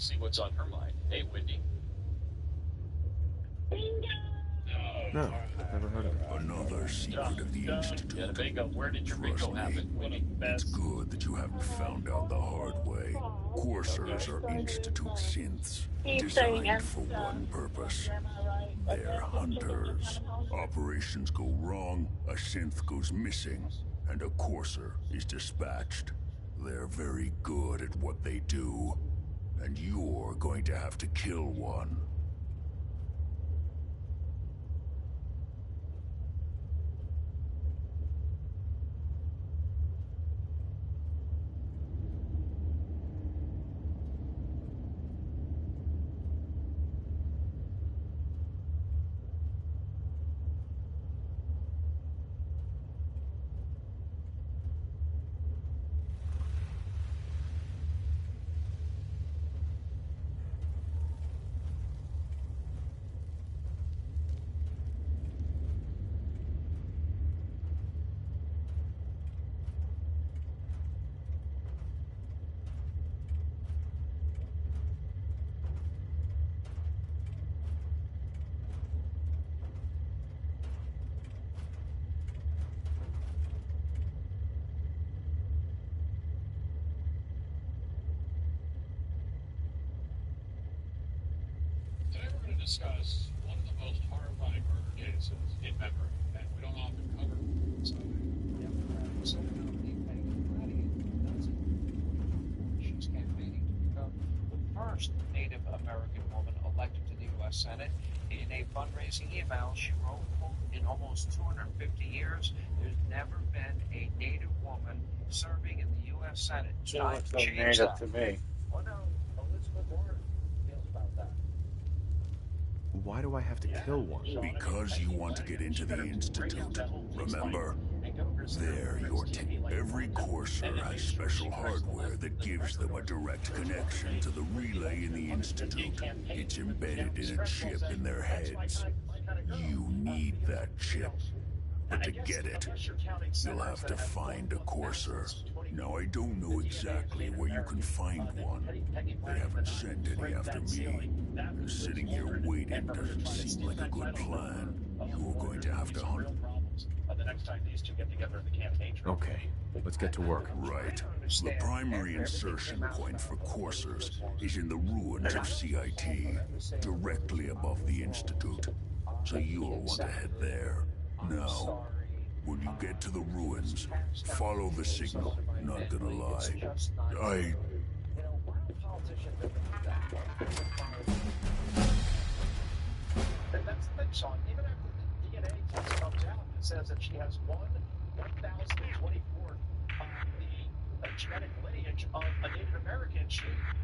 See what's on her mind. Hey, Wendy. No, I've never heard of it. Another secret of the Institute. Bingo. Where did your Trust bingo me, happen, Wendy? it's good that you haven't found out the hard way. Coursers are Institute synths, designed for one purpose. They're hunters. Operations go wrong, a synth goes missing, and a Courser is dispatched. They're very good at what they do, and you're going to have to kill one. Today we're going to discuss one of the most horrifying murder cases in memory, and we don't often cover it. So, she's campaigning to become the first Native American woman elected to the U.S. Senate. In a fundraising email, she wrote, quote, "In almost 250 years, there's never been a Native woman serving in the U.S. Senate. She Time looks to so change native that." to me. Well, no, Elizabeth Warren feels about that. Why do I have to kill one? Because you want to get into the Institute. Remember? There, every Courser has special hardware that gives them a direct connection to the relay in the Institute. It's embedded in a chip in their heads. You need that chip. But to get it, you'll have to find a Courser. Now, I don't know exactly where you can find one. They haven't sent any after me. Sitting here waiting doesn't seem like a good plan. You're going to have to hunt. The next time these two get together in the campaign trail. Okay, let's get to work. Right. The primary insertion point for Coursers is in the ruins of CIT, directly above the Institute. So you'll want to head there. Now, when you get to the ruins, follow the signal. Not gonna lie. That's the thing, Sean. Even after the DNA test comes out and says that she has 1,024 the genetic lineage of a Native American, she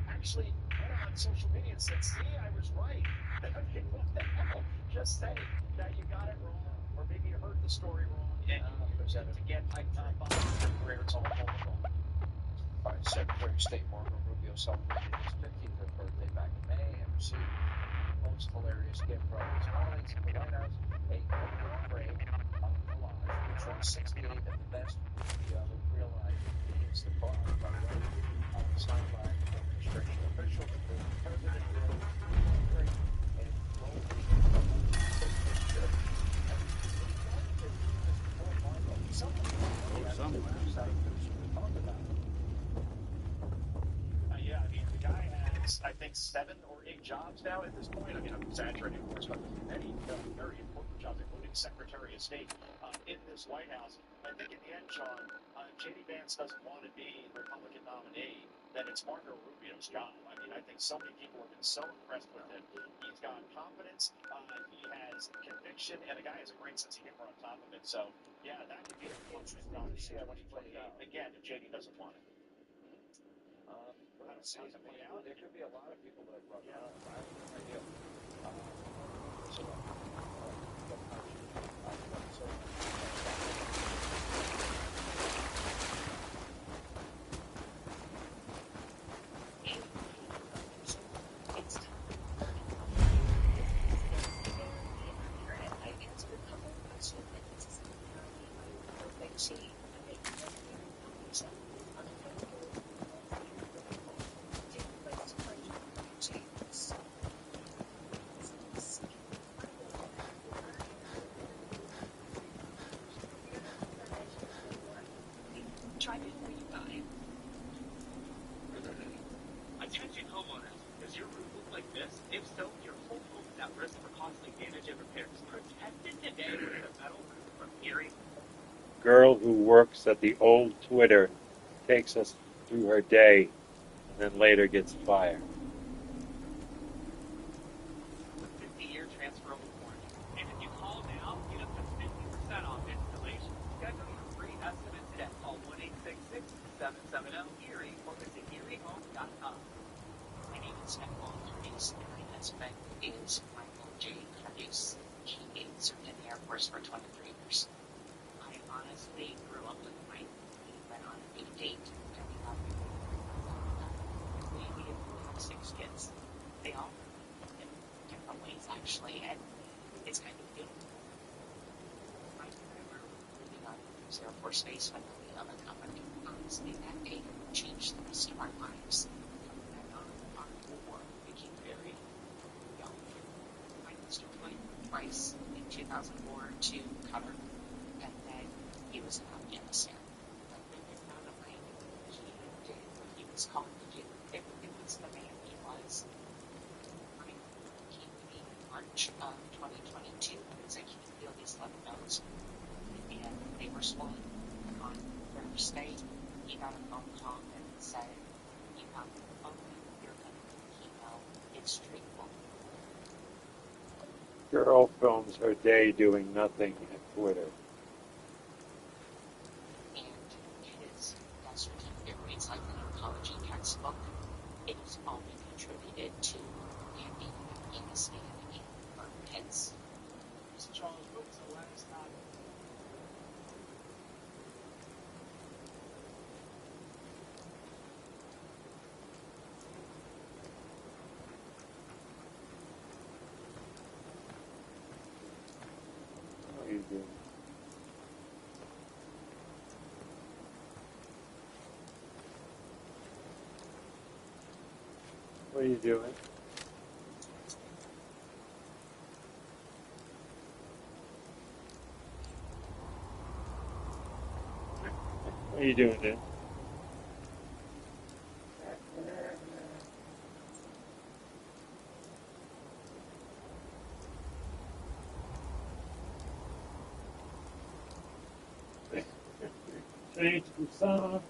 actually went on social media and said, "See, I was right." I mean, what the hell? Just say that you got it wrong, or maybe you heard the story wrong, and you use it to get hyped up on where it's all wrong. Secretary of State Marco Rubio celebrated his 50th birthday back in May and received the most hilarious gift from his colleagues in the White House, a portrait frame of collage featuring 68 of the best real life meetings the bar, by the way, signed by administration officials, including President Bill Clinton and Yeah, I mean, the guy has, I think, 7 or 8 jobs now at this point. I mean, I'm exaggerating, of course, but many very important jobs, including Secretary of State in this White House. I think in the end, Sean, J.D. Vance doesn't want to be the Republican nominee, then it's Marco Rubio's job. I mean, I think so many people have been so impressed with him. He's got confidence, he has conviction, and the guy has a great sense of humor on top of it. So, yeah, that would be a closest nominee in 2028. Again, if J.D. doesn't want it. There could be a lot of people that run out. I have no idea. drive in for you guys. Attention homeowners, does your roof look like this? If so, your whole home is at risk for costly damage and repairs. Protect it today with a metal roof from Erie. Girl who works at the old Twitter takes us through her day and then later gets fired. 50-year transferable warranty. And if you call now, get up to 50% off installation. Schedule your free estimate today. Call 1-866-770-ERIE or visit ErieHome.com. My name is Nicole Curtis, and my husband is Michael J. Curtis. He served in the Air Force for 23 years. I honestly grew up with Mike. We went on a big date, and we got married. We have 6 kids. They all in different ways, actually, and it's kind of beautiful. Mike and I were living on Air Force Base when we owned the company. Honestly, that day changed the rest of our lives. And our war became very young. Mike was deployed twice in 2004 to Qatar, and then he was in Afghanistan. But when they found him, he did what he was called to do. It was the man he was. Mike came to me in March of 2022 and said, "Can you feel these lymph nodes?" And they were swollen. On Thursday, he got a phone call and said, "You have lymphoma, you're going to get chemo, it's treatable." Girl films her day doing nothing at Twitter. And his death certificate reads like an oncology textbook. It is all been contributed to landing in Afghanistan and for kids. Mr. Charles, what was the last time? What are you doing? What are you doing? What are you doing, Dan? Change the song.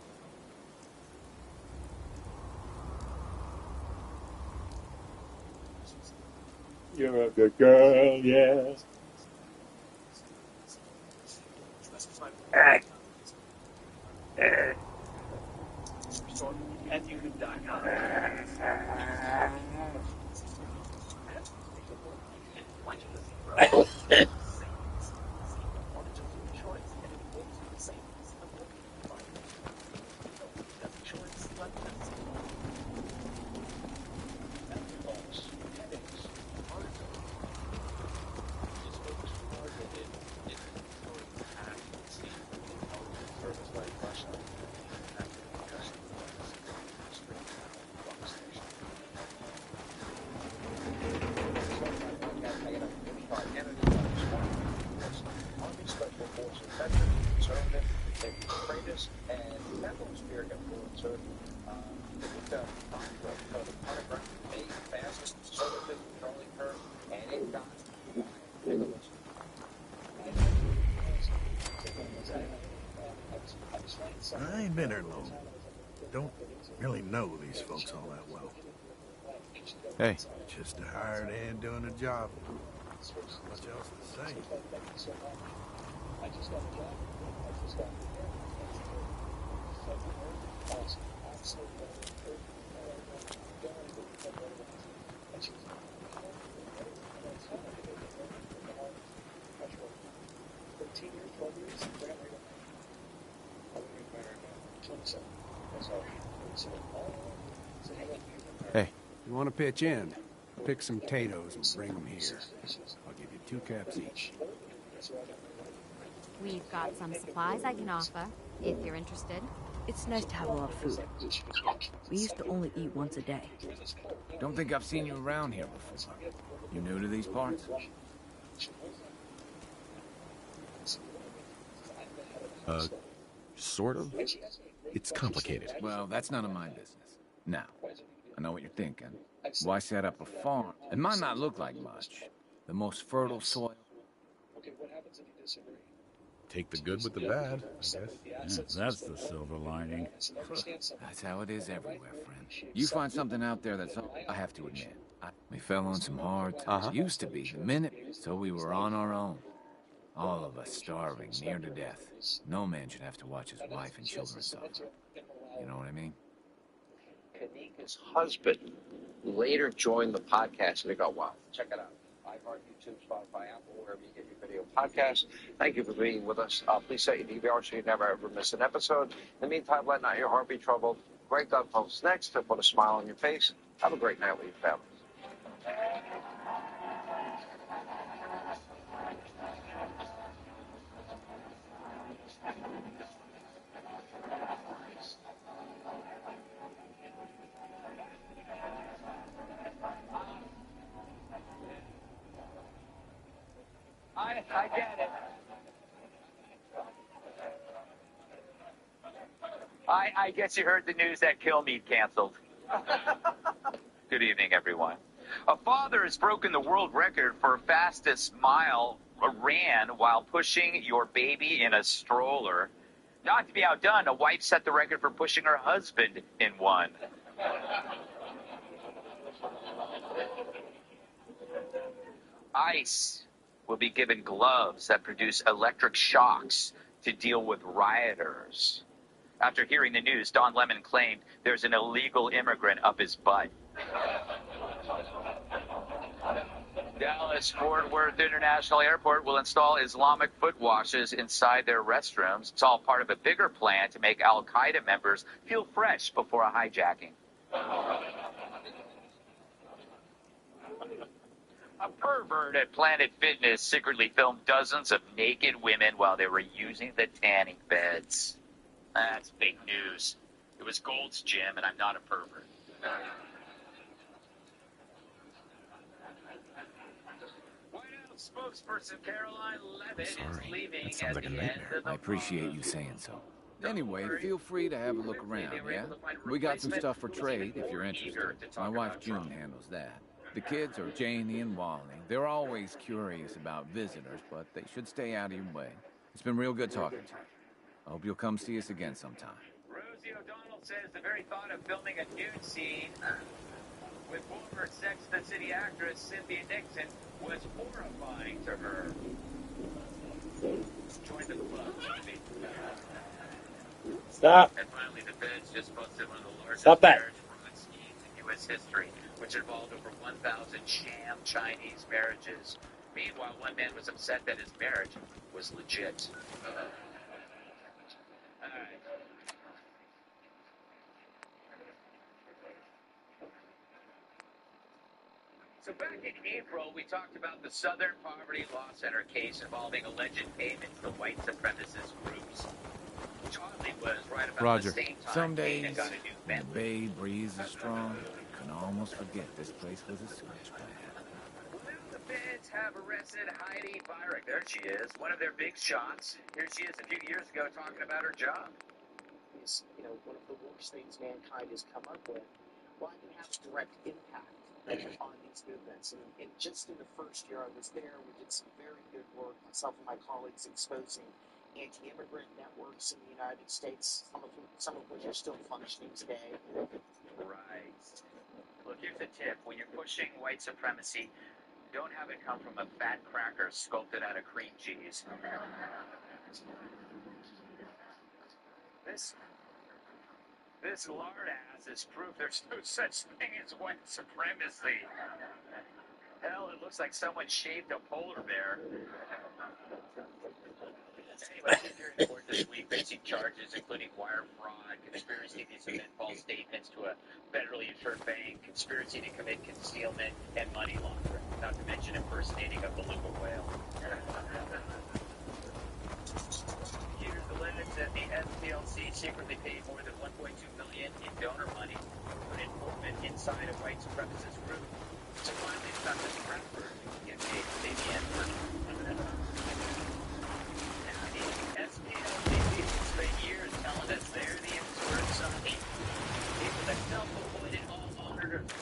You're a good girl, yeah. I ain't been here long. Don't really know these folks all that well. Hey, Just a hired hand doing a job. Not much else to say. hey, You want to pitch in? Pick some potatoes and bring them here. I'll give you 2 caps each. We've got some supplies I can offer, if you're interested. It's nice to have a lot of food. We used to only eat once a day. Don't think I've seen you around here before. You new to these parts? sort of. It's complicated. Well, that's none of my business. Now, I know what you're thinking. Why set up a farm? It might not look like much. The most fertile soil. Take the good with the bad, I guess. Yeah, that's the silver lining. That's how it is everywhere, friend. You find something out there that's... I have to admit, we fell on some hard times. Used to be the minute, so we were on our own. All of us starving, near to death. No man should have to watch his wife and children suffer. You know what I mean? Kanika's husband later joined the podcast, and they go, wow, check it out. iHeart, YouTube, Spotify, Apple, wherever you get your video podcasts. Thank you for being with us. Please set your DVR so you never ever miss an episode. In the meantime, let not your heart be troubled. Greg Dunn posts next to put a smile on your face. Have a great night with your families. I get it. I guess you heard the news that Killmead canceled. Good evening, everyone. A father has broken the world record for fastest mile ran while pushing your baby in a stroller. Not to be outdone, a wife set the record for pushing her husband in one. ICE will be given gloves that produce electric shocks to deal with rioters. After hearing the news, Don Lemon claimed there's an illegal immigrant up his butt. Dallas-Fort Worth International Airport will install Islamic foot washes inside their restrooms. It's all part of a bigger plan to make Al-Qaeda members feel fresh before a hijacking. A pervert at Planet Fitness secretly filmed dozens of naked women while they were using the tanning beds. That's fake news. It was Gold's Gym, and I'm not a pervert. White House spokesperson Caroline Levitt is leaving at the end of the I appreciate you saying so. Anyway, feel free to have a look around, yeah? We got some stuff for trade if you're interested. My wife June handles that. The kids are Janie and Wally. They're always curious about visitors, but they should stay out of your way. It's been real good talking to you. I hope you'll come see us again sometime. Rosie O'Donnell says the very thought of filming a nude scene with former Sex and the City actress Cynthia Nixon was horrifying to her. Join the club. Stop. And finally, the feds just busted one of the largest marriage fraud schemes in U.S. history, which involved over 1,000 sham Chinese marriages. Meanwhile, one man was upset that his marriage was legit. So back in April, we talked about the Southern Poverty Law Center case involving alleged payments to white supremacist groups, which oddly was right about the same time Some days, Dana got a new when the Bentley. bay breeze is strong, you can almost forget this place was a sewage plant. The feds have arrested Heidi Byrick. There she is, one of their big shots. Here she is a few years ago talking about her job. Is, one of the worst things mankind has come up with. Well, I can have a direct impact on these movements. And just in the first year I was there, we did some very good work, myself and my colleagues, exposing anti-immigrant networks in the United States, some of which are still functioning today. Right. Look, here's the tip. When you're pushing white supremacy, don't have it come from a fat cracker sculpted out of cream cheese. This lard ass is proof there's no such thing as white supremacy. Hell, it looks like someone shaved a polar bear. Anyway, Security Court this week facing charges including wire fraud, conspiracy to submit false statements to a federally insured bank, conspiracy to commit concealment, and money laundering, not to mention impersonating a beluga whale. Here's the limit that the SPLC secretly paid more than $1.2 million in donor money for an informant inside a white supremacist group. So finally, it's not just Bradford get paid to say the N-word. Now, the SPLC spent years telling us they're the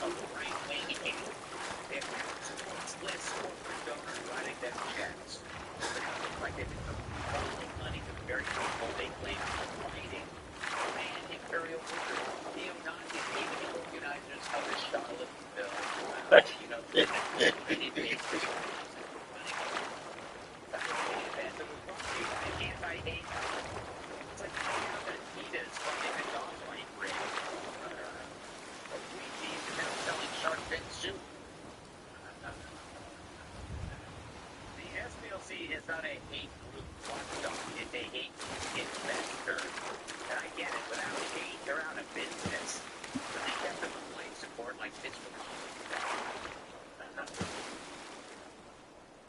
of right-wing hate. It supports lists corporate donors writing them checks. But it looks like they've been funneling money to the very people they claim to be fighting. And imperial workers, neo-Nazis, even the organizers of the Charlottesville, you know, anti-hate. It's like Adidas funding the dog fight ring. Wheaties is now selling shark fin soup. The SPLC is not a hate group watchdog. It's a hate investor. And I get it. Without hate, they're out of business. But they kept them with white support like Mitch McConnell.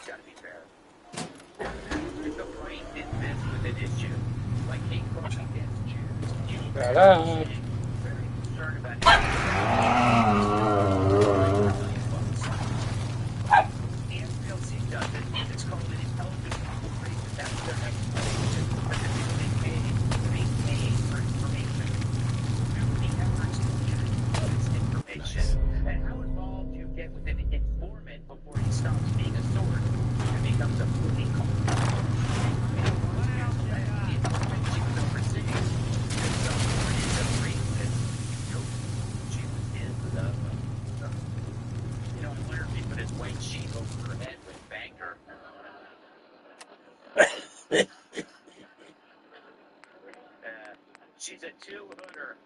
Gotta be fair. If the right did this with an issue, like hate crime against Jews, you very concerned about the SPLC does it. It's called an intelligence operation. That's their explanation. But they pay for information. Do the efforts to get this information. And how involved do you get with an informant before he stops being a sword and becomes a booty call? White sheet over her head with banker. She's a two-hooder.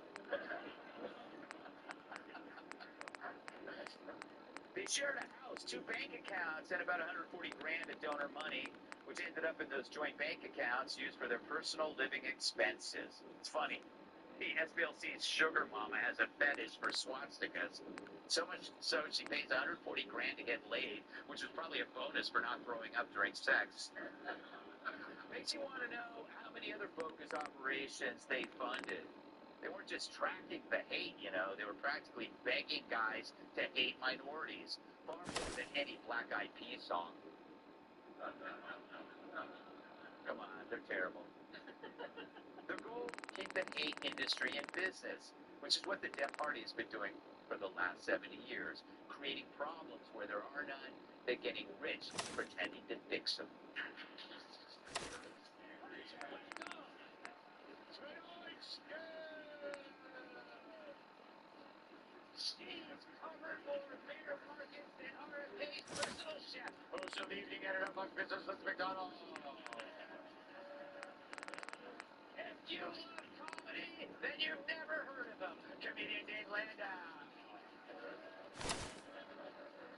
They shared a house, 2 bank accounts, and about $140 grand of donor money, which ended up in those joint bank accounts used for their personal living expenses. It's funny. The SPLC's sugar mama has a fetish for swastikas. So much so she pays $140 grand to get laid, which was probably a bonus for not throwing up during sex. Makes you want to know how many other bogus operations they funded. They weren't just tracking the hate, you know. They were practically begging guys to hate minorities, far more than any Black Eyed Peas song. Come on, they're terrible. Their goal, keep the hate industry in business, which is what the Dem Party has been doing for the last 70 years, creating problems where there are none, then getting rich pretending to fix them. Steve's covered more beer markets than RFK's personal chef. Host of the evening editor of Fox Business with McDonald. If you love comedy, then you've never heard of him. Comedian Dave Landau.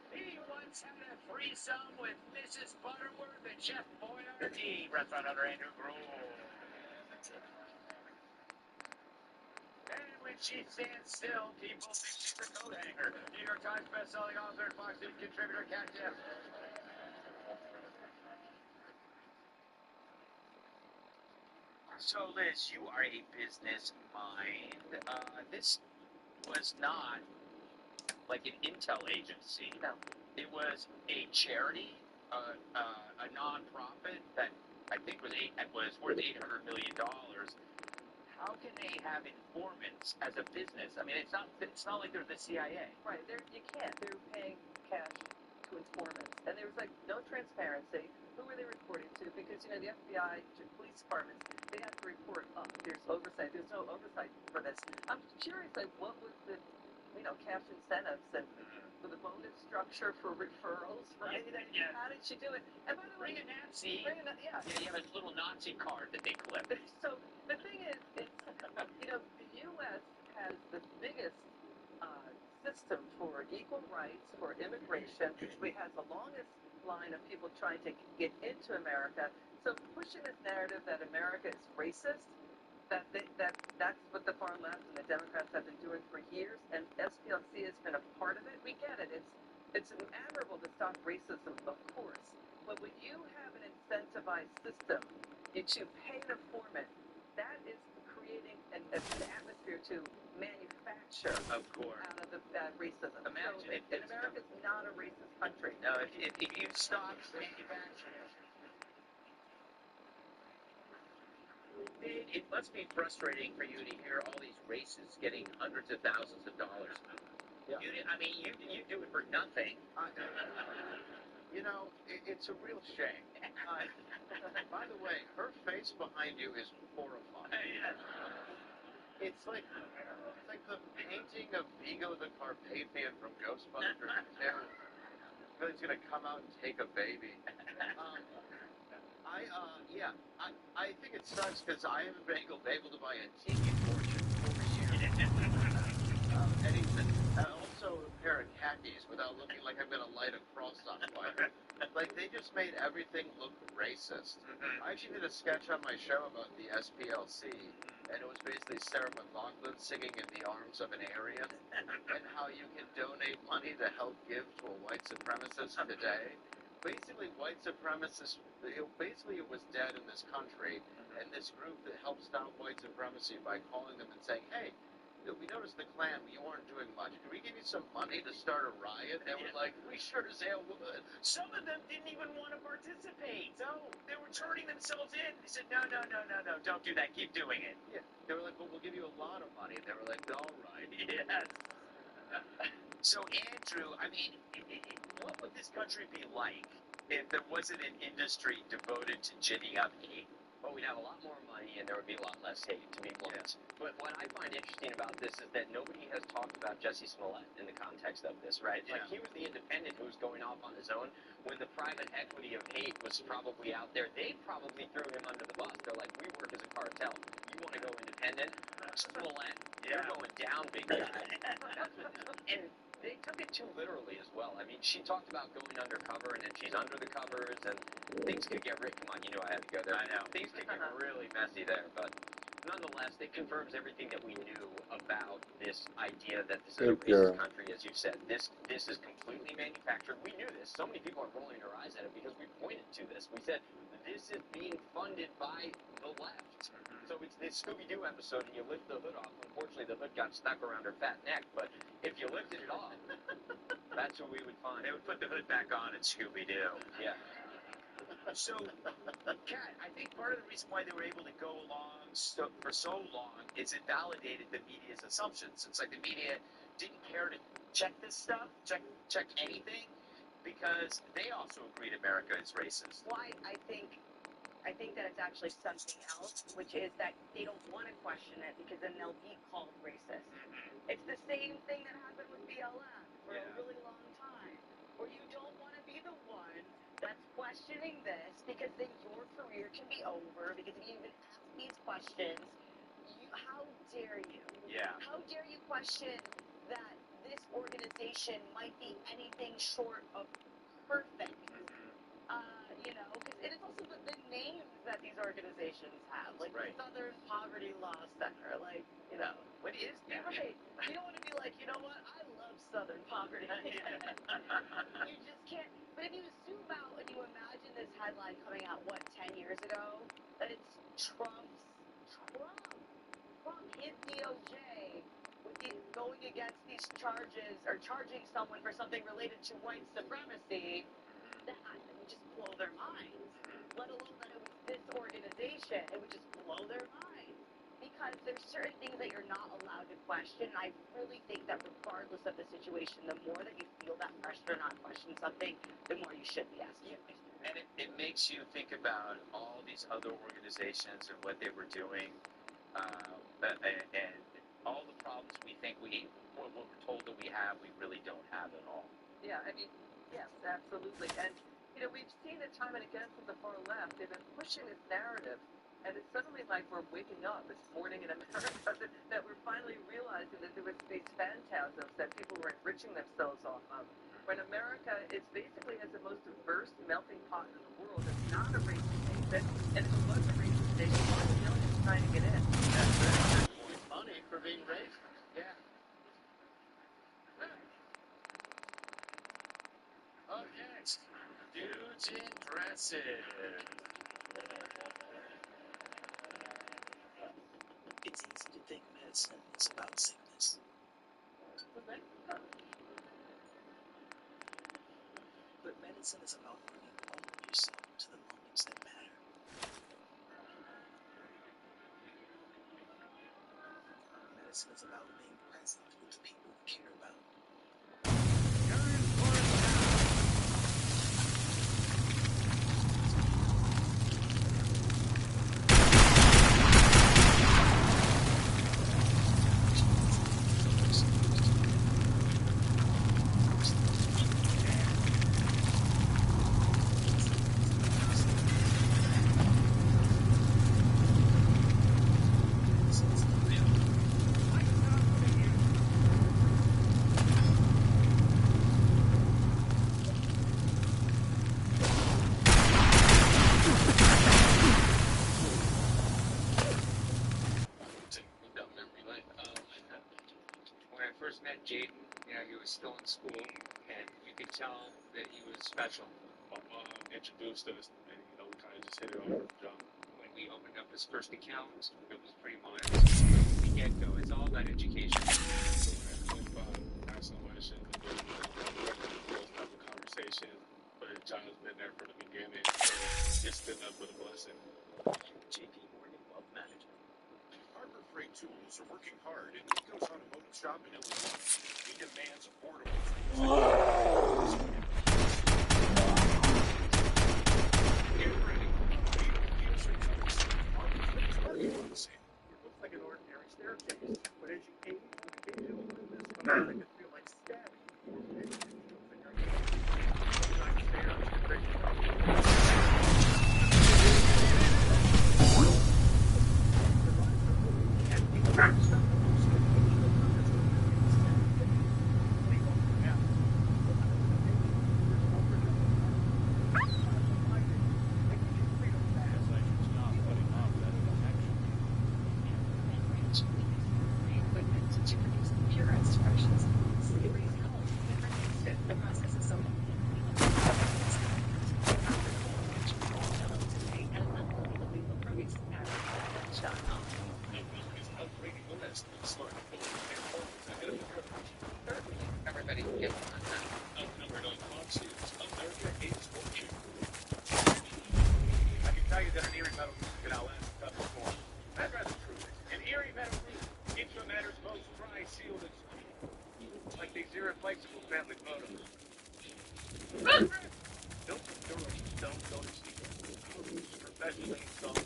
He once had a threesome with Mrs. Butterworth and Chef Boyardee, restaurant owner Andrew Gruel. And when she stands still, people think she's a coat hanger. New York Times bestselling author and Fox News contributor Kat Tiff. So, Liz, you are a business mind. This was not like an intel agency. No. It was a charity, a non-profit that I think was worth $800 million. How can they have informants as a business? I mean, it's not like they're the CIA. Right. You can't. They're paying cash to informants. And there was like no transparency. Who were they reporting to? Because, you know, the FBI, police departments, they have to report up. There's oversight. There's no oversight for this. I'm curious, like, what was the, you know, cash incentives and the bonus structure for referrals, right? Yeah. How did she do it? And by the way, Bring a Nazi. Yeah, you have a little Nazi card that they clip. So the thing is, it's, you know, the U.S. has the biggest system for equal rights, for immigration. We have the longest line of people trying to get into America. So pushing this narrative that America is racist, that's what the far left and the Democrats have been doing for years, and SPLC has been a part of it. We get it. It's admirable to stop racism, of course. But when you have an incentivized system, to pay an informant, that is creating an atmosphere to manufacture Of course. out of the racism. Imagine so, and America's not a racist country. No, if you stop manufacturing. It must be frustrating for you to hear all these races getting hundreds of thousands of dollars. Yeah. I mean, you do it for nothing. You know, it's a real shame. By the way, her face behind you is horrifying. It's like the painting of Vigo the Carpathian from Ghostbusters 2. He's gonna come out and take a baby. I think it sucks because I haven't been able to buy a tiki fortune for years. And also a pair of khakis without looking like I'm gonna light a cross on fire. Like, they just made everything look racist. I actually did a sketch on my show about the SPLC, and it was basically Sarah McLachlan singing In the Arms of an Aryan, and how you can donate money to help give to a white supremacist today. Basically, white supremacists, it was dead in this country, and this group that helped stop white supremacy by calling them and saying, hey, we noticed the Klan, you weren't doing much. Can we give you some money to start a riot? And they were like, we sure as hell would. Some of them didn't even want to participate. No, they were turning themselves in. They said, no, don't do that. Keep doing it. Yeah, they were like, well, we'll give you a lot of money. And they were like, all right. Yes. So, Andrew, I mean, what would this country be like if there wasn't an industry devoted to ginning up hate? Well, we'd have a lot more money and there would be a lot less hate, to be blunt. But what I find interesting about this is that nobody has talked about Jesse Smollett in the context of this, right? Like, he was the independent who was going off on his own. When the private equity of hate was probably out there, they probably threw him under the bus. They're like, we work as a cartel. You want to go independent? Smollett, you're going down, big guy. And they took it too literally as well. I mean, she talked about going undercover, and then she's under the covers, and things could get come on, you know I had to go there. I know. Things could get really messy there, but nonetheless, it confirms everything that we knew about this idea that this is a racist country, as you said. This is completely manufactured. We knew this. So many people are rolling their eyes at it because we pointed to this. We said, this is being funded by the left. So it's this Scooby-Doo episode, and you lift the hood off. Unfortunately, the hood got stuck around her fat neck, but if you lifted it off, that's what we would find. They would put the hood back on in Scooby-Doo. Yeah. So, Kat, I think part of the reason why they were able to go along for so long is it validated the media's assumptions. It's like the media didn't care to check this stuff, check anything, because they also agreed America is racist. Well, I think that it's actually something else, which is that they don't want to question it because then they'll be called racist. It's the same thing that happened with BLM for a really long time, where you don't want to be the one that's questioning this because then your career can be over, because if you even ask these questions, how dare you? Yeah. How dare you question that this organization might be anything short of perfect? You know, because it is also the names that these organizations have, like the Southern Poverty Law Center, like, you know, what is that? Right. You don't want to be like, you know what, I love Southern poverty. You just can't. But if you zoom out and you imagine this headline coming out, 10 years ago, that it's Trump, his DOJ, going against these charges, or charging someone for something related to white supremacy, that would just blow their minds. Let alone that it was this organization, it would just blow their minds. Because there's certain things that you're not allowed to question. I really think that regardless of the situation, the more that you feel that pressure to not question something, the more you should be asking. And it makes you think about all these other organizations and what they were doing, and all the problems we think what we're told that we have, we really don't have at all. Yeah, I mean, yes, absolutely. And, you know, we've seen it time and again from the far left. They've been pushing this narrative, and it's suddenly like we're waking up. It's morning in America that we're finally realizing that there was these phantasms that people were enriching themselves off of. When America is basically has the most diverse melting pot in the world. It's not a racist nation, and if it was a racist nation, why are millions trying to get in? That's very good point. Money for being racist. Yeah. Okay. Dudes in dresses. It's easy to think medicine is about sickness. But medicine is about bringing all of yourself to the moments that matter. Medicine is about being present with the people you care about. and you could tell that he was special. My mom introduced us, and we kind of just hit it off from the jump. When we opened up his first account, it was pretty much from the get-go. It's all about education. Not so much in the those type of conversations, but John's been there from the beginning. So it's been nothing but a blessing. JP Morgan Wealth Management. Harbor Freight Tools are working hard in Nico's Automotive Shop in Illinois. He demands affordable tools. It looks like an ordinary staircase, but as you age, occasional movements come out that can feel like stabbing. Or maybe you'll figure out sometimes stairs break Everybody get outnumbered on lawsuits. America hates fortune. I can tell you that an Erie metal roof can outlast a tough storm. I'd rather prove it. An Erie metal roof, Intra Matter's most dry, sealed, and like these irreplaceable family photos. Built from durable stone coated steel. Professionally installed.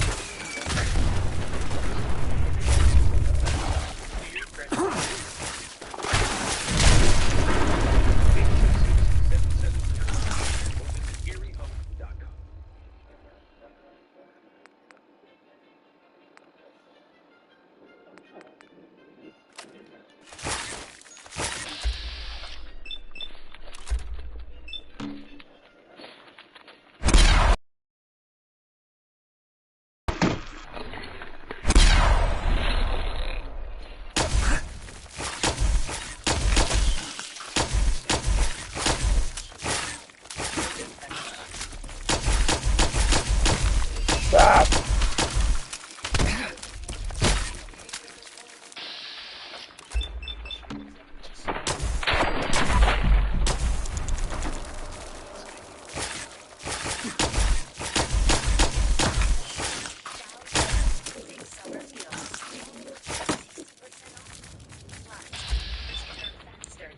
Stop!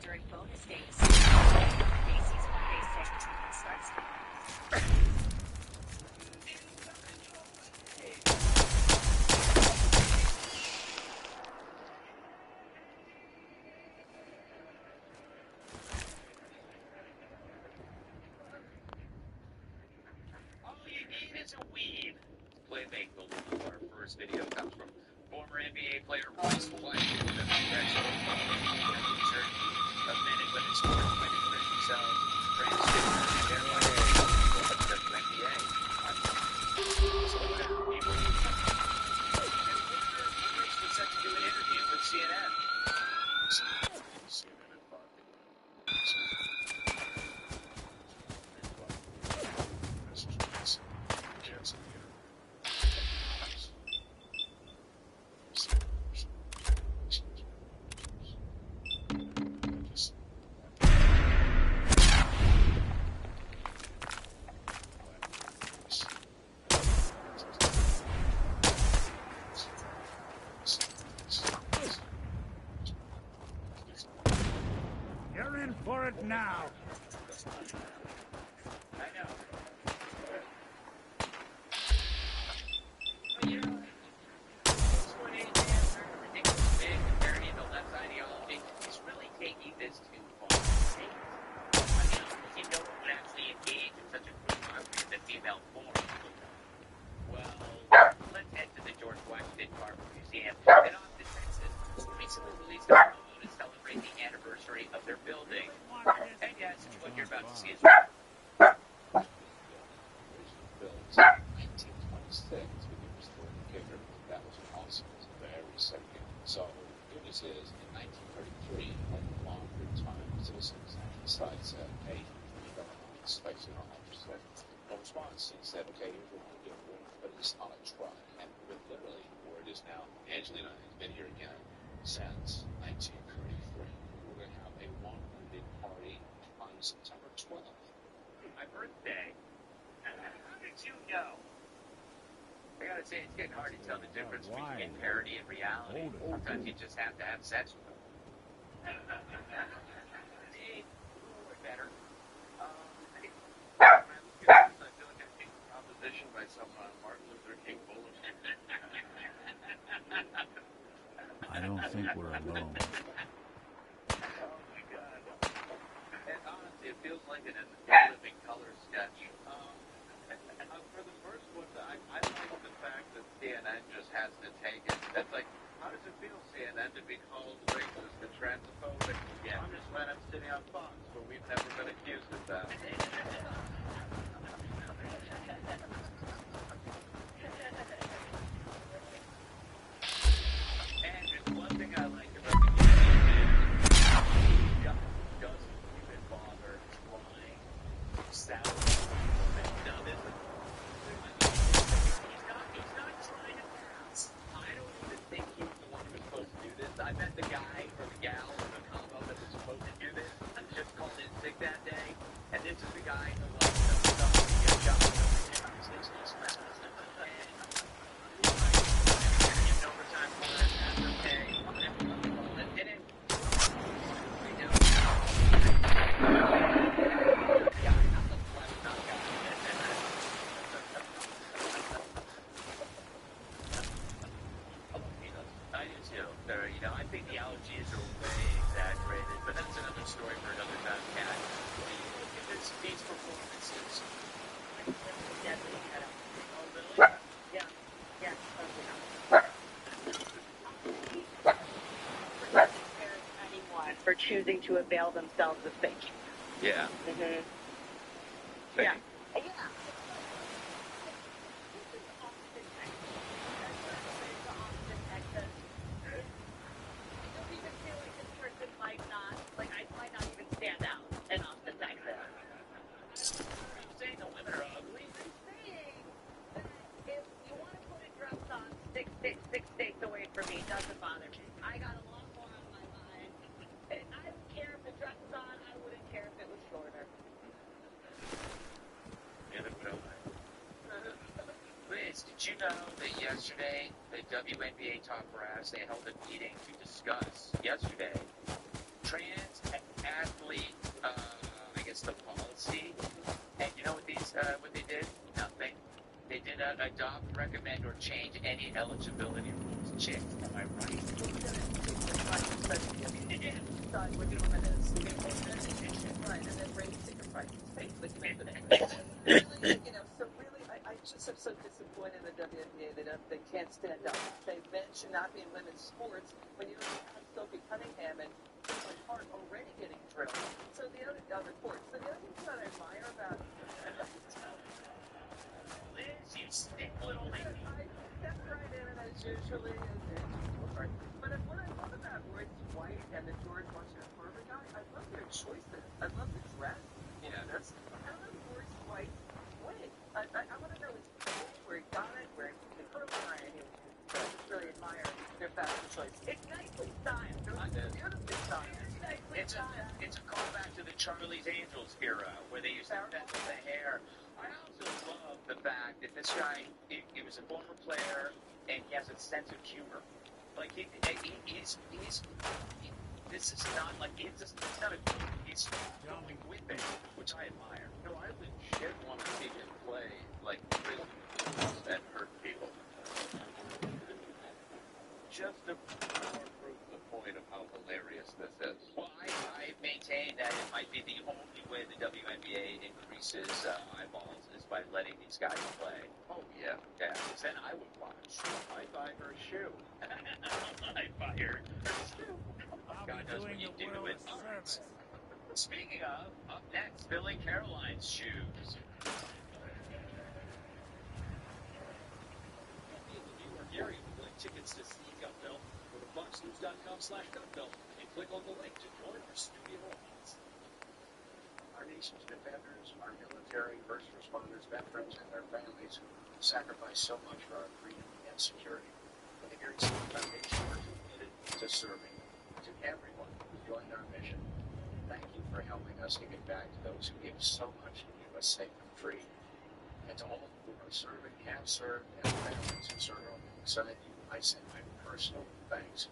During bonus days. Macy's Friday sale starts now. All you need is a weed. Play make believe. Our first video comes from former NBA player Royce White. A minute with his sport when he put himself greatest hitter in their life. WNBA. Was set to do an interview with CNN. You're in for it now. I know. But you know, this one ain't answer the ridiculous big parody of the left's ideology is really taking this too far. I mean, you know, would actually engage in such a quick conflict that female form. Well, let's head to the George Washington Carver Museum in Austin, Texas, who recently released a photo to celebrate the anniversary of their building. And yes, what you're about to see is built in 1926, but it was still the kicker. That was awesome. Very second. So, the good news is, in 1933, like longer time citizens actually guy said, hey, you don't spice it up. So no response. He said, okay, here's what we'll do. We'll put this on a truck. And with literally, where it is now, Angelina has been here again since 1933. We're going to have a one-big party on September 12th. My birthday. How did you know? I gotta say, it's getting hard to tell the difference between parody and reality. Sometimes you just have to have sex with them. Hey, we're better. I feel like I'm being propositioned by some Martin Luther King bullet. I don't think we're alone. Oh my God. And honestly, it feels like it is a living color sketch. For the first one, I like the fact that CNN just has to take it. That's like, how does it feel, CNN, to be called racist and transphobic? Yeah. I'm just glad I'm sitting on Fox, where we've never been accused of that. And there's one thing I like about the guy doesn't even bother trying to sound I bet the guy or the gal or the combo that was supposed to do this just called in sick that day, and this is the guy who likes to stuff to get jobs. And overtime for it, after pay, and it I do too. You know, I think the allergies are way exaggerated, but that's another story for another time. Cat, if it's these performances, for choosing to avail themselves of fake. Yeah. Mm-hmm. Fake. Yeah. Yeah. Stand out in Austin, Texas. I'm saying the women are ugly. I'm saying that if you want to put a dress on 6 states away from me, it doesn't bother me. I got a lot more on my mind. I don't care if the dress is on. I wouldn't care if it was shorter. Neither would I. Liz, did you know that yesterday the WNBA top brass, they held a meeting to discuss yesterday trans athlete, I guess the policy, and you know what what they did? Nothing. They did not adopt, recommend, or change any eligibility rules. Chick, am I right? Decide what your woman is. Right, and then raise different prices. Basically, you know, so really, I just am so disappointed in the WNBA. They can't stand up. They men should not be in women's sports when you have Sophie Cunningham and Caitlin Hart already getting drilled. So the other courts. So the other thing that I admire about Liz, you stick little lady. I stepped right in as usually but what I love about Royce White and the George Washington Carver guy, I love their choices. I love the dress. Yeah, that's I love Royce White's wig. I want to know his clothes, where he got it, where the curling iron. I just really admire their fashion choice. It's nicely styled. It's beautifully styled. It's a callback to the Charlie's Angels era, where they used to pencil the hair. I also love the fact that this guy, he was a former player, and he has a sense of humor. Like, this is not like, it's not a joke. He's going with it, which I admire. No, I legit want to see him play like prison and hurt people. Just to prove the point of how hilarious this is. Well, I maintain that it might be the only way the WNBA increases eyeballs is by letting these guys play. Oh, yeah. Yeah, because then I would watch. I'd buy her a shoe. I'd buy her a shoe. God knows what you do to it. Speaking of, up next, filling Caroline's shoes. New York area would like tickets to see Gutfeld, go to foxnews.com/Gutfeld and click on the link to join our studio audience. nation's defenders, our military, first responders, veterans, and their families who sacrifice so much for our freedom and security. The Gary City Foundation are committed to serving to everyone who joined our mission. Thank you for helping us to get back to those who give so much to keep us safe and free. And to all who are serving, have served, and families who serve alongside you, I send my personal thanks.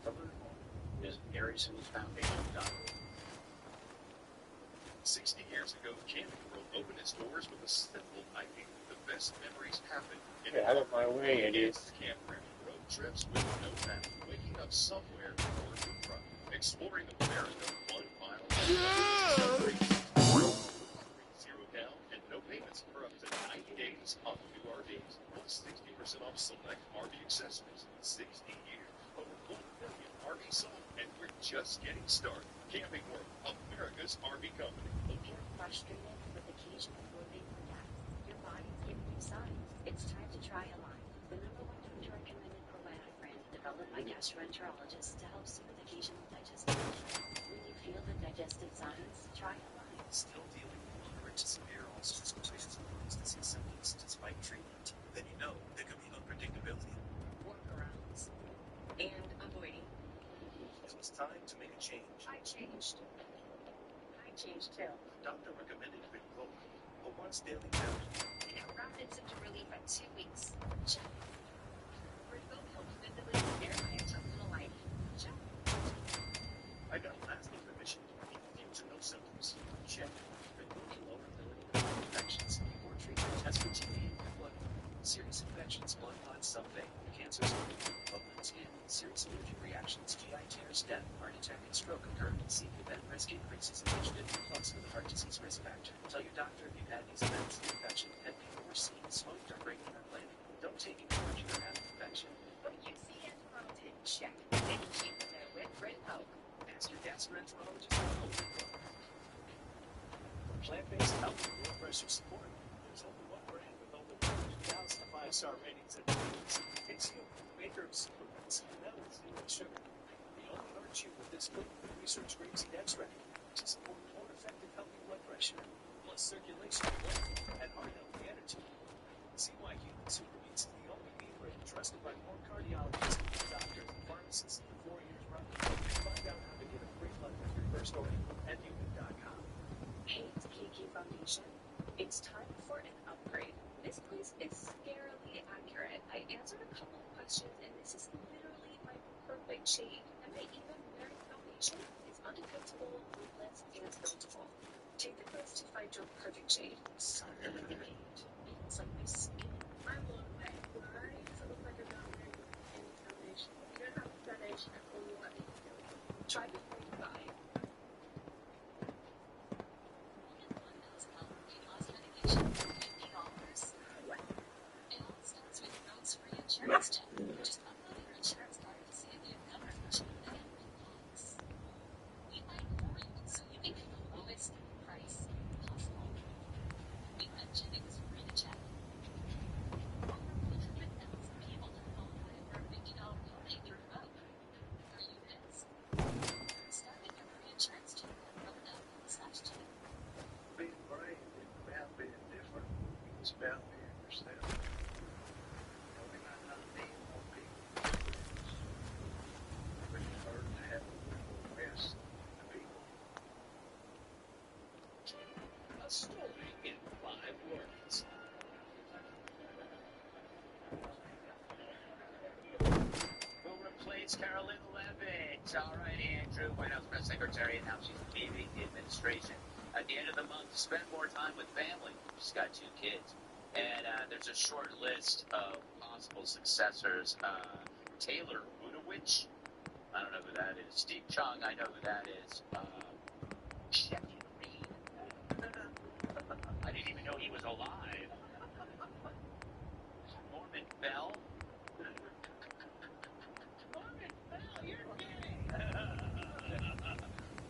To learn more, visit GaryCityFoundation.org. 60 years ago, Camping World opened its doors with a simple idea. The best memories happen in Get out of my way, idiot. campground. Road trips with no map. Waking up somewhere north of front. Exploring America 1 mile. Zero down and no payments for up to 90 days on new RVs. Plus 60% off select RV accessories. 60 years. Over 1 million RVs sold. And we're just getting started. Camping World, America's RV company. If you're frustrated with occasional bloating or gas, your body's giving you signs. It's time to try Align, the #1 doctor-recommended probiotic brand developed by gastroenterologists to help soothe occasional digestive issues. When you feel the digestive signs, try Align. Still dealing with moderate to severe ulcerative colitis and Crohn's disease symptoms despite treatment, then you know there could be unpredictability. Workarounds. And avoiding. It was time to make a change. I changed. I changed too. Doctor recommended Rinvoq, a once-daily tablet. Rapid symptom relief at 2 weeks. Check. Rinvoq helps visibly repair my intestinal life. Check. I got lasting remission with few to no symptoms. Check. Rinvoq can lower ability to fight infections before treatment. Test for TB and blood. Serious infections, blood clots, subvein, cancers, open skin, serious allergic reactions, GI tears, death, heart attack, and stroke occur. See if event risk increases in age 50 plus with a heart disease risk factor. Tell your doctor if you've had these events, infection, had people were seen, smoked, or breaking or planning. Don't take it too much or have an infection. But you see enterology, check. Any cheaper than with Rinvoq. Ask your gastroenterologist for Rinvoq. For plant-based health and blood pressure support, there's only one brand with over 100,000 5-star ratings and reviews. Axio, maker of supplements, now with zero sugar. The only hurt you with this food research grapeseed extract to support more effective healthy blood pressure, plus circulation, blood flow, and heart healthy attitude. See why Human Super Meats is the only meat brand trusted by more cardiologists, doctors, and pharmacists in 4 years running. Find out how to get a free blood with your first order at human.com. Hey, it's KK Foundation. It's time for an upgrade. This place is scarily accurate. I answered a couple of questions, and this is literally my perfect shade. And my even wearing foundation is undetectable, rootless, and buildable. Take the quiz to find your perfect shade. Sorry, it's like my skin. I'm blown away. Why does it look like I'm not wearing any foundation? You don't have foundation at all. Try before you buy. Just upload your insurance card to see if you have coverage and belongs. We fight for it so you can get the lowest price possible. We mentioned it was free to check. Over 100,000 people have qualified for a $50 copay through Vote. For units, start with your free insurance check at vote.com/check. Being brave is about being different. It's about being yourself. A story in 5 words. Who replaced Carolyn Levitt? All right, Andrew, White House Press Secretary, and now she's leaving the administration. At the end of the month, spend more time with family. She's got 2 kids. And there's a short list of possible successors. Taylor Budowich, I don't know who that is. Steve Chung, I know who that is. Jeffy Reed. I didn't even know he was alive. Norman Bell. Norman Bell, you're gay.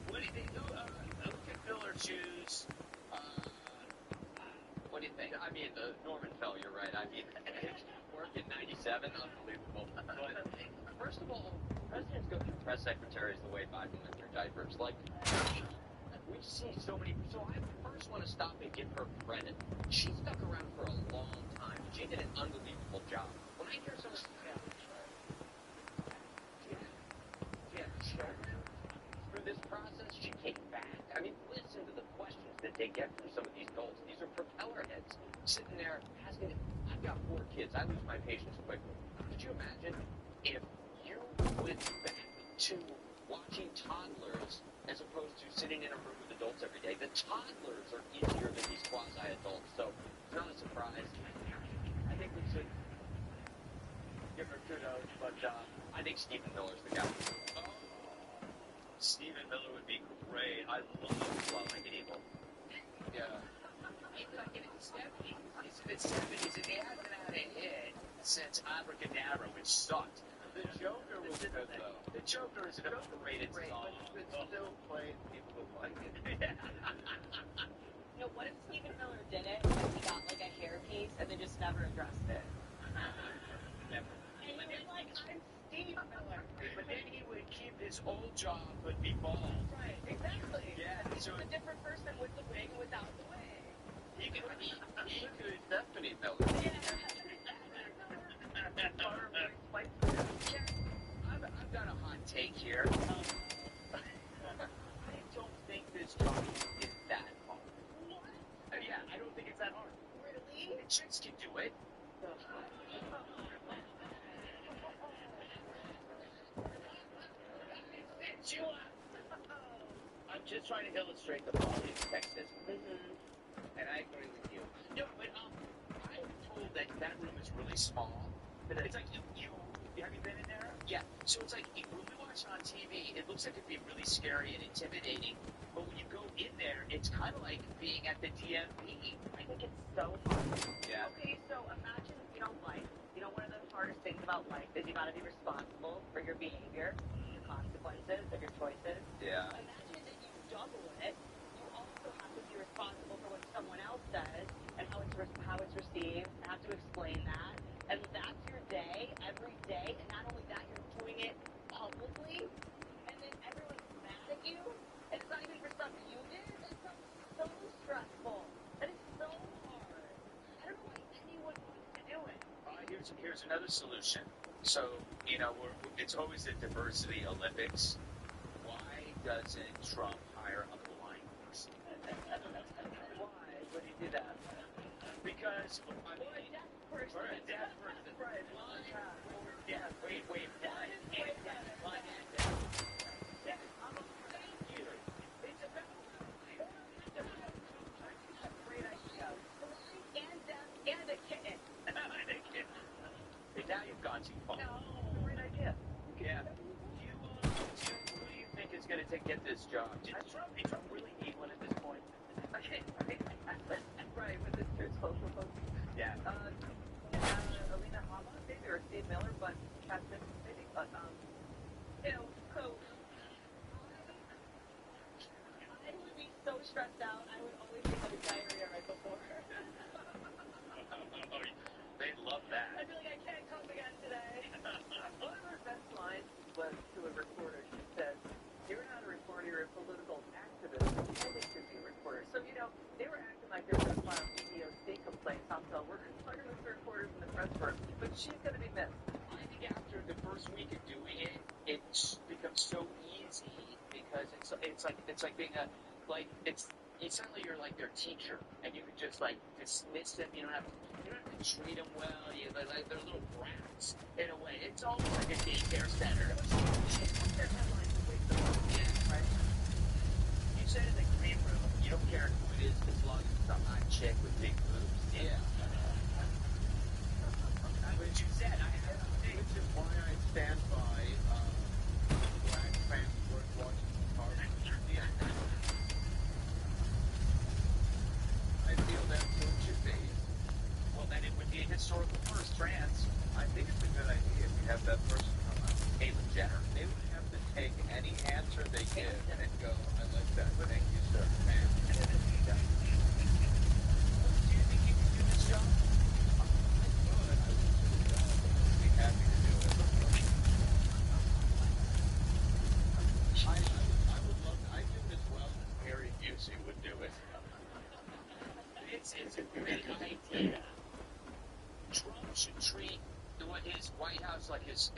What do you think? Who can fill her shoes? What do you think? I mean, Norman Bell, you're right. I mean, work in 97, unbelievable. But first of all, presidents go through press secretaries the way Biden went through diapers. Like, we see so many. So I just want to stop and give her credit. She stuck around for a long time. She did an unbelievable job. When I hear someone say, she had children through this process, she came back. I mean, listen to the questions that they get from some of these adults. These are propeller heads sitting there asking, I've got 4 kids. I lose my patience quickly. Could you imagine if you went back to watching toddlers as opposed to sitting in a room with adults every day? The toddlers are easier than these quasi-adults, so it's not a surprise. I think we should give her kudos, but I think Stephen Miller's the guy. Oh, Stephen Miller would be great. I love Law Like an Evil. Yeah. It's 70s, and he hasn't had a hit since Abracadabra, which sucked. The Joker was good, though. The Joker is an overrated song. It's still played. People will like it. You know, what if Stephen Miller did it and he got like a hairpiece and they just never addressed it? Never. And he was like, I'm Steve Miller. But then he would keep his old job but be bald. Right, exactly. Yeah, He's so a different person with the wig and without the wig. he could Stephanie Miller. I've got a hot take here. I don't think this job is that hard. What? Yeah, I don't think it's that hard. Really? The chicks can do it. I'm just trying to illustrate the quality of Texas. And I agree with you. No, but I'm told that that room is really small. But it's like have you been in there? Yeah. So it's like when we watch it on TV, it looks like it'd be really scary and intimidating. But when you go in there, it's kind of like being at the DMV. I think it's so hard. Yeah. Okay, so imagine, life. One of the hardest things about life is you got to be responsible for your behavior, your consequences of your choices. Yeah. Imagine that you double it. You also have to be responsible for what someone else says and how it's received. You have to explain that. And that's your day, every day. And not only that, you're doing it publicly. And then everyone's mad at you. And it's not even for stuff you did. That sounds so stressful. And it's so hard. I don't know why anyone wants to do it. Here's another solution. So, it's always the diversity Olympics. Why doesn't Trump hire a blind person? Why would he do that? Because For a deaf person. For a deaf person. Right. Yeah, wait. Blind and deaf. Blind and deaf. Yeah, thank you. It's about Great idea. And deaf and a kitten. Now you've gone too far. No, great idea. Yeah. Who do you think is going to get this job? Did Trump really need one at this point? Right, with this true social folks. Yeah. Alina Hama, maybe, or Steve Miller, but Captain, maybe. But, so, I would be so stressed out. I would always take diarrhea right before. They'd love that. I'd be like, I can't come again today. One of her best lines was to a reporter. She said, "You're not a reporter, you're a political activist pretending to be a reporter." So, they were acting like they were going to file EEOC complaints. Also, we're talking to the reporters in the press firm, but she's going to be missed. I think after the first week of doing it, it becomes so easy because it's like being you suddenly you're like their teacher, and you can just dismiss them. You don't have to treat them well. They're little brats in a way. It's almost like a daycare center. Their headlines are way so right? You said in the green room, you don't care who it is as long as it's a hot chick with big boobs. Yeah. But you said which is why I stand by black trans worth Washington Park. I feel that food should be. Well, then it would be a historical first, trans. I think it's a good idea if we have that person come out. Caitlyn Jenner. They would have to take any answer they give and go, I like that. Thank you, sir. Man. Do you think you can do this job? I would. I would be happy to do it. I would love to. I do this well. Harry Busey would do it. it's a great idea. Trump should treat his White House like his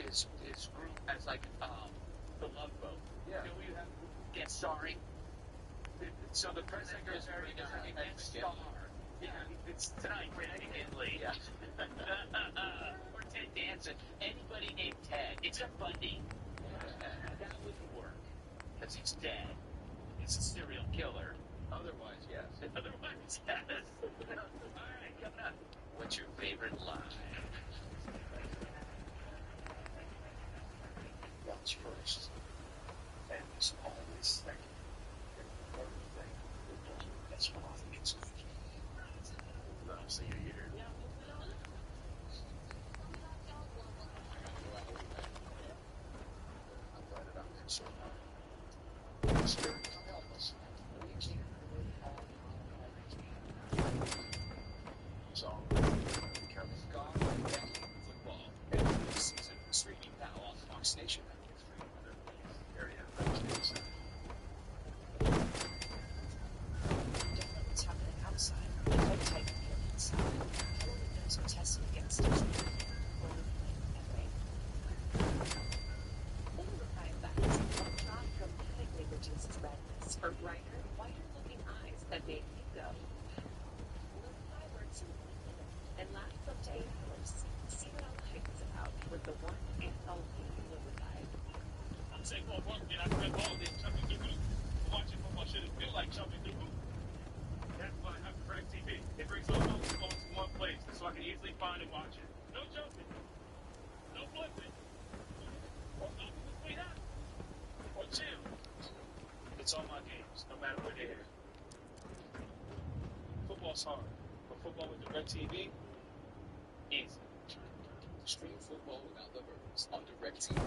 group as like the Love Boat. Yeah. You know, you have guest starring. So the president goes there, he does like a guest star. Yeah, it's tonight, Ted Lee. Yeah. Or Ted Danson. Anybody named Ted. Except Bundy. That wouldn't work. Because he's dead. He's a serial killer. Otherwise, yes. Otherwise, yes. Alright, coming up. What's your favorite line? That's first. And it's always like everything. That's what I think it's good. I'll see you here. I'm glad that I'm concerned. Spirit, come help us. We can't really help So, Kevin Scott, football. And this season, streaming now on Fox Nation. Area. What's happening outside? The prototype appeared inside. All the windows are tested against each other. Override factors electron dramatically reduces redness for brighter, whiter-looking eyes that make you go. Lumify works in 1 minute and lasts up to 8 hours. See what all the hype is about with the one and only Lumify. I'm saying, well, get out of red ball, then jumping through hoop. Watching football shouldn't feel like jumping through hoop. That's why I have Direct TV. It brings all my football to one place so I can easily find and watch it. No jumping. No flipping. Or nothing between us. Or chill. It's all my games, no matter where they are. Football's hard, but football with Direct TV, easy. Stream football without the burdens on DirecTV.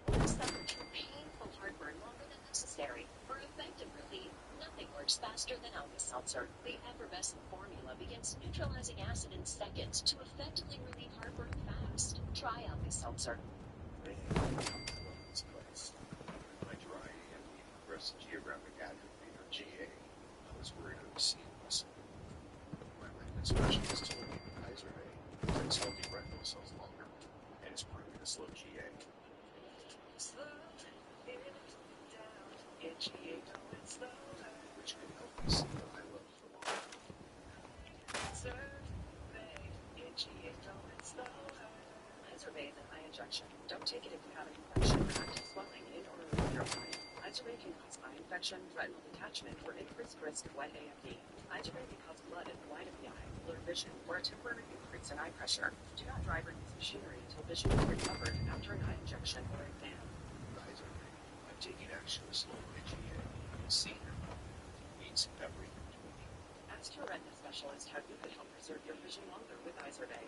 Or suffered from painful heartburn longer than necessary. For effective relief, nothing works faster than Alka-Seltzer. The effervescent formula begins neutralizing acid in seconds to effectively relieve heartburn fast. Try Alka-Seltzer. This place. My dry AMD progressive geographic atrophy, or GA. I was worried I was seeing this. My retina specialist told me that Izervay takes healthy retinal cells longer, and is proving to slow GA. Which could help me see what I love for long. Izervay is an eye injection. Don't take it if you have an infection or active swelling in or around your eye. Izervay can cause eye infection, retinal detachment, or increased risk of wet AMD. Izervay can cause blood in the white of the eye, blurred vision, or a temporary increase in eye pressure. Do not drive or use machinery until vision is recovered after an eye injection or exam. Izervay. I'm taking action to slow my GA. See her. Means everything to me. Ask your retina specialist how you could help preserve your vision longer with Izervay.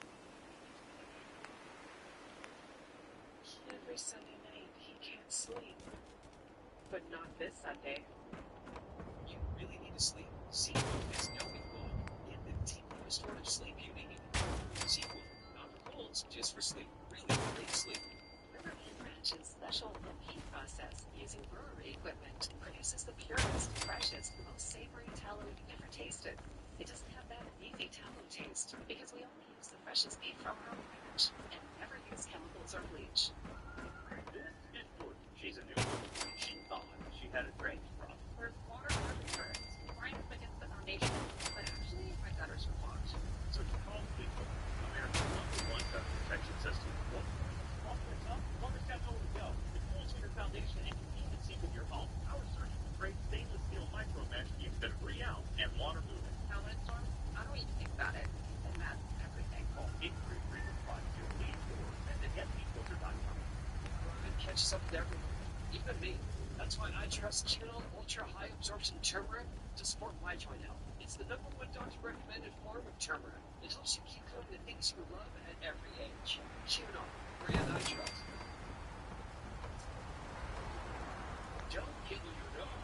Every Sunday night, he can't sleep. But not this Sunday. You really need to sleep. Sequel is no equal. Get the deeply restorative sleep you need. Sequel, not for colds, just for sleep. Really great sleep. Riverview Ranch's special repeat process using brewery equipment produces the purest, freshest, most savory tallow you've ever tasted. It doesn't have that easy tallow taste because we only use the freshest beef from our own ranch and never use chemicals or bleach. She's a new one. She thought she had a drain problem. There's water everywhere. It's right up against the foundation, but actually my gutters are blocked. So you call Fleetwood, America's #1 gutter protection system. Water's got nowhere to go. It pulls from your foundation and convenience with your home. Our surgeon with great stainless steel micro mesh keeps it free out and waterproof. How when it storms, I don't even think about it. And that's everything. Call 833-52 and then get Fleetwood.com. It catches up with everyone. Even me. That's why I trust Chill Ultra High Absorption Turmeric to support my joint health. It's the #1 doctor recommended form of turmeric. It helps you keep going the things you love at every age. Chill, brand I trust. Don't giggle your dog.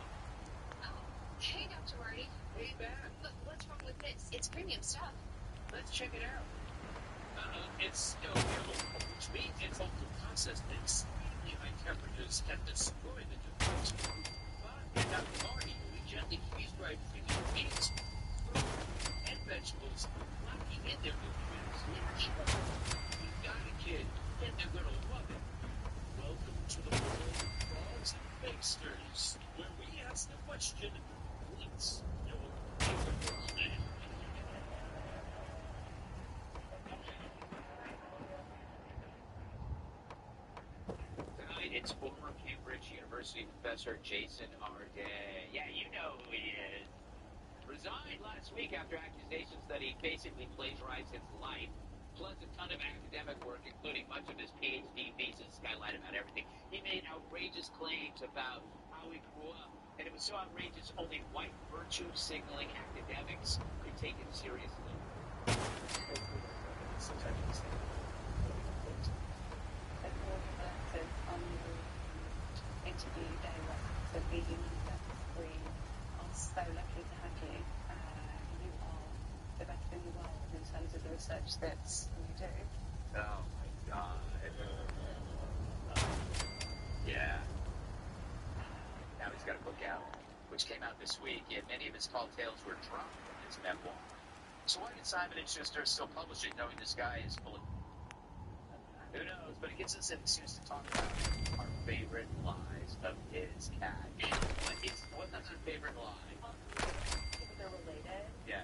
Oh, hey, Dr. Marty. Hey, man. But what's wrong with this? It's premium stuff. Let's check it out. It's available, which means it's ultra processed at extremely high temperatures and destroy the defense. But in Dr. Marty, we gently freeze-dried premium meats vegetables, lacking in their nutrients. You've got a kid, and they're gonna love it. Welcome to the world of frogs and bakesters, where we ask the question, what's your favorite line? Tonight, it's former Cambridge University professor Jason Arday. Yeah, you know who he is. Resigned last week after accusations that he basically plagiarized his life, plus a ton of academic work, including much of his PhD thesis, guy lied about everything. He made outrageous claims about how he grew up, and it was so outrageous only white virtue-signaling academics could take it seriously. Interview day to be we are so lucky to have you. You are the best in the world in terms of the research that you do. Oh my God. Yeah. Now he's got a book out, which came out this week, yet many of his tall tales were dropped from his memoir. So why did Simon & Schuster still publish it, knowing this guy is full of... Who knows, but it gives us an excuse to talk about our favorite lies of his cat. What's our favorite lie? They're related. Yeah.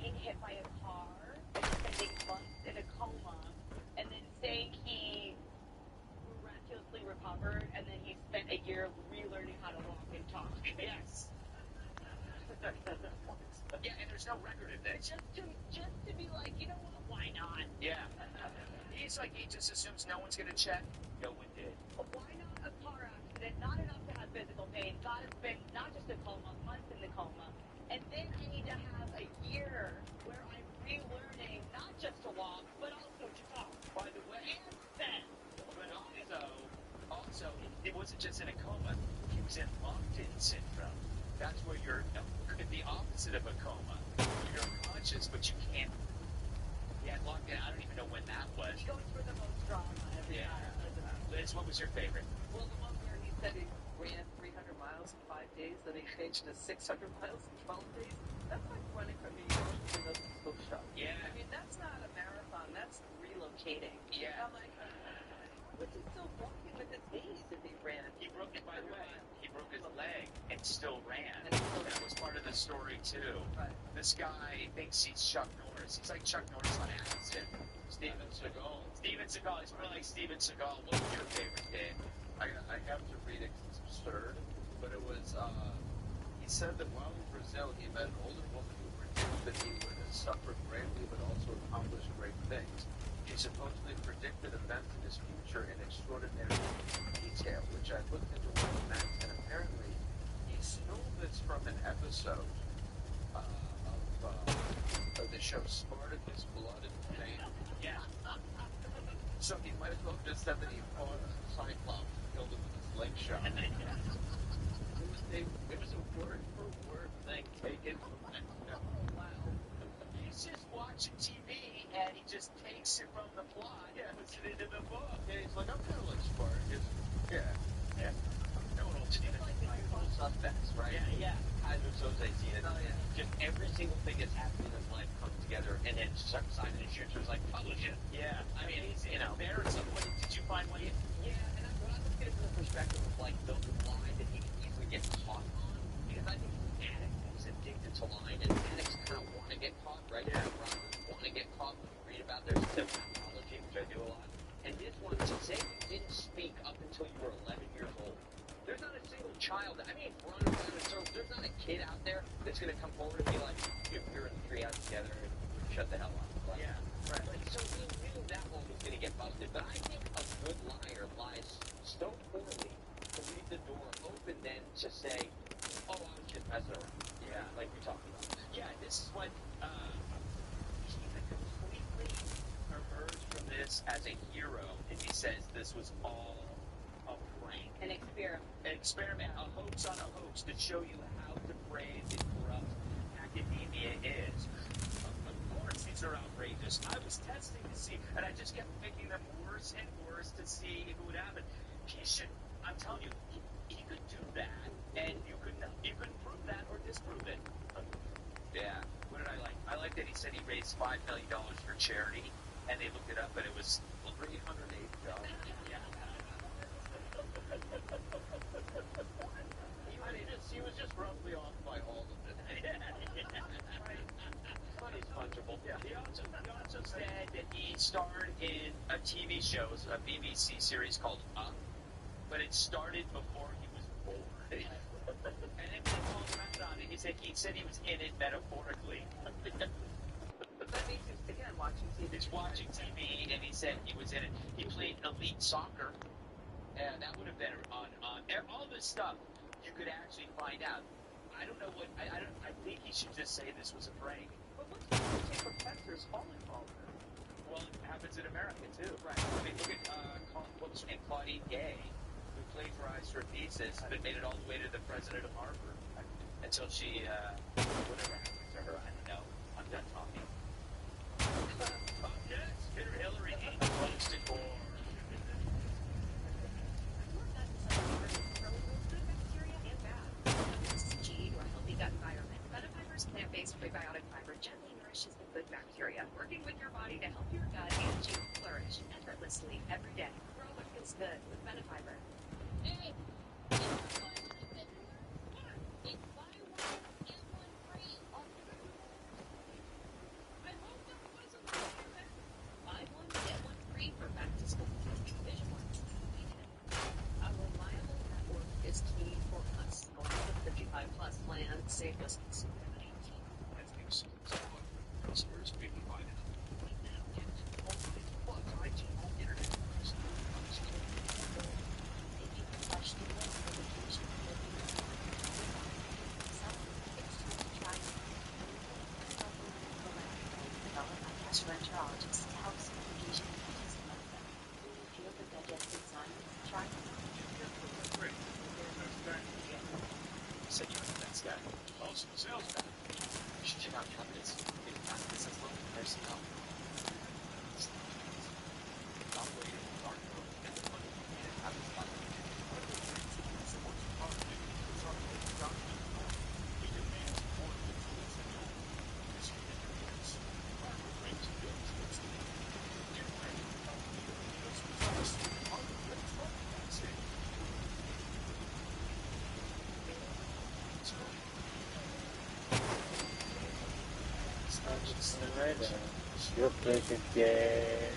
Being hit by a car, spending months in a coma, and then saying he miraculously recovered, and then he spent a year relearning how to walk and talk. Yes. Yeah, and there's no record of this. Just to be like, you know what, why not? Yeah. He's like, he just assumes no one's going to check. No one did. Why not a car accident? Not enough to have physical pain. Gotta spend not just a coma, months in the coma. And then I need to have a year where I'm relearning not just to walk, but also to talk. By the way, And then. but also, it wasn't just in a coma. He was in locked-in syndrome. That's where you're the opposite of a coma. You're conscious, but you can't. Yeah, locked in. I don't even know when that was. He goes for the most drama every time. Liz, what was your favorite? Well, the one where he said he ran 300 miles in 5 days, then he changed to 600 miles in 12 days. That's like running from New York to the book shop. Yeah. I mean, that's not a marathon. That's relocating. Yeah. I'm like, was he still walking with his knees if he ran? He broke it, by the way. He broke his leg and still ran. That was part of the story, too. Right. This guy thinks he's Chuck Norris. He's like Chuck Norris on acid. Steven Seagal. Steven Seagal. He's more like Steven Seagal. What was your favorite, Dave? I have to read it because it's absurd, but it was, he said that while in Brazil, he met an older woman who predicted that he would suffer greatly but also accomplish great things. He supposedly predicted events in his future in extraordinary detail, which I looked into what it meant, and apparently he stole this from an episode of the show Spartacus, Blood and Pain. Yeah. So he might as well have just said that he fought a Cyclops and killed him with a slingshot. It was a word-for-word thing taken from that. Wow. He's just watching TV, and he just takes it from the plot and puts it into the book. Yeah, he's like, I'm kind of like Spartacus. Yeah. Yeah. No one will believe it. Usual suspects, right? Yeah. Kaiser Soze scene. Oh, yeah. Just every single thing that's happened in his life comes together, and then Simon & Schuster's like, publish it. Yeah. I mean, you know, there's some. Did you find one? Yeah, and when I look at it from the perspective of like the line that he could easily get caught on, because I think he's an addict and he's addicted to lying, and addicts kind of want to get caught, right? Yeah. Robbers want to get caught. When you read about their symptomology, which I do a lot, and this one, to say you didn't speak up until you were 11 years old. There's not a single child. I mean, running around in circles. There's not a kid out there that's going to come forward and be like, "Dude, we're in the treehouse together, and shut the hell up." Like, Yeah. Right. like, so he knew that one was going to get busted. But I think a good liar lies so poorly to leave the door open then to say, "Oh, I was just messing around." Yeah. Like we talked about. Yeah, this is what he could completely emerge from this as a hero if he says this was all a prank. An experiment. An experiment, a hoax on a hoax to show you how depraved and corrupt academia is. Of course, these are outrageous. I was testing to see, and I just kept making them worse and worse to see if it would happen. He should, I'm telling you, he could do that, and you couldn't prove that or disprove it. Yeah. What did I like? I like that he said he raised $5 million for charity, and they looked it up, and it was $380. He was just roughly off by all of it. Money's fungible. Yeah. He also said that he starred in a TV show, a BBC series called Up, but it started before he was born. And then they called around on it. He said he was in it metaphorically. That means he's, again, watching TV. He's watching TV, and he said he was in it. He played elite soccer, and that would have been on all this stuff. You could actually find out. I don't know what. I think he should just say this was a prank. But what's the take professors all involved in? Well, it happens in America too. Right. I mean, look at what's her name, Claudine Gay, who plagiarized her thesis, but made it all the way to the president of Harvard until she whatever happened to her. I don't know. I'm done talking. Up next, Hillary close to core. Plant-based prebiotic fiber gently nourishes the good bacteria, working with your body to help your gut and you flourish effortlessly every day. Grow what feels good with Benefiber. Hey, buy one, get one free for back to school. Vision one. A reliable network is key for us. Going to the 55+ plan saved us considerably. Customers be provided. Gastroenterologist to help simplification and digestive benefit. Feel the digestive signs? Try them. Great. Said you're the best guy. Also, the sales guy. You should check out cabinets. Maybe cabinets that's looking personnel. Stop waiting in the dark room. Get the money and have it fun. Supports your car. It's our way to down. We demand more than tools and more. This will get your voice. Hardware brings bills next to me. Get ready to help me because we trust hardware brings from that state. You're pretty gay.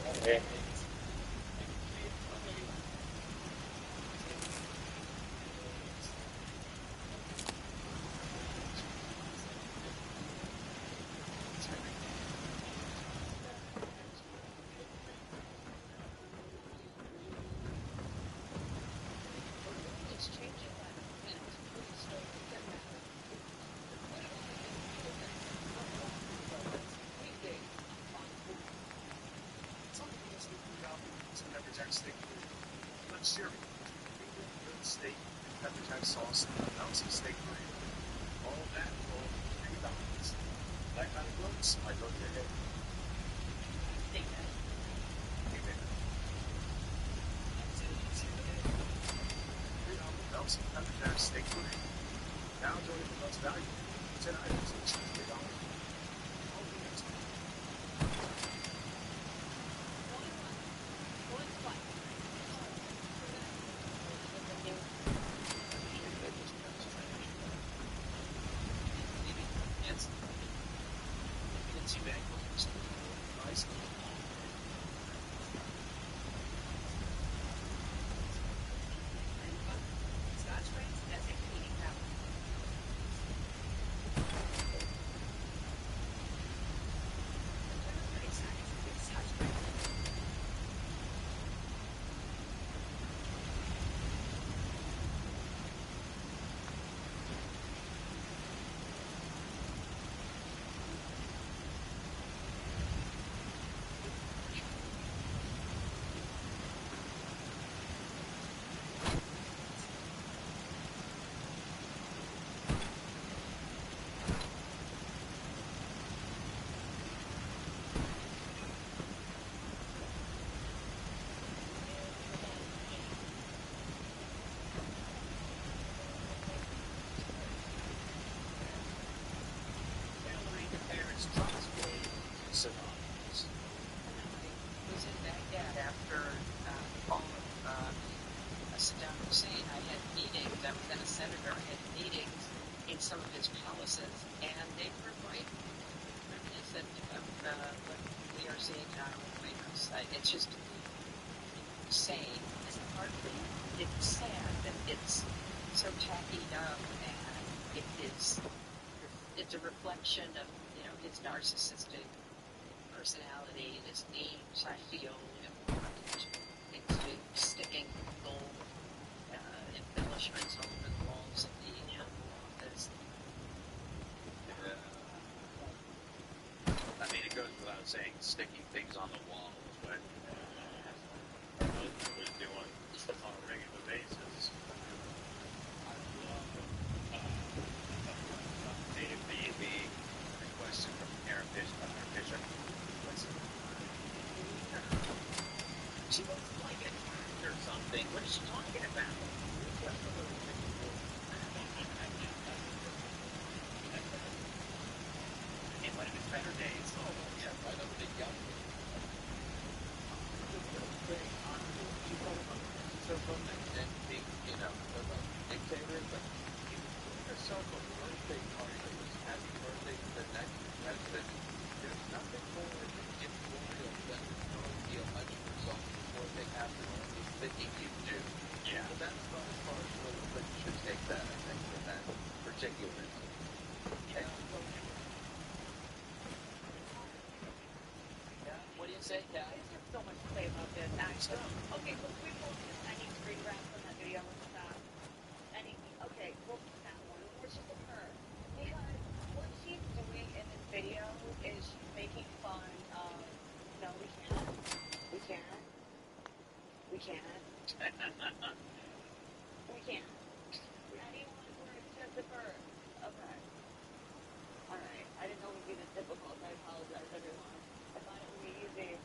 Steak, pepper jack sauce, and an ounce of steak burrito. All that for $3. That kind of clothes, I go to your head. Think that. $3 ounce of pepper jack steak burrito. Now enjoy the most value. 10 items, each $3. those palaces, and they were quite reminiscent of what we are seeing now in the White House. It's just insane and hardly. It's sad that it's so tackied up, and it's a reflection of his narcissistic personality, his needs. I feel into sticking gold embellishments all over the walls of the office. I mean, it goes without saying, sticking things on the wall is what was doing on a regular basis. I love Dave B. requested from Aaron Fisher. She looks like a cat or something. What is she talking about? In one of his better days. Oh, yeah, right up the young. So from and being, a dictator, but he threw herself a birthday party that was happy birthday to the next president. There's nothing more immemorial than knowing the election results before they happen, or at least thinking you do. Yeah. So that's about as far as Hillary Clinton should take that, I think, in that particular instance. Yeah. What do you say, Kat? I just have so much to say about this, actually. Okay, so we pulled this. I need to read wrap from that video with that. Okay, we'll put that one. Where's just her? Because what she's doing in this video is she's making fun of. No, we can't. We can't. We can't. We can't. Anyone who is Christopher. Okay. Alright. I didn't know it would be this difficult. I apologize, everyone. I thought it would be easy.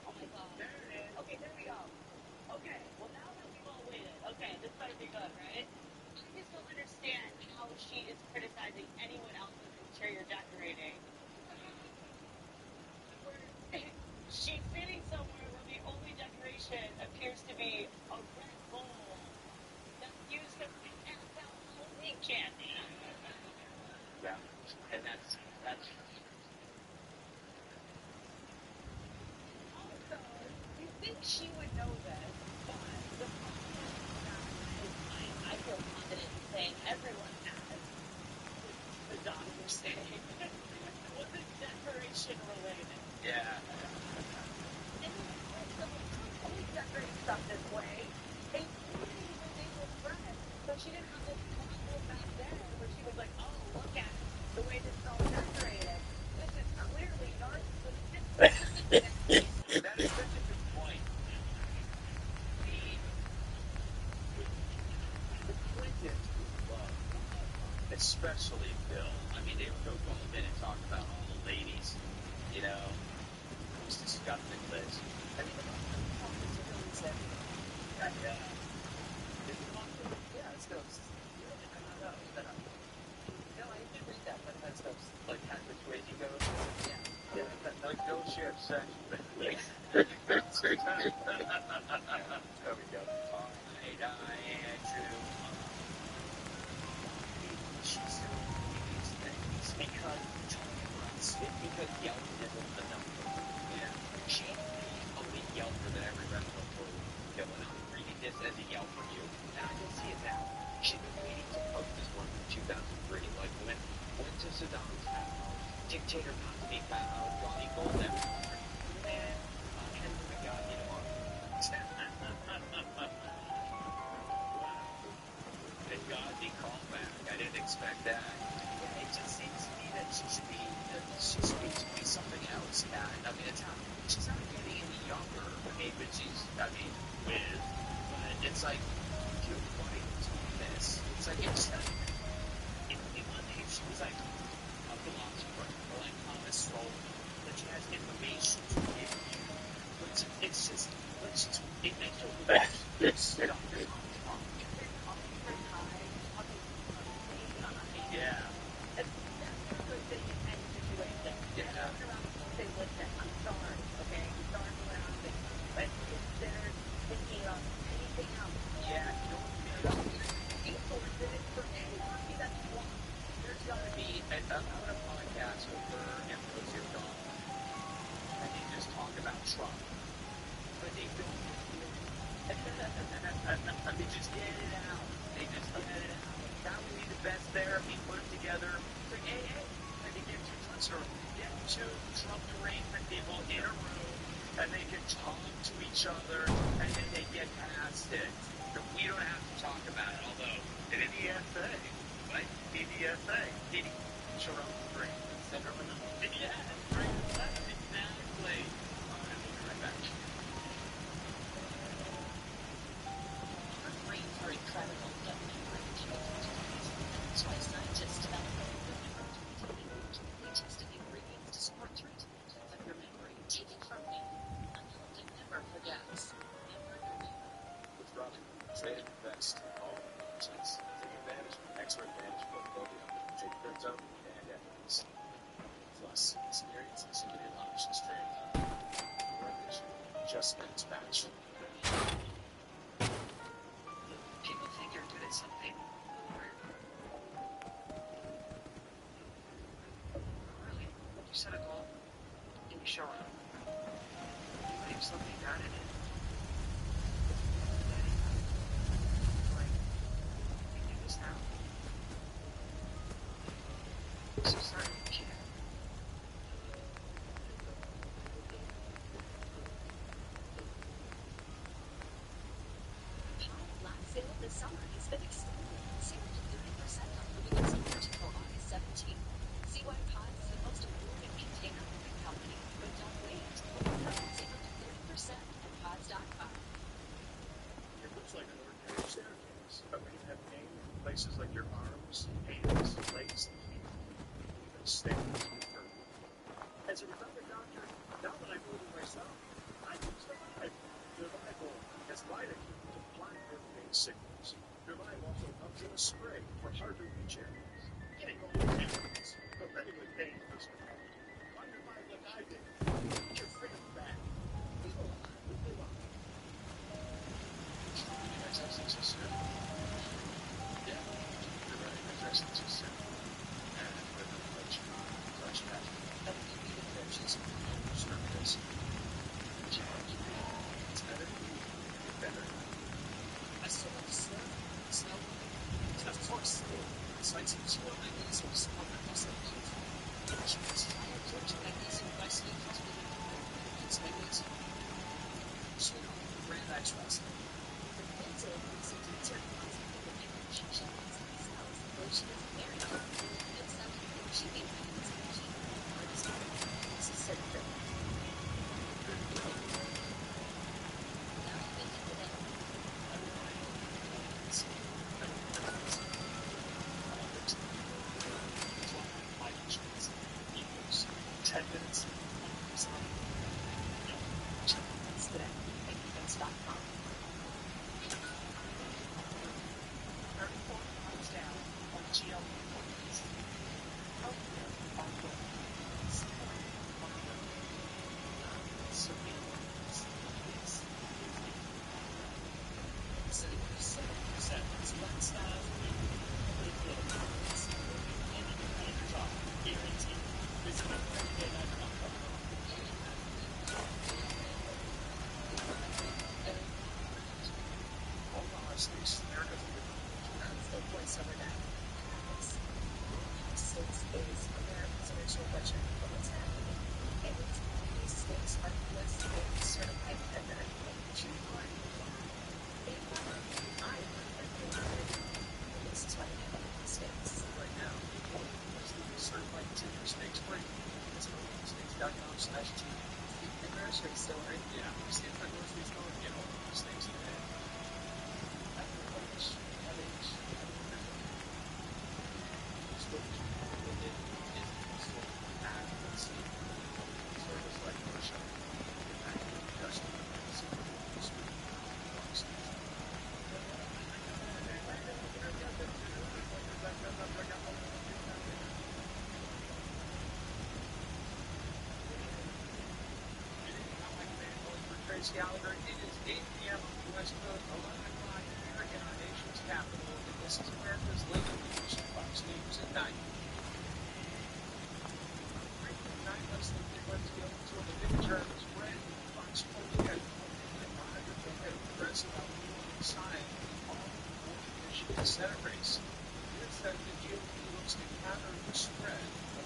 Oh my god. There it is. Okay, there we go. Okay, well now that we've all waited, okay, this better be good, right? I just don't understand how she is criticizing anyone else's interior decorating. She's sitting somewhere where the only decoration appears to be a red bowl that's used to pass out Halloween candy. Yeah, and that's. Also, you think she would know this, but the problem is I feel confident in saying everyone has. The doctor saying was it decoration related? Yeah. And someone always decorates stuff this way. And even they were friends, so she didn't have this problem back then where she was like, oh, look at the way this is all decorated. This is clearly narcissistic. That is such a good point. The Clintons love, especially Bill. I mean, they would go for a minute and talk about all the ladies, who's disgusting list. I mean, like Patrick Swayze goes, like no share sex. There we go. Andrew. She's doing these things because Yelp isn't the number. Yeah. She only Yelper that every restaurant told you. When I'm reading this as a Yelp review, now I can see it now. She's been waiting to post this one from 2003. Like went to Saddam's house, dictator not to be found, Ronnie Gold everywhere. Man, and we got Thank God he called back. I didn't expect that. Yeah, it just seems to me that she should be something else. Yeah, I mean, she's not getting any younger. But it's like, dude, why are you doing this? It's like, it's not in one day she was like a philosopher, or like Thomas Sowell, that she has information to give you. But it's just, it makes you stuff. Yeah. I'm on a podcast over Ambrosia Dawn, and they just talk about Trump, but they don't. They just get it out. They just get it out. That would be the best therapy. Put them together. Like, hey, I can get two Trump derangement people in a room, and they can talk to each other, and then they get past it. We don't have to talk about it, although in the DSA, right? DDSA, Jerome Green syndrome. Yeah, right. Exactly. We'll be right back. Our brains are incredible, but that's why scientists develop tested ingredients to support treatment. But remembering, take it from me. Unhealthy never forgets. With Robin, trade and invest in all investments. Take advantage of expert managed portfolio. Take crypto and equities. Plus, experience in syndicated options trading. Mortgage, just minutes match. People think you're good at something. Really? You set a goal, and you show up. You leave something down in it. Like, we do this now. So sorry, you can't. Black sale this summer has been extended. Save up to 30% on moving and storage until August 17th. CY Pods is the most important container moving company, but don't wait. Save up to 30% at pods.com. It looks like an ordinary staircase, but when you have pain in places like your arms, hands, legs, and feet, even stairs hurt. As a recovered doctor, now that I move it myself, I can survive. Survival has lidocaine to block your pain signals. Revive also comes in a spray for hard-to-reach areas. Getting all the pains, but living with pain doesn't help. Why revive like I did? Get your freedom back. Live alive. Live alive. Yeah, you're right. Addressing too soon. And with the clutch back. That would be the coaches. Service. It's better. Get better. I still have to surf. Snow. Of course. Sites of slow magnesium is one of the most I have coached magnesium by sleep hospital. It's magnesium. Chino, the brand I trust. The Benzo is a certain concept of the she shampoo's themselves. Lotion is very good. And some people she made things. This is certain. Now I've been to the 10 minutes. It's today. Defense.com. 34 pounds down on GLP-1s. Healthier on both. Surveillance is 7% is lifestyle and a job guaranteed. Visit everyday.com. States, America's a good The voiceover guy. States is America's original butcher for what's happening. And these states are US certified vendor. This is why we have the states. right now. Certified tender steaks free. That's states.com/T. The grocery store. Yeah, see if the grocery store get all these things today. Gallagher, it is 8 p.m. on the West Coast, 11 o'clock here in our nation's capital, and this is America's Legal News, Fox News at 9.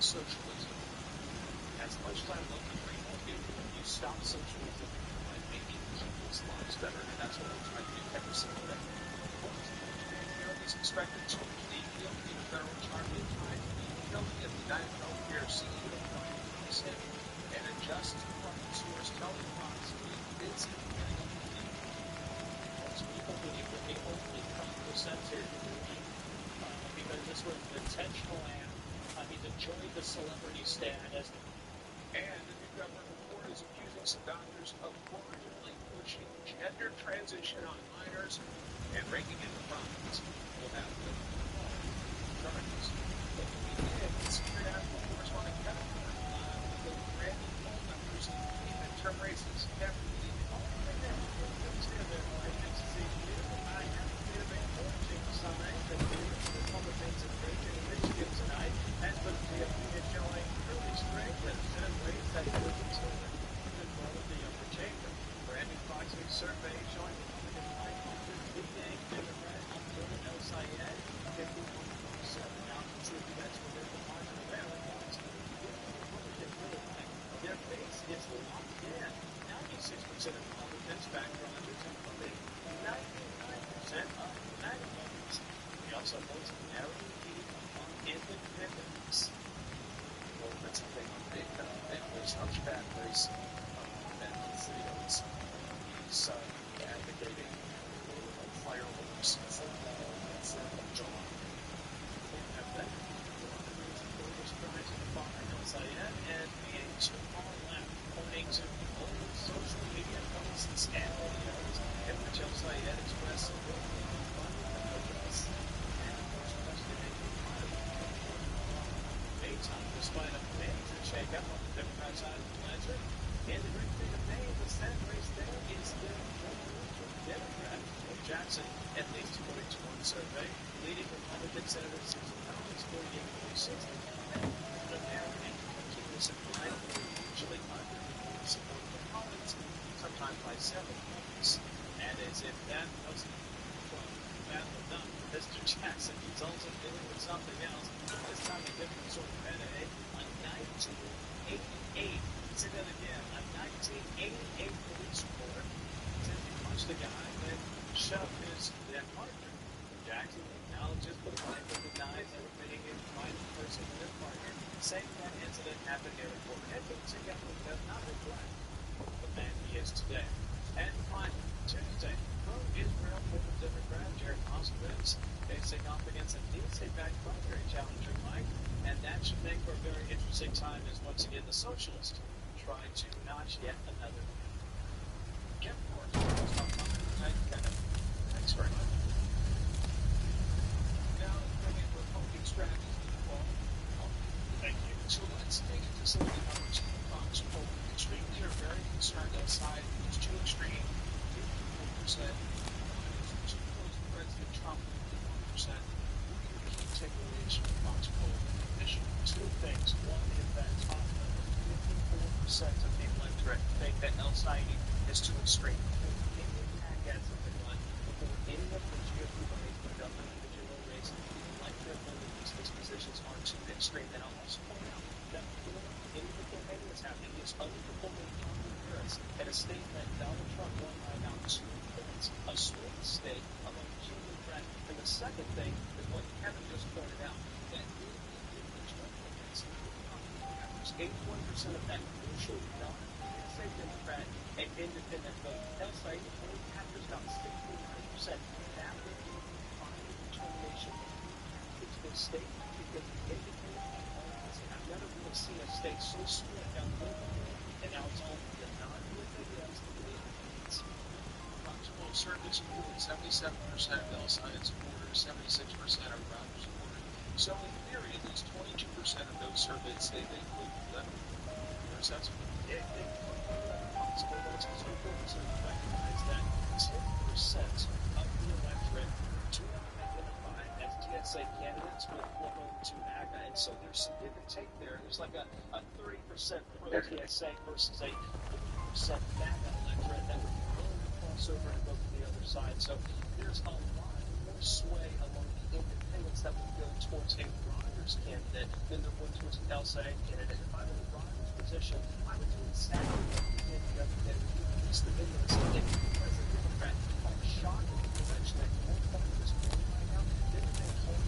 socialism. As much as I love the free market, you stop socialism by making people's lives better, and that's what we're trying to do every single day. He's expected to lead the federal charge in time to be Kelly of the United Healthcare CEO and adjust to consumers telling Fox to be busy getting up to date. Most people believe that the only percentage because this was an intentional ad. He's enjoyed the celebrity status. And the new government report is accusing some doctors of fraudulently pushing gender transition on minors and raking in the profits. We'll have the charges. But the media considered out the corresponding category the random poll numbers in midterm races. Definitely all the things that I can see here. I have a bit of a fortune sign that the Republicans in Michigan tonight has been showing early strength and Senate race that was considered control of the upper chamber. Randy Fox's survey showing Republican 500 leading Democrat Abdul El Sayed 51%. Now, that's within the margin of error. Their base is locked in. 96% of Republicans back Rogers and voted 99% of MAGA voters. We also vote narrowly lead on independents. Well, that's the thing on the English Hunchback race. And he's advocating fireworks for July. And that voters trying to find El Sayed and being too far left, pointing to old social media posts and videos in which El Sayed expressed support for address and was questioning Maytime, despite a major shakeup on the Democrat side of the ledger. And the great thing of Maine, the Senate race there is the Democrat, Joe Jackson, at least according to one survey, leading Republican Senator Susan Collins 48-46. And the narrative continues to climb, usually under support for Collins, sometimes by 7 points. And as if that wasn't bad enough, Mr. Jackson is also dealing with something else. This time a different sort of headache. A 1988, say that again, a 1988 police report said he punched the guy and shoved his dead partner. Jackson acknowledges the crime but denies ever being a private person with their partner, saying that incident happened near a court entrance and does not reflect the man he is today. And finally, Tuesday, pro-Israel former Democrat Jared Moskowitz facing off against a DNC-backed primary challenger, Mike, and that should make for a very interesting time as once again the socialists try to notch yet another. Kevin Ford, thanks very much. Now, bringing Republican strategies to the fall. Thank you. So let's take it to some of the numbers from Fox poll. Extremely are very concerned outside. It's too extreme. 54%. Too close to President Trump. 51%. Key takeaways from Fox poll. Mission. Two things. One is that top number. 54% of the electorate think that El Sayed is too extreme. Any attack at something like before any of the GOP money put up in the general race, the electorate believes his positions are too extreme. And I'll also point out that before any of the campaign was happening, he was underperforming Kamala Harris at a state that Donald Trump won by about 2 points. A swing state among two Democrats. And the second thing is what Kevin just pointed out, that Republicans, 81% of that crucial non-DNC Democrat and independent vote. El Sayed only captures about 69%. That would be final determination of the state because the independent I've never really seen a state so split down the middle, and now it's only the non-independents that the independents. Fox poll surveys include 77% of El Sayed supporters, 76% of Rogers supporters. So in theory, at least 22% of those surveyed say they include them. That's big. Fox poll votes also recognize that 10% of the electorate do not identify as TSA candidates with former to MAGA, and so there's some give and take there. There's like a 30% pro-TSA versus a 40% MAGA electorate that would be willing to cross over and vote for the other side. So there's a lot more sway among the independents that would go towards a broader Congress candidate than there was an El Senate candidate. If I were in Roger's position, I would do exactly what he did the other day. He released the video and said, if you as a Democrat are shocked at the election that you're part of this voting right now, then you're going to hold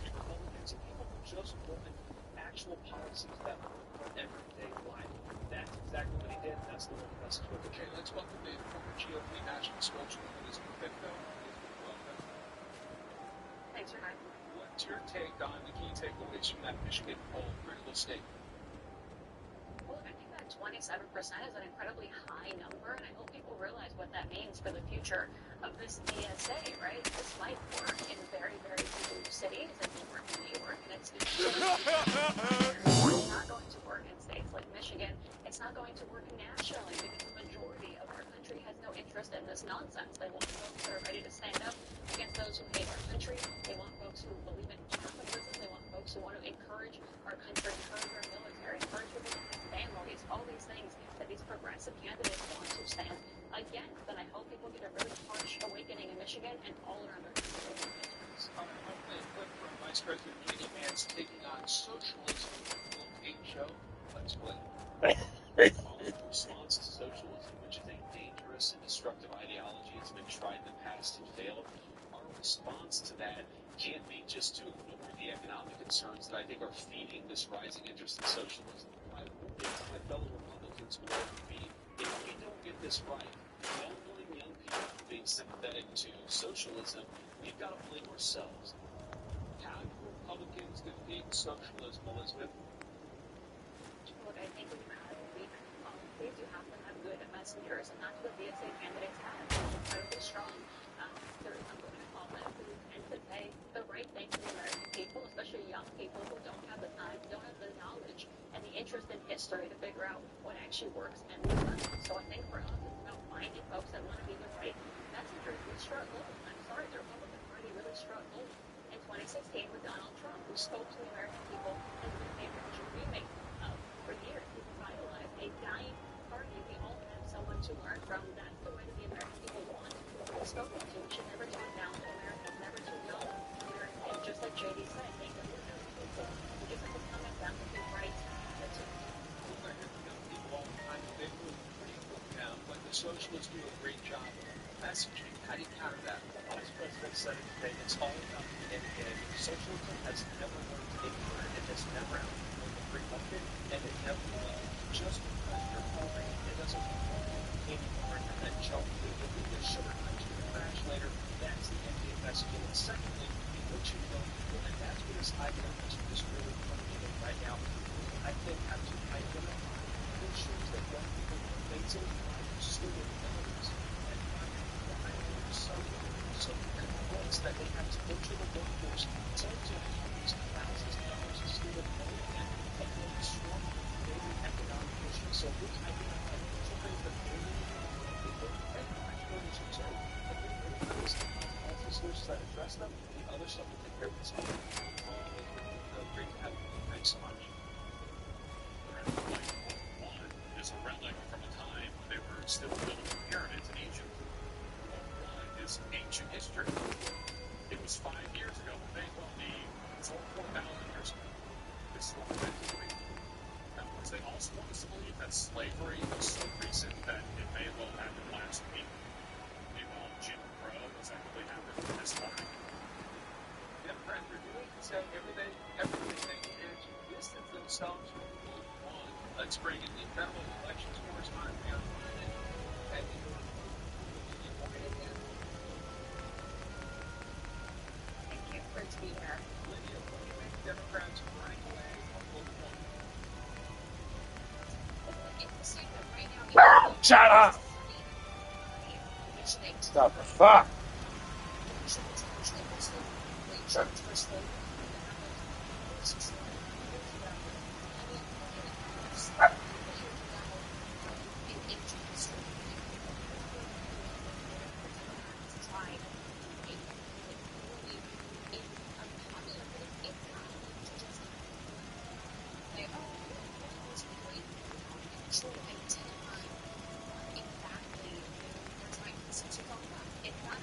Republicans and people who just wanted actual policies that work for everyday life. That's exactly what he did. That's the one message with the Okay, let's welcome the former GOP national spokeswoman, Elizabeth Bitko. Welcome. Thanks for having me. What's your take on the key takeaways from that Michigan poll, critical state? Well, I think that 27% is an incredibly high number, and I hope people realize what that means for the future of this DSA, right? This might work in very, very few cities, and it work in New York, and it's not going to work in states like Michigan. It's not going to work nationally because the majority of our country has no interest in this nonsense. They want folks that are ready to stand up against those who hate our country. They want folks who believe in capitalism. They want folks who want to encourage our country, encourage our military, encourage people to have families, all these things that these progressive candidates want to stand against. And I hope people get a really harsh awakening in Michigan and all around our country. I'll play a clip from Vice President Katie Vance taking on socialism in a little game show. Let's play. Our response to socialism, which is a dangerous and destructive ideology, has been tried in the past and failed. Our response to that can't be just to ignore the economic concerns that I think are feeding this rising interest in socialism. My warning to my fellow Republicans who work with me, if we don't get this right, well-meaning young people being sympathetic to socialism, we've got to blame ourselves. How do Republicans defeat socialism, Elizabeth? Look, I think when you have weak policies, you have to have good messengers, and that's what DSA candidates have. They're incredibly strong. I'm going to call them who tend to say the right thing to the American people, especially young people who don't have the time, don't have the knowledge, and the interest in history to figure out what actually works and what doesn't. So I think for us, it's about finding folks that want to be the right messengers. We struggled. I'm sorry, the Republican Party really struggled in 2016 with Donald Trump, who spoke to the American people and the neighborhood remake. For years, people idolized a dying party. We all have someone to learn from. That's the way that the American people want to be spoken to. We should never turn down to Americans, never to know Americans. Just like JD said, they know the people. We just have to come at them with the right attitude. I hear from young people all the time that they move pretty quick now, but the socialists do a great job of messaging. How do you counter that? The Vice President said it today. It's all about the end game. Socialism has never worked anywhere. It has never outperformed the free market, and it never will. Just because you're poor, it doesn't mean anymore. You're that junk food, you'll be the sugar comes in the trash later. That's the end game messaging. And secondly, you put your young people, and that's what this ideology is really coming in right now. I think have to identify issues that young people are facing, still in families, and find why they're so convinced that they have to go to the workforce, tell to hundreds of thousands of dollars of student loan debt, and then strong daily economic issues. So we identify two things that they need people and entrepreneurs too. And we really have officers that address them, the other stuff will take care of itself. Great to have you. Thanks so much. One is a relic from a time when they were still building pyramids in Egypt. One is ancient history. It was 5 years ago when they told me it's all 4,000 years ago. This is what we're meant to believe. Now, of course, they also want us to believe that slavery was so recent that it may well happen last week. Meanwhile, Jim Crow exactly happened this morning. Democrats are doing is saying everything they can to distance themselves from Rule 1. Let's bring in the federal elections correspondent, Leon Wyden. And Lydia Moynihan. Thank you for being here. Lydia, what do you think Democrats running away on Rule 1? Shut up! Stop the fuck! It's not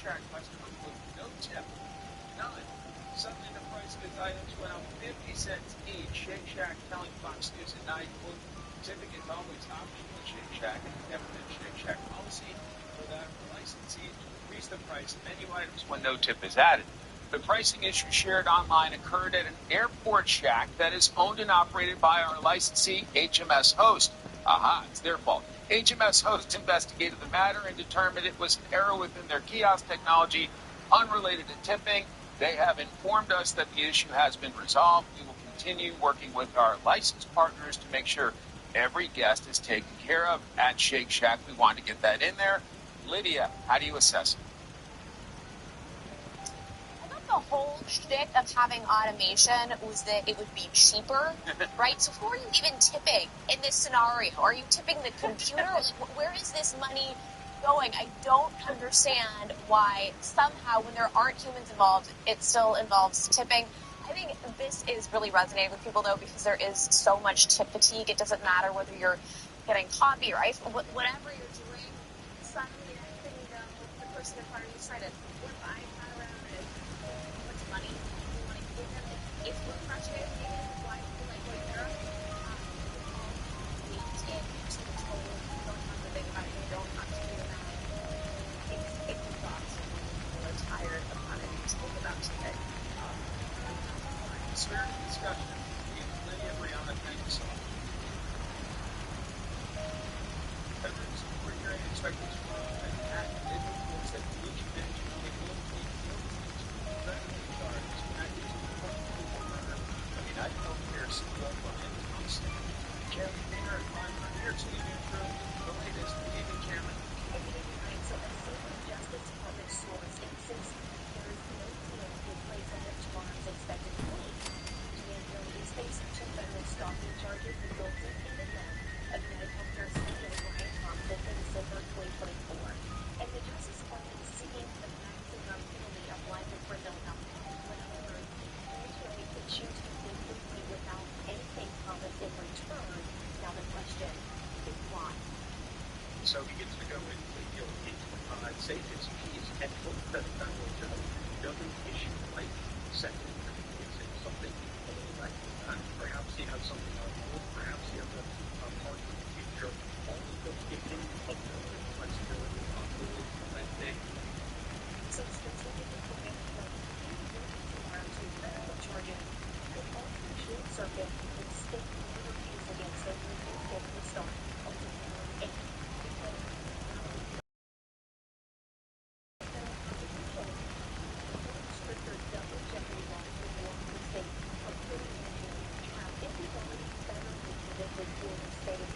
Shack customers with no tip. None. Suddenly the price of its items went up 50 cents each. Shake Shack telling Fox News at night, quote, tipping is always optional at Shake Shack, and it's never been Shake Shack policy for that licensee to increase the price of menu items when no tip is added. The pricing issue shared online occurred at an airport shack that is owned and operated by our licensee, HMS Host. Aha, it's their fault. HMS Host investigated the matter and determined it was an error within their kiosk technology unrelated to tipping. They have informed us that the issue has been resolved. We will continue working with our licensed partners to make sure every guest is taken care of at Shake Shack. We want to get that in there. Lydia, how do you assess it? The whole shtick of having automation was that it would be cheaper, right? So who are you even tipping in this scenario? Are you tipping the computer? Like, where is this money going? I don't understand why somehow when there aren't humans involved, it still involves tipping. I think this is really resonating with people, though, because there is so much tip fatigue. It doesn't matter whether you're getting coffee or ice, whatever you're doing, suddenly next thing you know, the person in front of you decided, what if I got around and money you want to give them if we're frustrated why do you like going there wait and usually it's told you don't have to think about it, you don't have to do that. It's exhausting when you're tired of having to think about today. Spirit of discussion. Lydia, Brianna, thank you so much. Everyone's we're hearing expected to grow and act in reports that each mention it will be I don't know if there's one in Thompson. Jerry Mayer at 500 here, TV Newsroom. The latest, David Cameron. So a Civil Justice Department source insists there is no deal in place on which Barnes is expected to leave. DeAngelo is facing 2 federal stalking charges resulting in the death of United Healthcare CEO Brian Thompson in December 2024. And the Justice Department is seeking the maximum penalty of life in prison without choose to live free without anything promised in return. Now the question is why. So he gets to go and plead guilty, say his piece, and hope that the federal judge doesn't issue a life sentence and gives him something a little like that. Perhaps he has something on hold, perhaps he has a part in the future. All of those give him a little bit of flexibility on that day. So specifically looking for tomorrow to federal charges. Circuit with state murder case against the local star of the stricter double jeopardy laws before the state of putting into have illegality federally convicted for the state of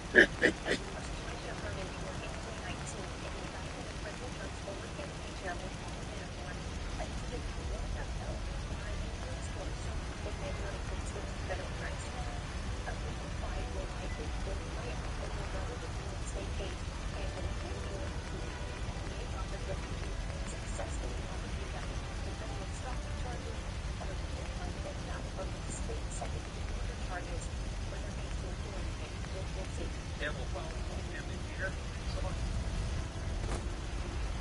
Australia heard in court in 2019 in the indictment of President Trump's former campaign chairman Paul Manafort alleged that he was upheld by the U.S. courts. It may not federal rights. A legal fight will likely go away over whether the United States case and the DA office of successfully argued that the federal stalking charges are different than that from the state second-degree murder charges where there needs to be a guilty. Yeah, well, family here, someone.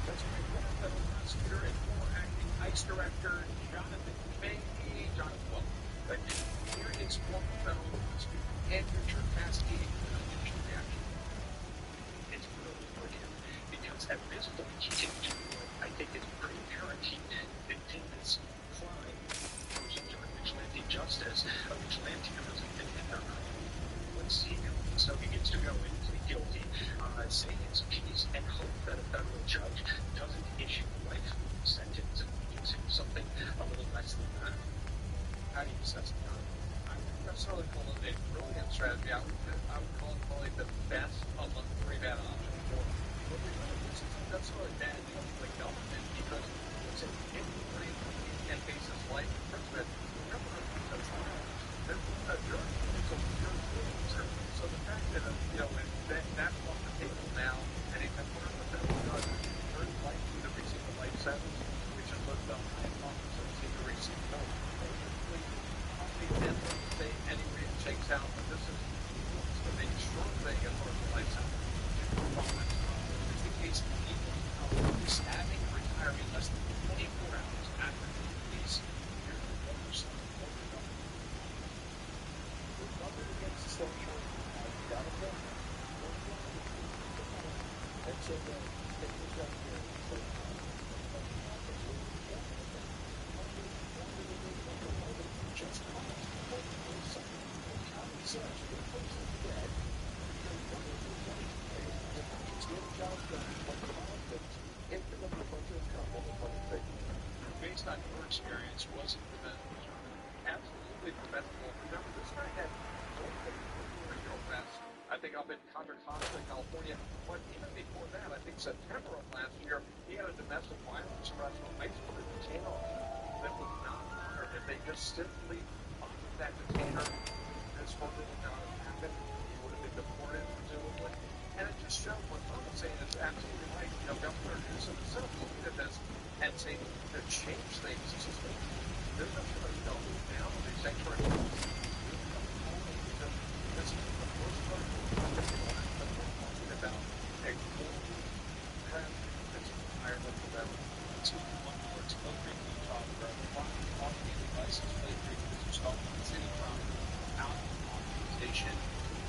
Let's bring former federal prosecutor and former acting ICE director Jonathan Fahey. Jonathan, welcome. Thank you. Here is former federal prosecutor Andrew Cherkasky. Initial reaction. It's really for him because at this point he didn't do it. I think it's pretty apparent he did this crime. Persons are vigilante justice. A vigilante who doesn't think that they're right. Let's see him. So he gets to go and plead guilty, say his piece, and hope that a federal judge doesn't issue a life sentence and gives him something a little less than that. How do you assess that? I wouldn't necessarily call it a brilliant strategy. I would call it probably the best of the 3 bad options for him. But we really this isn't necessarily bad news for the government because it's an anybody can face his life imprisonment. Remember, that's not a jury. It's a jury loser. So the fact that that's off the table now, and he can put it with federal judge, very likely to receive a life sentence, which is what the highest officers seem to receive. No, basically, then say anyway it shakes out, but this is the big strong thing as far as the life sentence. It's the case of people who are stabbing experience wasn't preventable. Absolutely preventable. Remember, this guy had Eurofest, I think up in Contra Costa, California. But even before that, I think September of last year, he had a domestic violence arrest on ice for a detainer that was not honored. If they just simply honored that detainer, this photo would not have happened. He would have been deported, presumably. And it just shows what Tom is saying is absolutely right. You know, Governor Newsom is sort of looking at this and saying to change things. It's just like, there's no sort of double down on these sanctuary laws. This is the first part of the talking about a full environment for them. To one more to locate the top where the license plate readers are stopped in the city from out of authorization.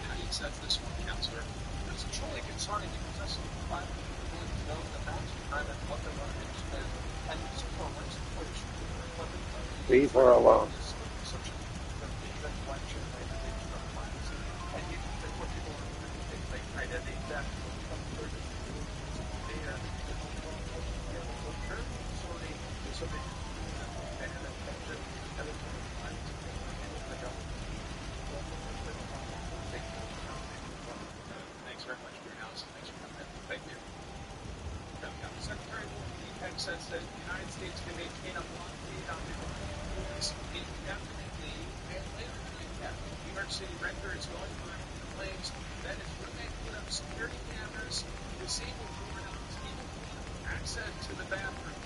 How do you assess this one, Counselor? It's truly concerning because that's a lot of people willing to know the amounts of time and what they're going to spend. And this is a waste of which leave her alone. Such a big collection of things from privacy. And you can think what people are doing with things like identity theft or something they're just doing data. So very concerning is something and attention and it's going to find the government. Thanks very much for your analysis. Thanks for coming in. Thank you. Secretary Wolf says that the United States can maintain a blockade on Iran indefinitely and later tonight. New York City Renter is going on claims that his roommate put up security cameras, disabled doorknobs, even access to the bathroom.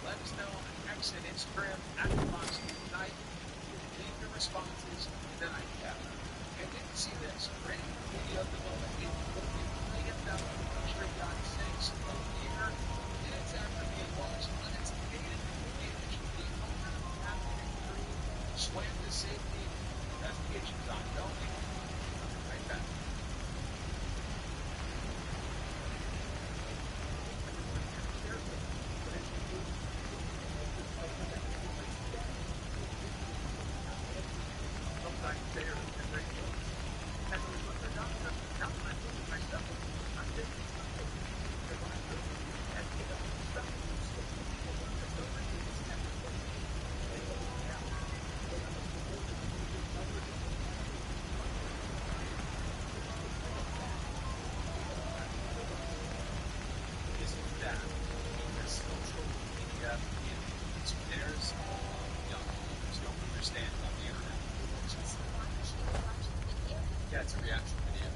Let us know on X and Instagram at Fox News Tonight. Leave your responses tonight. And did you see this? Great video of the moment. $1,000,000.6 a year. Minutes after being launched on its maiden voyage, the owner captain and crew swam to safety. Investigations ongoing. Right back. Sometimes they are very close. And there was one for Dr. Now when I look at myself, I'm thinking and pick up the stuff. Isn't that because social media there's young folks don't understand on the internet. Yeah, it's a reaction video.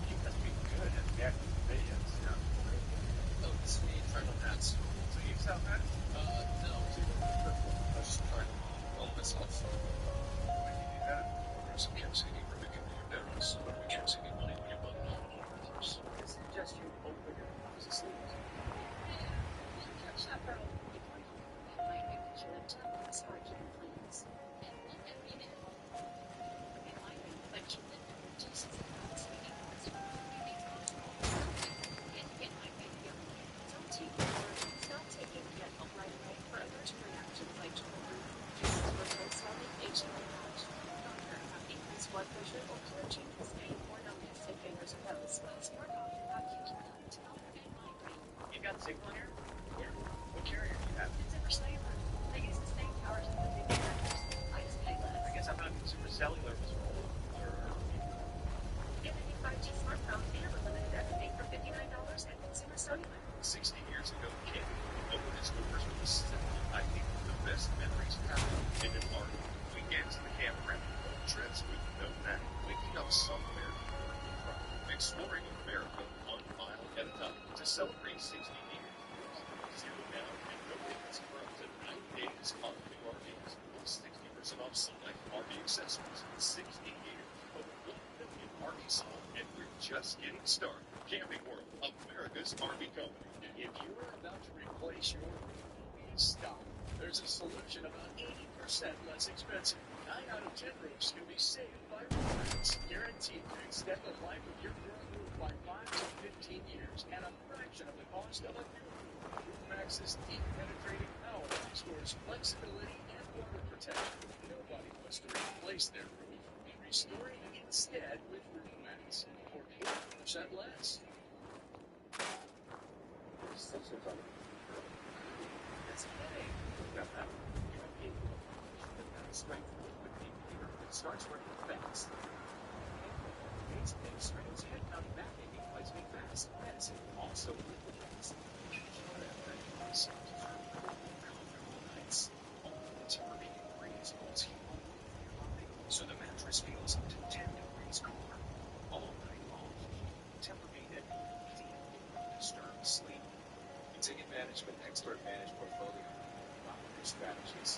You must be good at reacting to videos. Yeah. Oh, it's me trying to hats. So you sell hats? No. I was just trying to roll myself. When you do that, there's some kids singing for making your parents, but we can't see any money when you're button on all of us. I suggest you open your eyes to sleep. Chaperone, before you might make the killer double massage your plans. And look at me now. It might be that you live in reduces the proximity cost for moving it might make you don't take your word. Stop taking get help right away for allergic reactions like children. Reduces rectal swelling, HMO pouch. Doctor, have increased blood pressure or allergy, pain or numbness in fingers or toes. Sport often have acute and migraine. You got signal here? Yeah. What carrier do you have? Consumer Cellular. They use the same powers as the big carriers. I just pay less. I guess I'm not Consumer Cellular was Get a new 5G smartphone and unlimited everything for $59 at Consumer Cellular. 60 years ago, Candy opened its doors with a simple, I think, the best memories happened in an art. Weekends in the campground, road trips with no map, waking up somewhere, exploring America 1 mile at a time. To celebrate 60 years, zero down and no payments for up to 9 days on new RVs. 60% off select RV accessories. 60 years of 1 million RV sold, and we're just getting started. Camping World, America's RV company. If you're about to replace your roof, stop. There's a solution about 80% less expensive. 9 out of 10 roofs can be saved by Roofmax. Guaranteed to extend the life of your current roof by 5 to 15 years at a fraction of the cost of a new roof. Roofmax's deep penetrating power stores flexibility and water protection. Nobody wants to replace their roof. Restore it instead with Roofmax for 80% less. Simpsons on it. It's kidding. Got that? You're able to accomplish the best strength with the leader. It starts running fast. These things straightens head coming back and he plays me fast. That's it. Also with the fast. Comfortable nights. Only the temperature breeze holds heat on your body, so the mattress feels up to 10 degrees cooler all night long. Temperature easy and disturbed sleep. You take advantage of an expert managed portfolio. Operator strategies.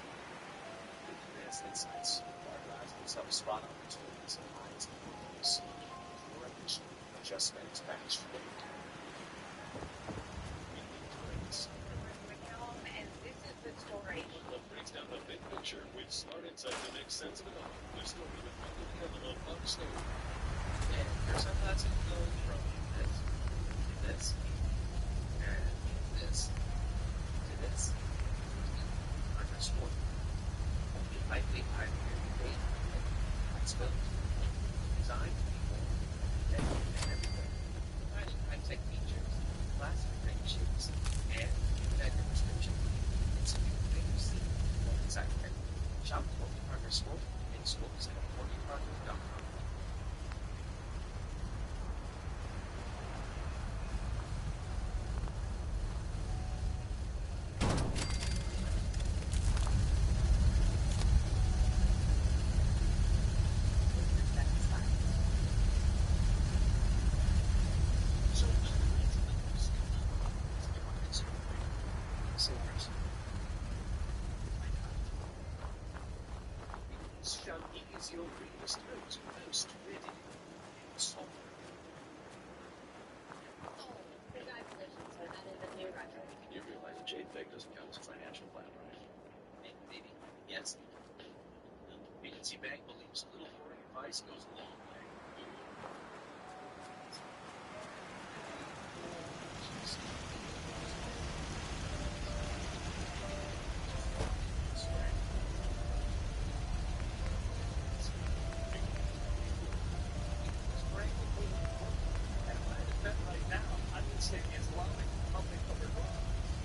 With advanced insights, prioritize themselves spot opportunities and lines of focus. More efficient, just managed batch. And this is the story. What breaks down the big picture, we start inside to make sense of it all. There's still even one to have a little fun story. And here's how that's going from this to this and this to this. Underscore. Only likely either date, exposed, design, and everything. Imagine high-tech features, classic shapes, and that description. It's a new thing you see. Well, exactly. Shop 40 Progress School in schools at 40progress.com. You'll read the stories most ready in song. Congratulations, sir. That is a new record. You realize Jade Fake doesn't count as a financial plan, right? Maybe. Yes. BNC Bank believes a little boring advice goes a long way.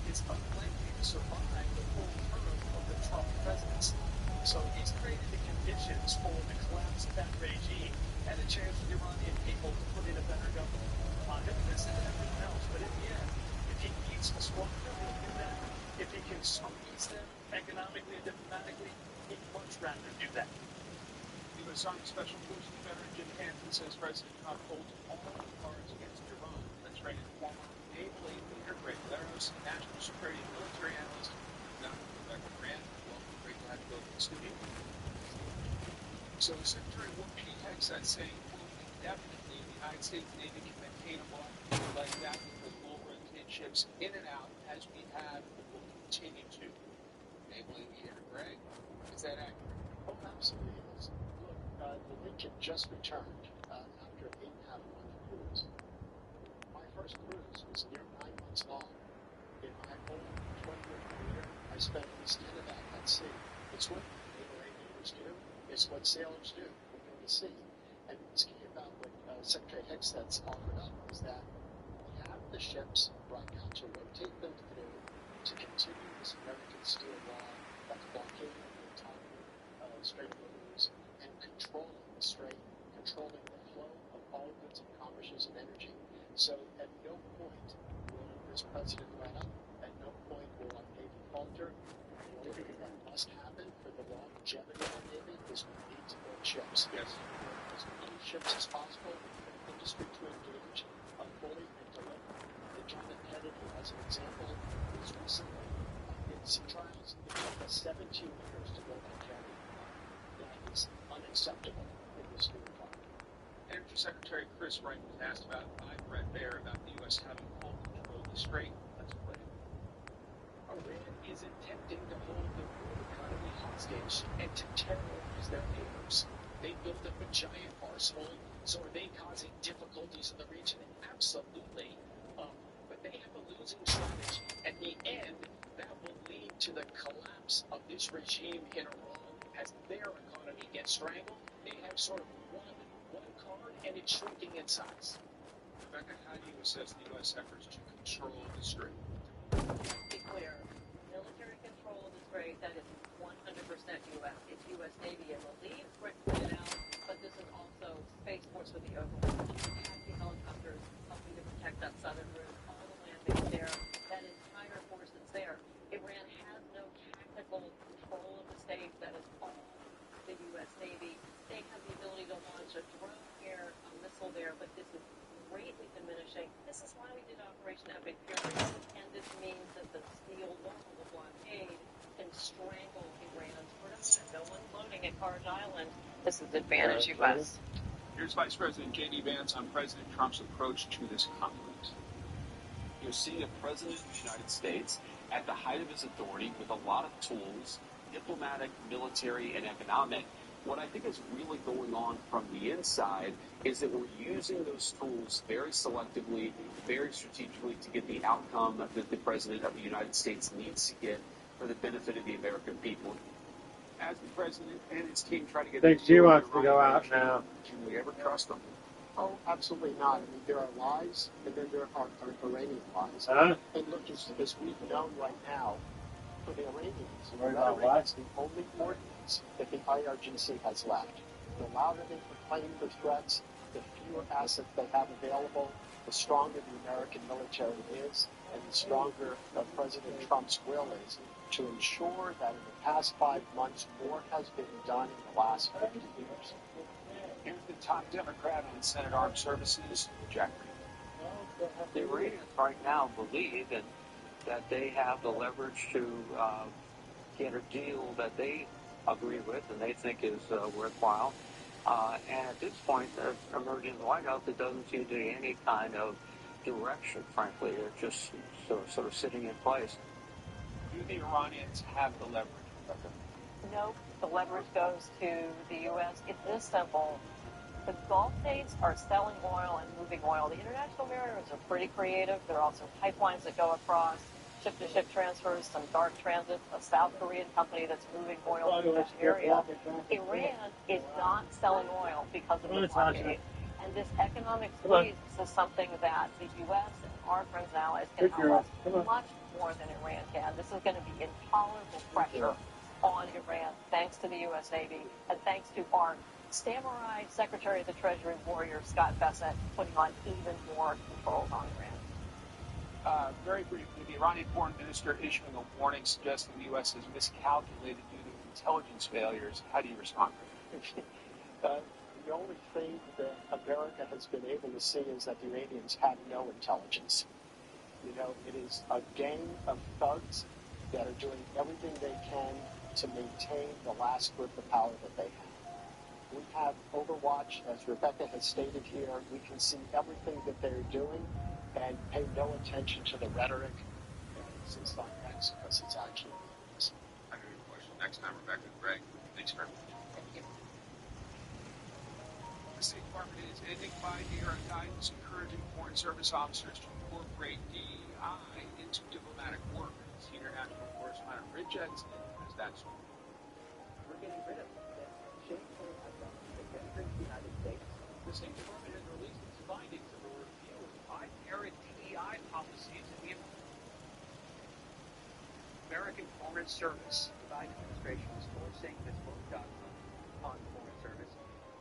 It's unlikely to survive the full term of the Trump presidency. So he's created the conditions for the collapse of that regime and a chance for the Iranian people to put in a better government. This and everything else, but in the end, if he needs to swap them, he'll do that. If he can squeeze them economically and diplomatically, he'd much rather do that. U.S. Army Special Forces veteran Jim Hansen says President Trump holds all the cards against Iran. That's right, former naval aid leader Greg Laros, national security and military analyst, Dr. Rebecca Grant. Welcome, great to have you both in the studio. So Secretary Pete Hegseth saying, quote, indefinitely the United States Navy can maintain a block like that with well-rotated ships in and out as we have and will continue to. Naval aviator Greg, is that accurate? Oh, absolutely is. Look, the Lincoln just returned after an 8.5-month cruise. My first cruise was near 9 months long. In my whole 20-year career, I spent at least 10 of that at sea. It's what naval aviators do. It's what sailors do when you're at sea. And what's key about what Secretary Hegseth's offered up is that we have the ships right now to rotate them through to continue this American steel law that's blockading the entire Strait of Hormuz and controlling the strait, controlling the flow of all goods and commerce and energy. So at no point will this president let up. At no point will our Navy falter. The only thing that must happen for the longevity of our Navy is we need to build ships. Yes. As many ships as possible for the industry to engage fully and deliver. The John F. Kennedy, as an example, was recently in sea trials. It took us 17 years to build that Kennedy. That is unacceptable in this new economy. Energy Secretary Chris Wright was asked about by Brett Baer about the U.S. having full control of the strait. Let's play it. Iran is attempting to hold the world economy hostage and to terrorize their neighbors. They built up a giant arsenal, so are they causing difficulties in the region? Absolutely. But they have a losing strategy. At the end, that will lead to the collapse of this regime in Iran as their economy gets strangled. They have sort of one card, and it's shrinking in size. Rebecca, how do you assess the U.S. efforts to control the strait? Be clear, military great. That is 100% U.S. It's U.S. Navy, I believe. Rick pointed out, but this is also Space Force with the Overwatch. Apache helicopters helping to protect that southern route. All the land base there. That entire force that's there. Iran has no tactical control of the state. That is all the U.S. Navy. They have the ability to launch a drone here, a missile there, but this is greatly diminishing. This is why we did Operation Epic Fury, and this means that the steel wall of the blockade can strangle Iran's production. No unloading at Karj Island. This is advantage U.S. Here's Vice President J.D. Vance on President Trump's approach to this conflict. You're seeing a president of the United States at the height of his authority with a lot of tools, diplomatic, military, and economic. What I think is really going on from the inside is that we're using those tools very selectively, very strategically to get the outcome that the President of the United States needs to get for the benefit of the American people. As the President and his team try to get... I think she wants to go out now. Can we ever trust them? Oh, absolutely not. I mean, there are lies, and then there are Iranian lies. Huh? And look, as we've known right now, for the Iranians, Worried about what? it's the only ordinance that the IRGC has left. The louder they proclaim the threats, the fewer assets they have available, the stronger the American military is, and the stronger President Trump's will is to ensure that in the past 5 months, more has been done in the last 50 years. Here's the top Democrat on Senate Armed Services, Jack Reed. The Iranians right now believe that they have the leverage to get a deal that they agree with and they think is worthwhile. And at this point, emerging in the White House, it doesn't seem to be any kind of direction, frankly. They're just sort of sitting in place. Do the Iranians have the leverage, Rebecca? No, the leverage goes to the U.S. It's this simple. The Gulf states are selling oil and moving oil. The international mariners are pretty creative. There are also pipelines that go across, ship-to-ship transfers, some dark transit, a South Korean company that's moving oil through that area. Iran is not selling oil because of the blockade. And this economic squeeze is something that the U.S. and our friends and allies can help us much more than Iran can. This is going to be intolerable pressure on Iran, thanks to the U.S. Navy and thanks to our samurai Secretary of the Treasury warrior, Scott Bessent, putting on even more controls on Iran. Very briefly, the Iranian foreign minister issuing a warning suggesting the U.S. has miscalculated due to intelligence failures. How do you respond? The only thing that America has been able to see is that the Iranians have no intelligence. You know, it is a gang of thugs that are doing everything they can to maintain the last grip of power that they have. We have Overwatch, as Rebecca has stated here. We can see everything that they're doing and pay no attention to the rhetoric that exists on X because it's actually meaningless. I have a question. Next time, Rebecca, Greg, thanks very much. Thank you. The State Department is ending 5-year guidance encouraging Foreign Service officers to incorporate DEI into diplomatic work. Senior national correspondent Rich Edson has that story. We're getting rid of that shameful that benefits the United States. The State Department has released its findings of a review of 5 DEI policies in the American Foreign Service. The Biden administration is forcing this woke dogma on the Foreign Service,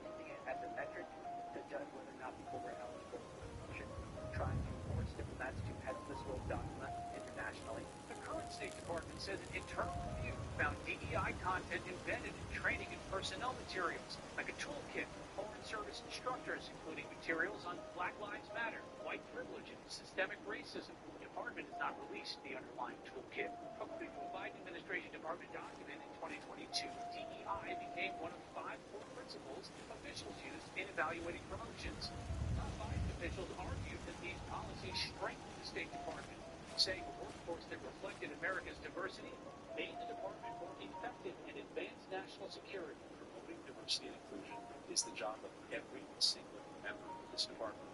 using it as a metric to judge whether or not people were eligible for promotion, trying to force diplomats to peddle this woke dogma internationally. The current State Department says an internal review found DEI content embedded in training and personnel materials, like a toolkit for Foreign Service instructors, including materials on Black Lives Matter, white privilege, and systemic racism. The department has not released the underlying toolkit. According to a Biden administration department document in 2022, DEI became one of 5 core principles officials used in evaluating promotions. Top Biden officials argued that these policies strengthened the State Department, saying a workforce that reflected America's diversity made the department more effective in advanced national security. Promoting diversity and inclusion is the job of every single member of this department.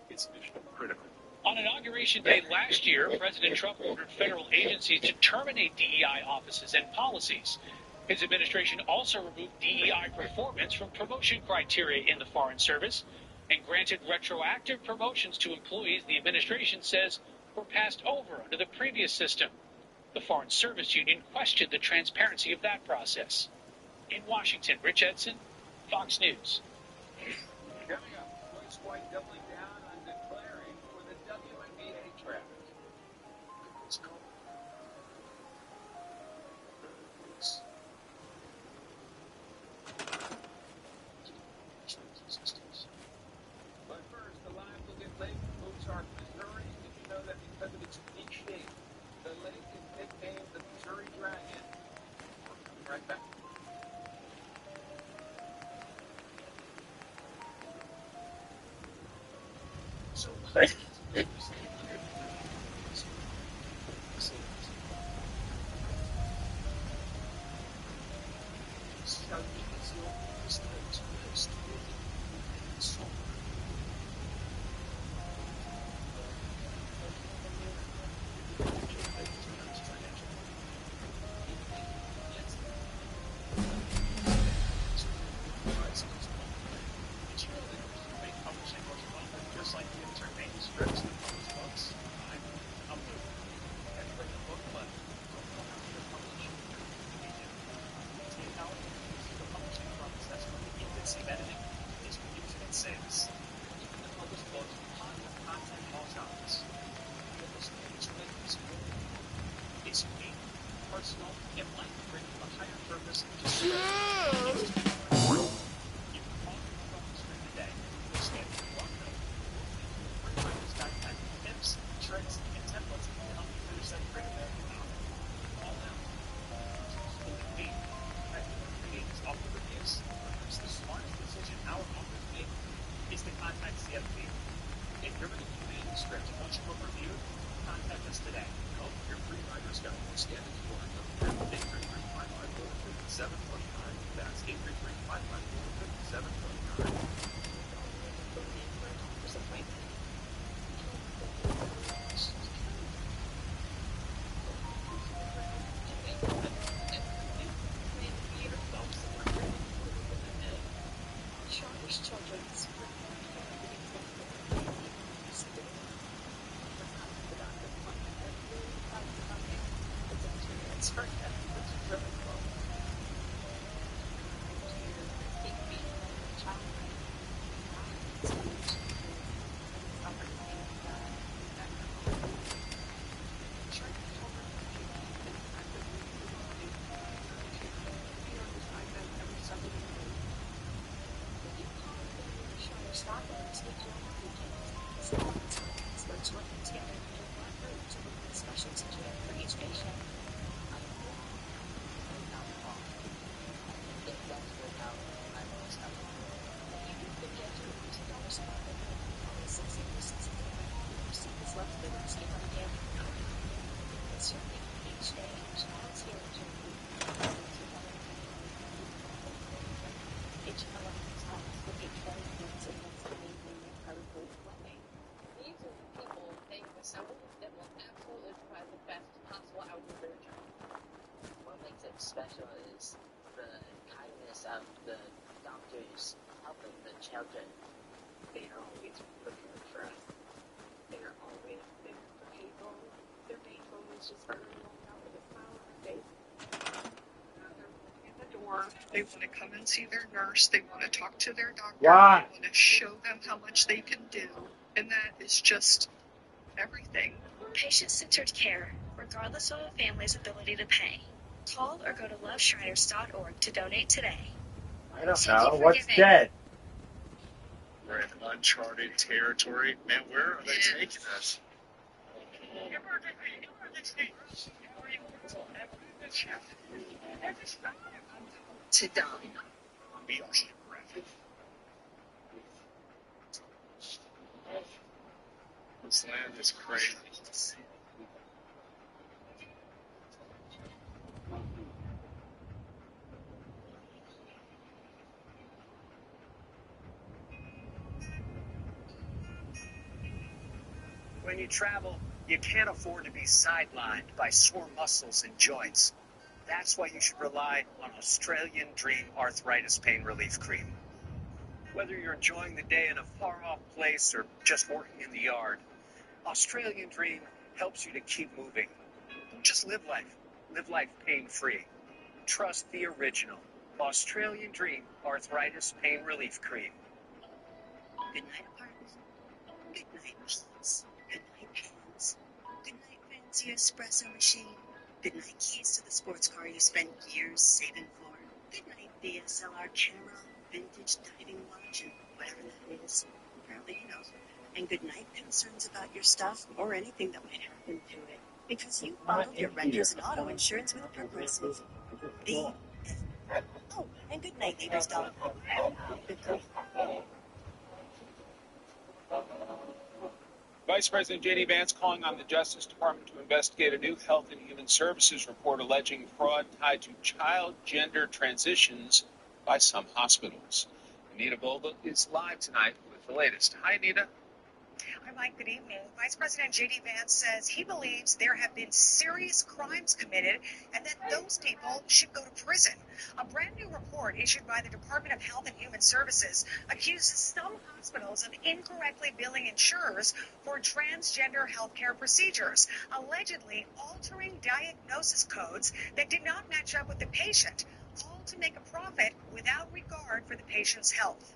It's mission critical. On Inauguration Day last year, President Trump ordered federal agencies to terminate DEI offices and policies. His administration also removed DEI performance from promotion criteria in the Foreign Service and granted retroactive promotions to employees the administration says were passed over under the previous system. The Foreign Service Union questioned the transparency of that process. In Washington, Rich Edson, Fox News. Coming up, Joyce White doubling down on declaring for the WNBA draft. It's cold. But first, the live look at Lake Ozark, Missouri. Did you know that because of its unique shape, the lake is nicknamed the Missouri Dragon? We're coming right back. So, just like the insert manuscripts and published books, I'm with everybody in the book club. The publishing process, that's from the infancy of editing, is producing and sales. The published books, content, all topics. It's unique, personal, and life bringing a higher purpose and just you can call it from the screen today. We're standing one note. Tips, tricks, and templates to help you finish that great American novel. All out. Including me. Creators of the reviews. It's the smartest decision our authors make is to contact CFP. If you're going to do manuscript and want your book reviewed, contact us today. Call your free writer's guide. Scan the QR code. 833-554-5729. That's 833-554-5729. Special is the kindness of the doctors helping the children. They are always looking for us. They are always there for people. Their main goal is just for everyone out with a smile on their face. They're walking in the door. They want to come and see their nurse. They want to talk to their doctor. Why? They want to show them how much they can do. And that is just everything. Patient-centered care, regardless of a family's ability to pay. Call or go to loveshriners.org to donate today. I don't know. What's dead? We're in uncharted territory. Man, where are they taking us? To die. We are shipwrecked. This land is crazy. When you travel, you can't afford to be sidelined by sore muscles and joints. That's why you should rely on Australian Dream Arthritis Pain Relief Cream. Whether you're enjoying the day in a far-off place or just working in the yard, Australian Dream helps you to keep moving. Just live life. Live life pain-free. Trust the original Australian Dream Arthritis Pain Relief Cream. Good night, apartment. Good night, peace. Good night, pants. Good night, fancy espresso machine. Good night, keys to the sports car you spent years saving for. Good night, DSLR camera, vintage diving watch, and whatever that is. Apparently you know. And good night, concerns about your stuff or anything that might happen to it. Because you bundled your renters and auto insurance with Progressive. Oh, and good night, neighbor's dog. Good girl. Vice President J.D. Vance calling on the Justice Department to investigate a new Health and Human Services report alleging fraud tied to child gender transitions by some hospitals. Anita Vogel is live tonight with the latest. Hi, Anita. Hi, Mike. Good evening. Vice President J.D. Vance says he believes there have been serious crimes committed and that those people should go to prison. A brand new report issued by the Department of Health and Human Services accuses some hospitals of incorrectly billing insurers for transgender healthcare procedures, allegedly altering diagnosis codes that did not match up with the patient, all to make a profit without regard for the patient's health.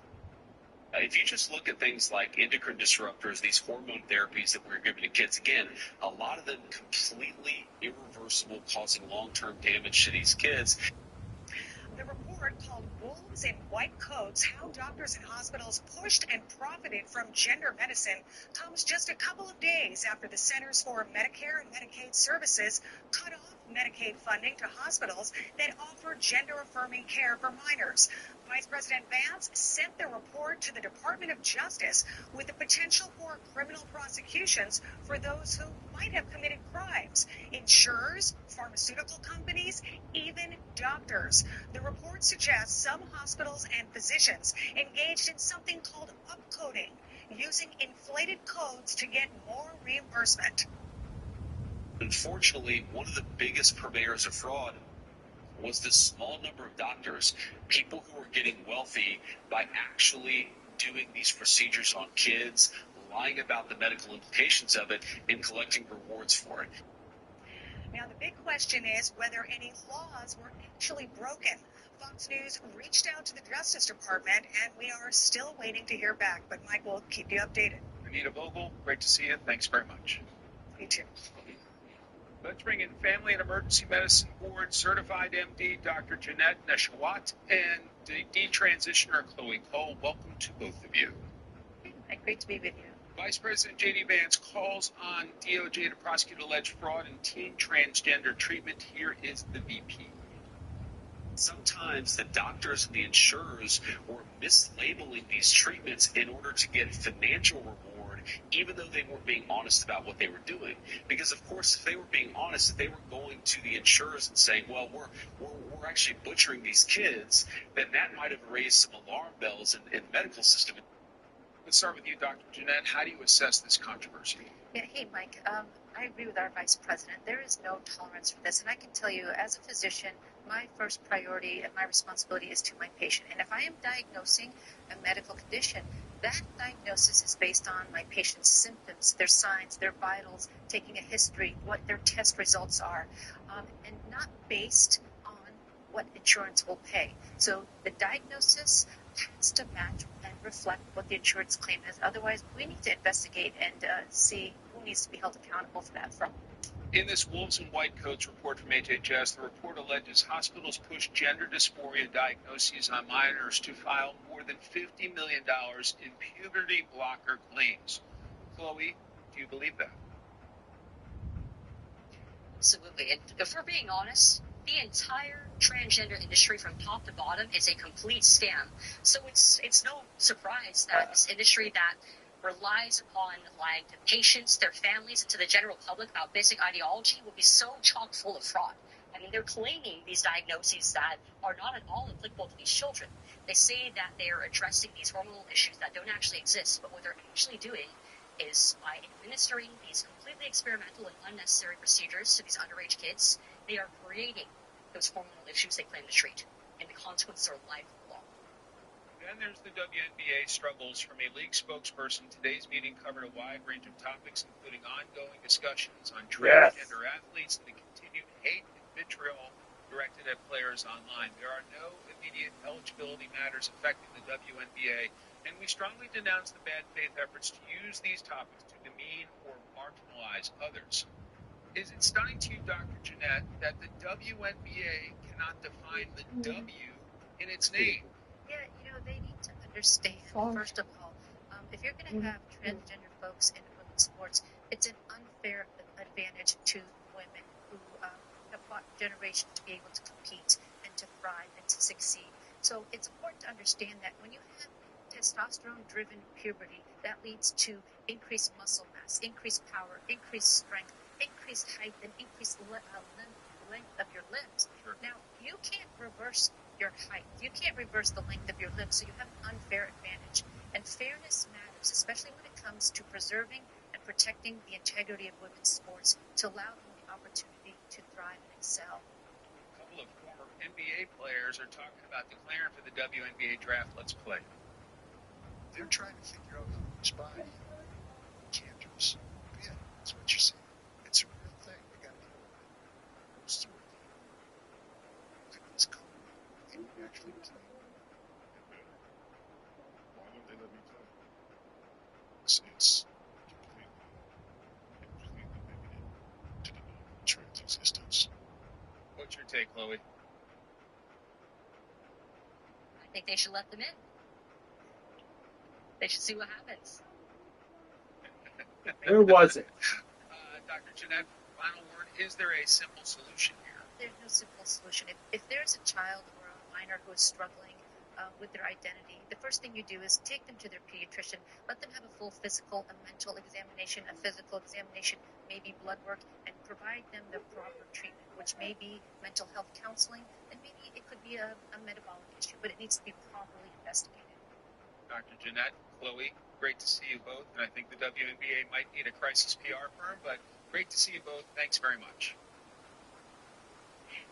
If you just look at things like endocrine disruptors, these hormone therapies that we're giving to kids, again, a lot of them completely irreversible, causing long-term damage to these kids. The report called Wolves in White Coats, How Doctors and Hospitals Pushed and Profited from Gender Medicine, comes just a couple of days after the Centers for Medicare and Medicaid Services cut off Medicaid funding to hospitals that offer gender-affirming care for minors. Vice President Vance sent the report to the Department of Justice with the potential for criminal prosecutions for those who might have committed crimes: insurers, pharmaceutical companies, even doctors. The report suggests some hospitals and physicians engaged in something called upcoding, using inflated codes to get more reimbursement. Unfortunately, one of the biggest purveyors of fraud was this small number of doctors, people who were getting wealthy by actually doing these procedures on kids, lying about the medical implications of it, and collecting rewards for it. Now, the big question is whether any laws were actually broken. Fox News reached out to the Justice Department, and we are still waiting to hear back. But Mike will keep you updated. Anita Vogel, great to see you. Thanks very much. You too. Let's bring in Family and Emergency Medicine Board Certified MD Dr. Jeanette Neshawat and detransitioner Chloe Cole. Welcome to both of you. Great to be with you. Vice President J.D. Vance calls on DOJ to prosecute alleged fraud in teen transgender treatment. Here is the VP. Sometimes the doctors and the insurers were mislabeling these treatments in order to get financial reward, even though they weren't being honest about what they were doing. Because, of course, if they were being honest, if they were going to the insurers and saying, well, we're actually butchering these kids, then that might have raised some alarm bells in the medical system. Let's start with you, Dr. Jeanette. How do you assess this controversy? Yeah, hey, Mike. I agree with our vice president. There is no tolerance for this. And I can tell you, as a physician, my first priority and my responsibility is to my patient. And if I am diagnosing a medical condition, that diagnosis is based on my patient's symptoms, their signs, their vitals, taking a history, what their test results are, and not based on what insurance will pay. So the diagnosis has to match and reflect what the insurance claim is. Otherwise, we need to investigate and see who needs to be held accountable for that from. In this Wolves in White Coats report from HHS, the report alleges hospitals push gender dysphoria diagnoses on minors to file more than $50 million in puberty blocker claims. Chloe, do you believe that? Absolutely. And if we're being honest, the entire transgender industry from top to bottom is a complete scam. So it's no surprise that this industry that relies upon lying to patients, their families, and to the general public about basic ideology will be so chock full of fraud. I mean, they're claiming these diagnoses that are not at all applicable to these children. They say that they are addressing these hormonal issues that don't actually exist, but what they're actually doing is by administering these completely experimental and unnecessary procedures to these underage kids, they are creating those hormonal issues they claim to treat, and the consequences are lifelong. Then there's the WNBA struggles from a league spokesperson. Today's meeting covered a wide range of topics, including ongoing discussions on transgender athletes and the continued hate and vitriol directed at players online. There are no immediate eligibility matters affecting the WNBA, and we strongly denounce the bad faith efforts to use these topics to demean or marginalize others. Is it stunning to you, Dr. Jeanette, that the WNBA cannot define the W in its name? Yeah, they need to understand, first of all, if you're going to have transgender folks in women's sports, it's an unfair advantage to women who have fought generations to be able to compete and to thrive and to succeed. So it's important to understand that when you have testosterone-driven puberty, that leads to increased muscle mass, increased power, increased strength, increased height, and increased length of your limbs. Sure. Now, you can't reverse your height. You can't reverse the length of your limbs, so you have an unfair advantage. And fairness matters, especially when it comes to preserving and protecting the integrity of women's sports to allow them the opportunity to thrive and excel. A couple of former NBA players are talking about declaring for the WNBA draft. Let's play. They're trying to figure out who's buying Candors. Yeah, that's what you're saying. It's a real thing. They got to know who's through it. Like this color. Can you actually play? Why don't they let me play? It's completely limited to the trans existence. What's your take, Chloe? I think they should let them in. They should see what happens. Where was it? Dr. Jeanette, final word. Is there a simple solution here? There's no simple solution. If there's a child or a minor who is struggling with their identity, the first thing you do is take them to their pediatrician, let them have a full physical, a mental examination, a physical examination, maybe blood work, and provide them the proper treatment, which may be mental health counseling, and maybe it could be a metabolic issue, but it needs to be properly investigated. Dr. Jeanette, Chloe, great to see you both, and I think the WNBA might need a crisis PR firm, but great to see you both. Thanks very much.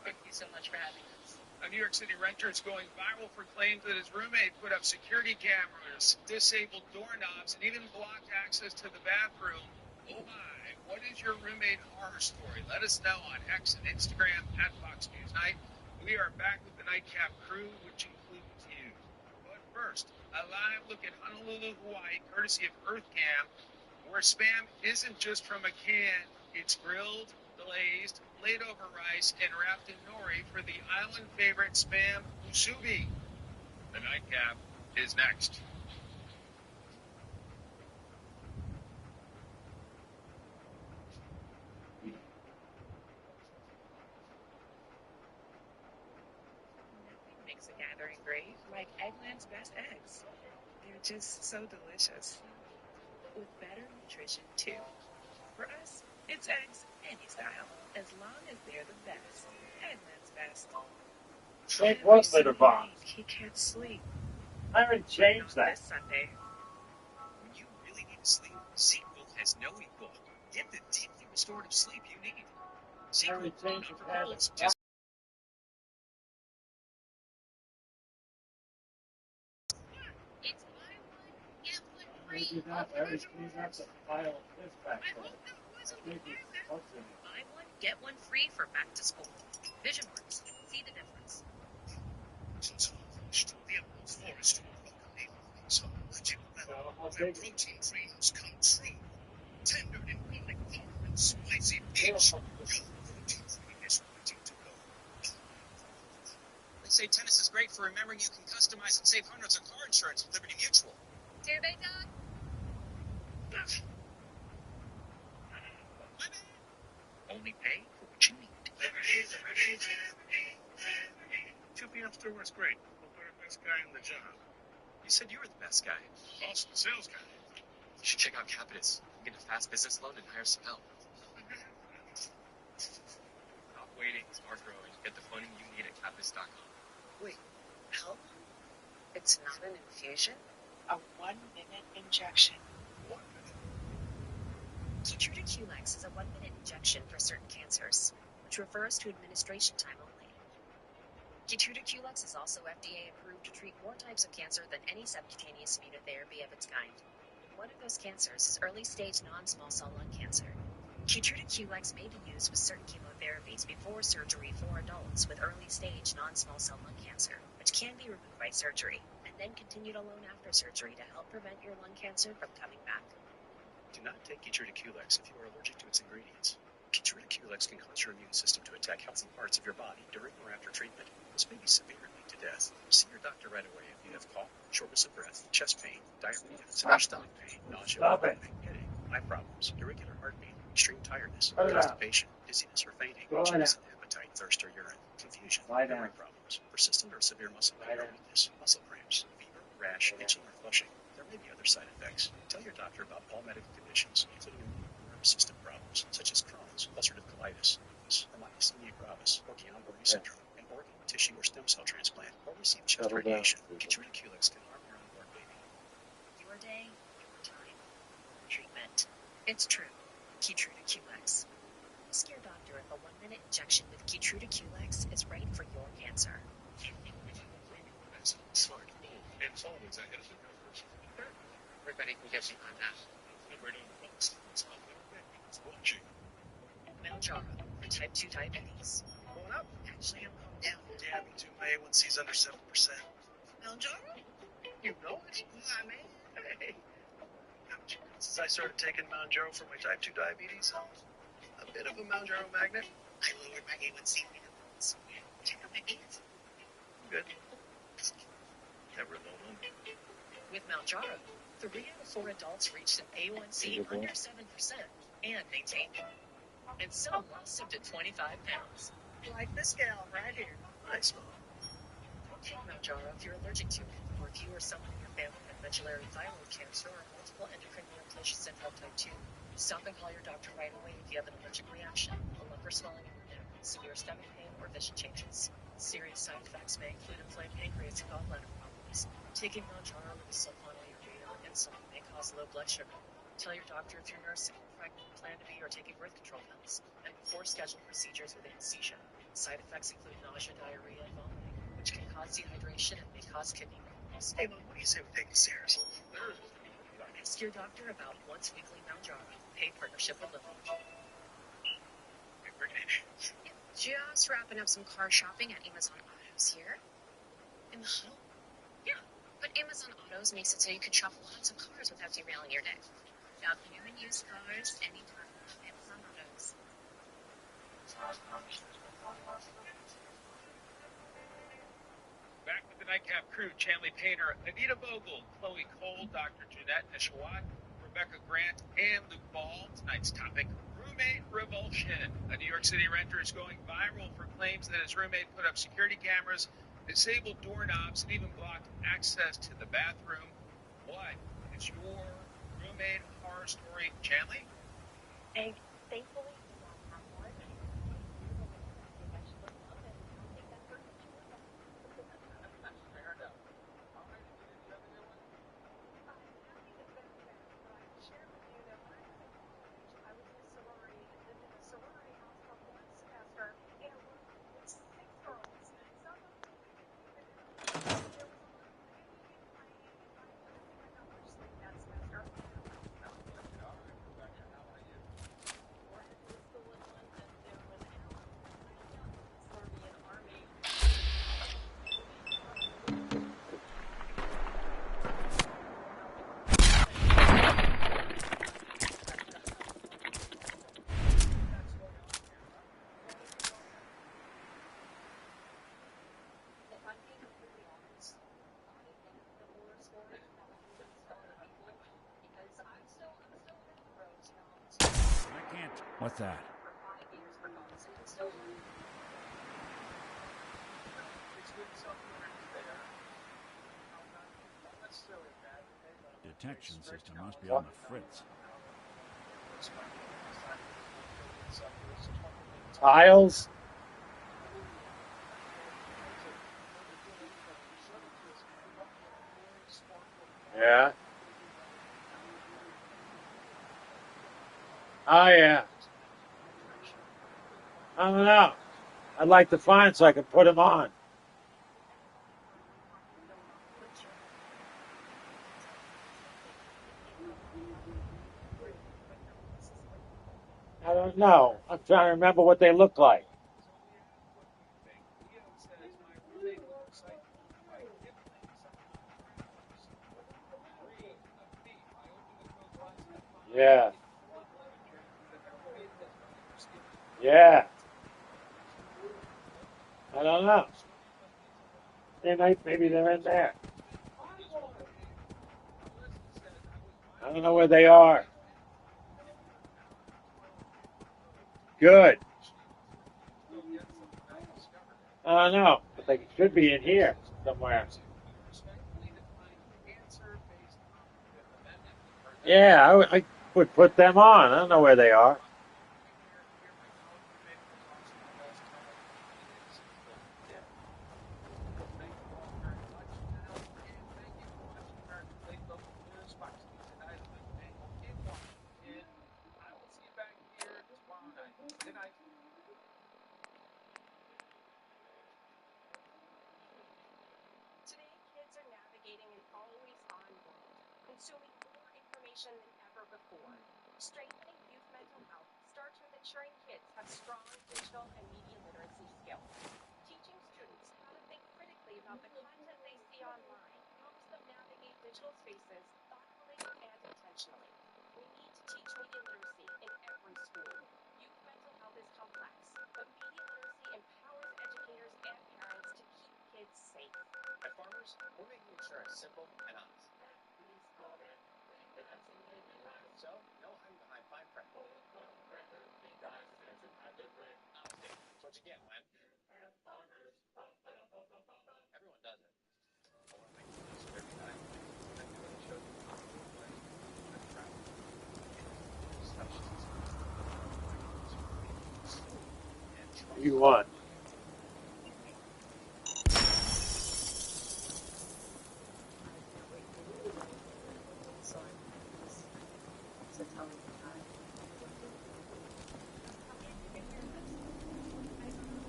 Thank you so much for having us. A New York City renter is going viral for claims that his roommate put up security cameras, disabled doorknobs, and even blocked access to the bathroom. Oh my, what is your roommate horror story? Let us know on X and Instagram at Fox News Night. We are back with the Nightcap crew, which includes you. But first, a live look at Honolulu, Hawaii, courtesy of EarthCam, where Spam isn't just from a can, it's grilled, glazed, laid over rice, and wrapped in nori for the island favorite Spam musubi. The Nightcap is next. Nothing makes a gathering great like Eggland's Best Eggs. They're just so delicious. With better nutrition, too. For us, it's eggs any style, as long as they're the best. Eggland's Best. Like what litter box? He can't sleep. I already changed Not that. this Sunday. When you really need to sleep, ZzzQuil has no equal. Get the deeply restorative sleep you need. ZzzQuil changed for the pattern. girls. Just It's buy one, get one free. Maybe not. I already cleaned up the pile of this back I there. hope that wasn't I think it's what's in it. Buy one, get one free for back to school. VisionWorks. See the difference. Since harvest, the Emerald Forest will welcome neighborhoods of Legend So, Well, how where big? protein dreams come true. Tender in garlic powder and spicy peach, your protein dream is waiting to go. They say tennis is great for remembering you can customize and save hundreds on car insurance with Liberty Mutual. Do they, Doc? Only pay for what you need. QPM still works great. But we're the best guy in the job. You said you were the best guy. Also, the sales guy. You should check out Capitus. You get a fast business loan and hire some help. Stop waiting, start growing. Get the funding you need at Capitus.com. Wait, how? It's not an infusion? A 1-minute injection. 1 minute. Keytruda QLEX is a 1-minute injection for certain cancers, which refers to administration time only. Keytruda QLEX is also FDA approved to treat more types of cancer than any subcutaneous immunotherapy of its kind. One of those cancers is early-stage non-small cell lung cancer. Keytruda QLEX may be used with certain chemotherapies before surgery for adults with early-stage non-small cell lung cancer, which can be removed by surgery, and then continued alone after surgery to help prevent your lung cancer from coming back. Do not take Keytruda QLEX if you are allergic to its ingredients. Keytruda QLEX can cause your immune system to attack healthy parts of your body during or after treatment. This may be severe and lead to death. See your doctor right away if you have cough, shortness of breath, chest pain, diarrhea, severe stomach pain, nausea, headache, eye problems, irregular heartbeat, extreme tiredness, constipation, dizziness or fainting, changes in appetite, thirst or urine, confusion, memory problems, persistent or severe muscle pain or weakness, muscle cramps, fever, rash, itching or flushing. There may be other side effects. Tell your doctor about all medical conditions, including nervous system problems such as Crohn's, ulcerative colitis, lupus, or myasthenia gravis, or Guillain-Barré syndrome, an organ, tissue, or stem cell transplant, or receive chest radiation. Keytruda QLEX can harm your unborn baby. Your day, your time, your treatment. It's true. Keytruda QLEX. Ask your doctor if a 1-minute injection with Keytruda QLEX is right for your cancer. That's smart. And it's always ahead of the numbers. Everybody can get behind that. It's watching. Mounjaro for type 2 diabetes. Going up. Actually, I'm going down. Yeah, me too. My A1C's under 7%. Mounjaro? You know it. I mean, hey. Since I started taking Mounjaro for my type 2 diabetes, I'm a bit of a Mounjaro magnet. I lowered my A1C levels. Check out my beats. Good. Never a low one. With Mounjaro, 3 out of 4 adults reached an A1C under 7% and maintained it. And some lost up to 25 pounds. Like this gal right here. Nice, Mom. Take Mounjaro if you're allergic to it, or if you or someone in your family had medullary thyroid cancer or multiple endocrine neoplasia syndrome type 2. Stop and call your doctor right away if you have an allergic reaction, a lump or swelling in your neck, severe stomach pain, or vision changes. Serious side effects may include inflamed pancreas and gallbladder problems. Taking Mounjaro with sulfonylurea or insulin may cause low blood sugar. Tell your doctor if you're nursing, pregnant, plan to be, or taking birth control pills, and before scheduled procedures with anesthesia. Side effects include nausea, diarrhea, and vomiting, which can cause dehydration and may cause kidney problems. Hey, Mom, what do you say we take the stairs? Ask your doctor about once weekly Mounjaro, paid partnership with Lilly. Just wrapping up some car shopping at Amazon Autos here. In the huddle? Yeah, but Amazon Autos makes it so you can shop lots of cars without derailing your day. Shop new and used cars anytime. Amazon Autos. Back with the Nightcap crew, Chanley Painter, Anita Vogel, Chloe Cole, Dr. Jeanette Neshawat, Rebecca Grant, and Luke Ball. Tonight's topic, roommate revulsion. A New York City renter is going viral for claims that his roommate put up security cameras, disabled doorknobs, and even blocked access to the bathroom. What is your roommate horror story, Chanley? And thankfully, we don't have one. What's that? Detection system must be on the fritz. Tiles? Yeah. Oh, yeah. I don't know. I'd like to find so I can put them on. I don't know. I'm trying to remember what they look like. Yeah. Yeah. I don't know. Maybe they're in there. I don't know where they are. Good. I don't know, but they should be in here somewhere. Yeah, I would put them on. I don't know where they are. Today, kids are navigating an always-on world, consuming more information than ever before. Strengthening youth mental health starts with ensuring kids have strong digital and media literacy skills. Teaching students how to think critically about the content they see online helps them navigate digital spaces thoughtfully and intentionally. We need to teach media literacy in every school. Youth mental health is complex, but media literacy empowers educators and parents to keep kids safe. At Farmers, we're making insurance simple and honest. So, no hiding behind fine print. Honesty. It's what you get when everyone does it. I want to make the most of every time. I do what I showed you. I'm proud. You want?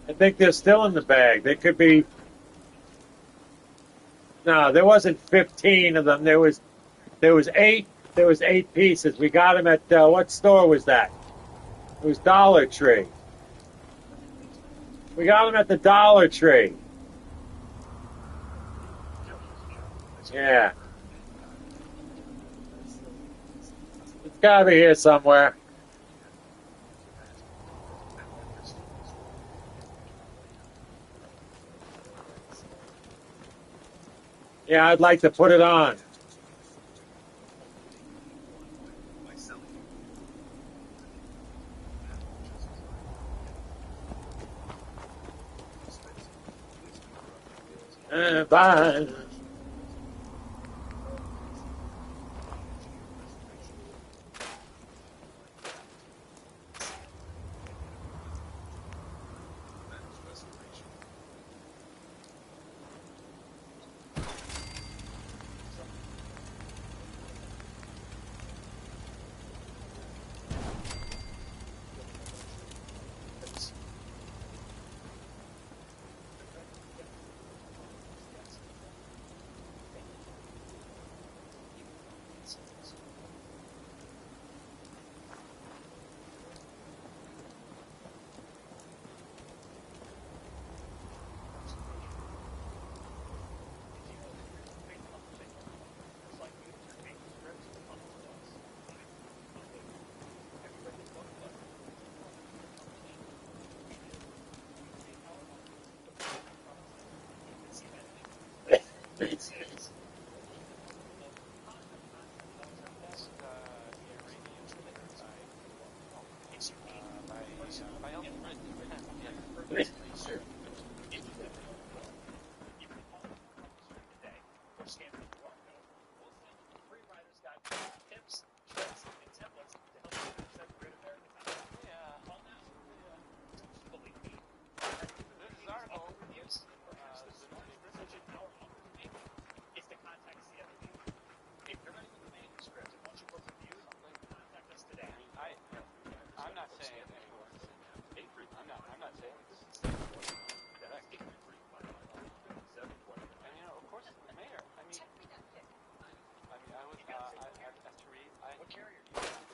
I think they're still in the bag. They could be. No, there wasn't 15 of them. There was 8. There was 8 pieces. We got them at what store was that? It was Dollar Tree. We got them at the Dollar Tree. Yeah. It's got to be here somewhere. Yeah, I'd like to put it on. Bye.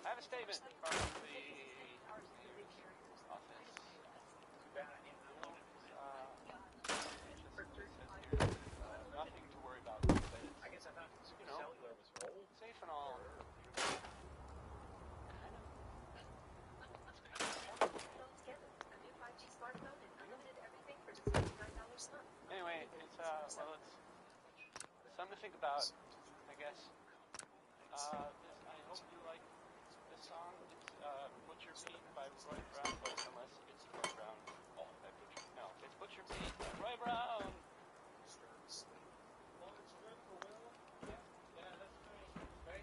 I have a statement from the think about, I guess, I hope you like this song. It's Butcher Beat by Roy Brown, but unless it's Roy Brown by Butcher. No, it's Butcher Beat by Roy Brown. Well, it's good for Will. Yeah, that's great. Great.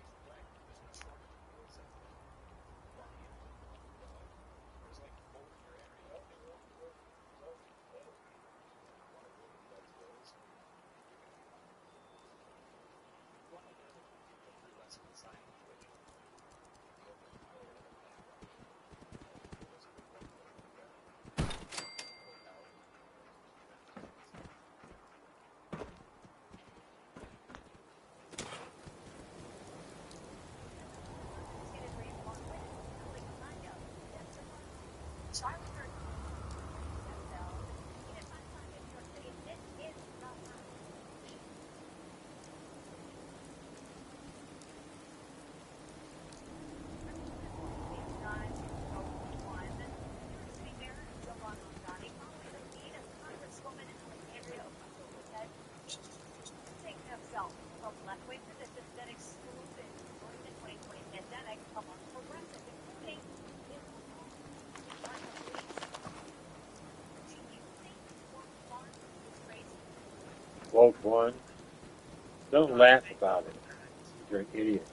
Woke one. Don't laugh about it. You're an idiot.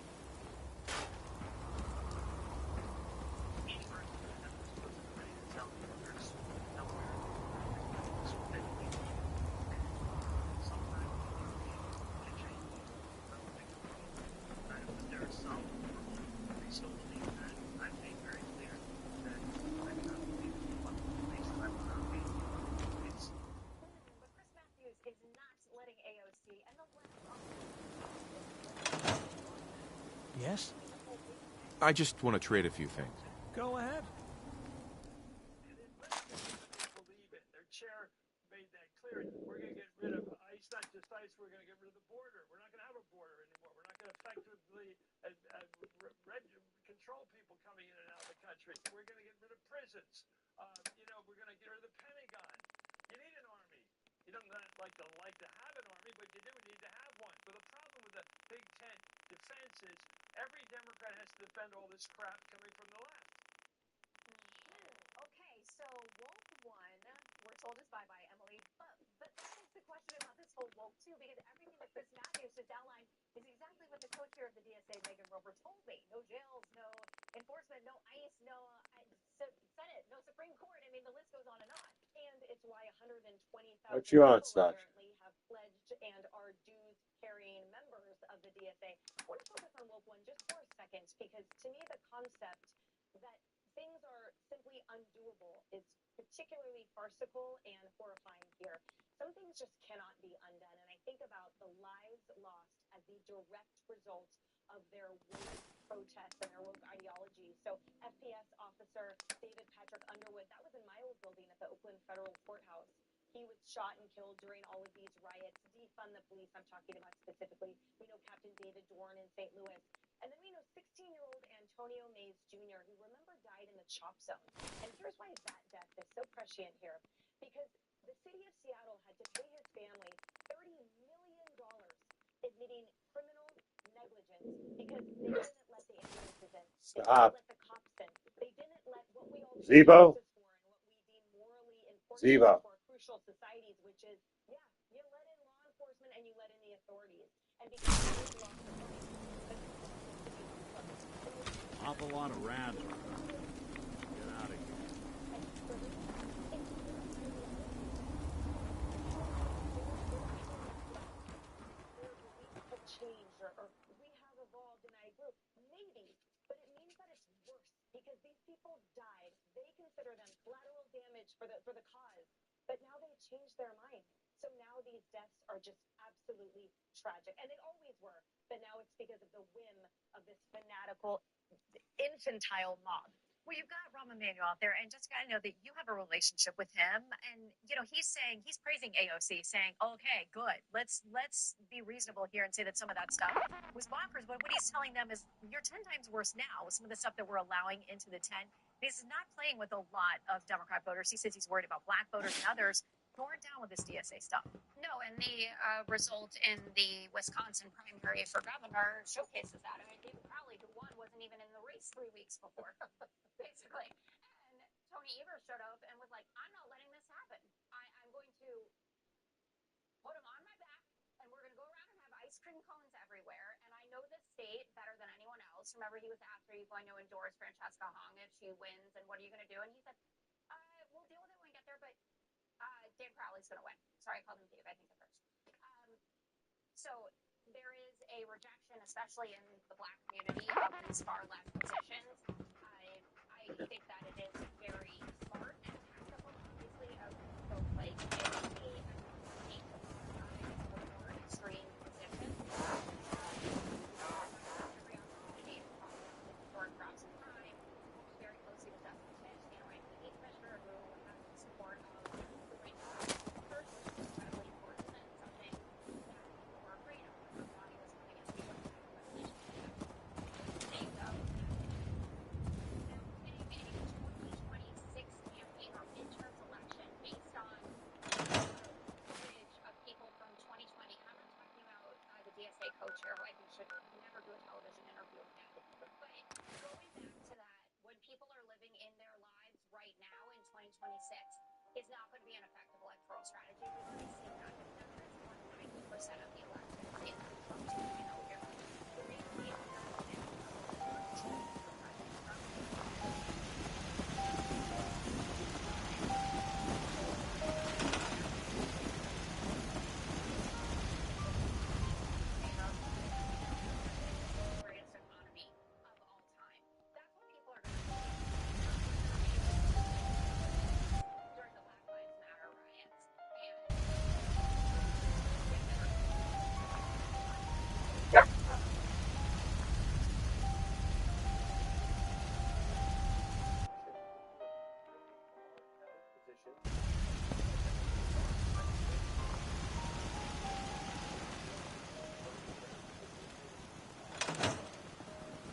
Yes? I just want to trade a few things. Go ahead. Believe it. Their chair made that clear. We're going to get rid of ICE, not just ICE, we're going to get rid of the border. We're not going to have a border anymore. We're not going to effectively control people coming in and out of the country. We're going to get rid of prisons. We're going to get rid of the Pentagon. You need an army. You don't like to have an army, but you do need to have one. But the problem with the Big Tent defense is every Democrat has to defend all this crap coming from the left. Okay, so woke one, we're told is bye-bye, Emily. But that begs the question about this whole woke two, because everything that Chris Matthews just outlined is exactly what the co-chair of the DSA, Megan Roper, told me. No jails, no enforcement, no ICE, no Senate, no Supreme Court. I mean, the list goes on and on. And it's why 120,000 What you want, people Sasha? apparently have pledged and are dues-carrying members of the DSA. I want to focus on woke one just for a second, because to me the concept that things are simply undoable is particularly farcical and horrifying here. Some things just cannot be undone, and I think about the lives lost as the direct result of their woke protests and their woke ideology. So FPS officer David Patrick Underwood, that was in my old building at the Oakland Federal Courthouse. He was shot and killed during all of these riots. Defund the police, I'm talking about specifically. We know Captain David Dorn in St. Louis. And then we know 16-year-old Antonio Mays Jr., who remember died in the chop zone. And here's why that death is so prescient here. Because the city of Seattle had to pay his family $30 million admitting criminal negligence because they didn't let the ambulances in. They Stop. didn't let the cops in. They didn't let what we all Zebo. morally important Zebo. for crucial societies, which is, you let in law enforcement and you let in the authorities. And because they lost the money, Awful lot of rads around. Get out of here. have changed or we have evolved and I grew. Maybe, but it means that it's worse because these people died. They consider them collateral damage for the cause, but now they've changed their mind. So now these deaths are just absolutely tragic, and they always were. But now it's because of the whim of this fanatical, infantile mob. Well, you've got Rahm Emanuel out there, and Jessica, I know that you have a relationship with him, and he's praising AOC, saying, "Okay, good, let's be reasonable here and say that some of that stuff was bonkers." But what he's telling them is, you're 10 times worse now with some of the stuff that we're allowing into the tent. This is not playing with a lot of Democrat voters. He says he's worried about black voters and others. torn down with this DSA stuff. No, and the result in the Wisconsin primary for governor showcases that. I mean, David Crowley, who won, wasn't even in the race 3 weeks before, basically. And Tony Evers showed up and was like, I'm not letting this happen. I'm going to put him on my back, and we're going to go around and have ice cream cones everywhere. And I know the state better than anyone else. Remember, he was asked, are you going to endorse Francesca Hong if she wins, and what are you going to do? And he said, we'll deal with it when we get there, but Dave Crowley's going to win. Sorry, I called him Dave, I think at first. So there is a rejection, especially in the Black community, of these far left positions. I think that it is very smart and tactical, obviously, of both like AOC and more extreme positions. Every opportunity to talk about the historic crops of crime, very closely with Justice Finch, the NYPD commissioner, who has the support of the White House, which is incredibly important and something that people were afraid of when Ronnie was coming into the White House. Days of any 2026 campaign or midterms election based on footage of people from 2020. And I'm not talking about the DSA co-chair, who I think should never do a television interview again. But going back to that, when people are living in their lives right now in 2026, is not going to be an effective electoral strategy. We've already seen that. That is more than 90% of the election in Trump 2.0 here. Greatest economy of all time. That's what people are going to see during the Black Lives Matter riots.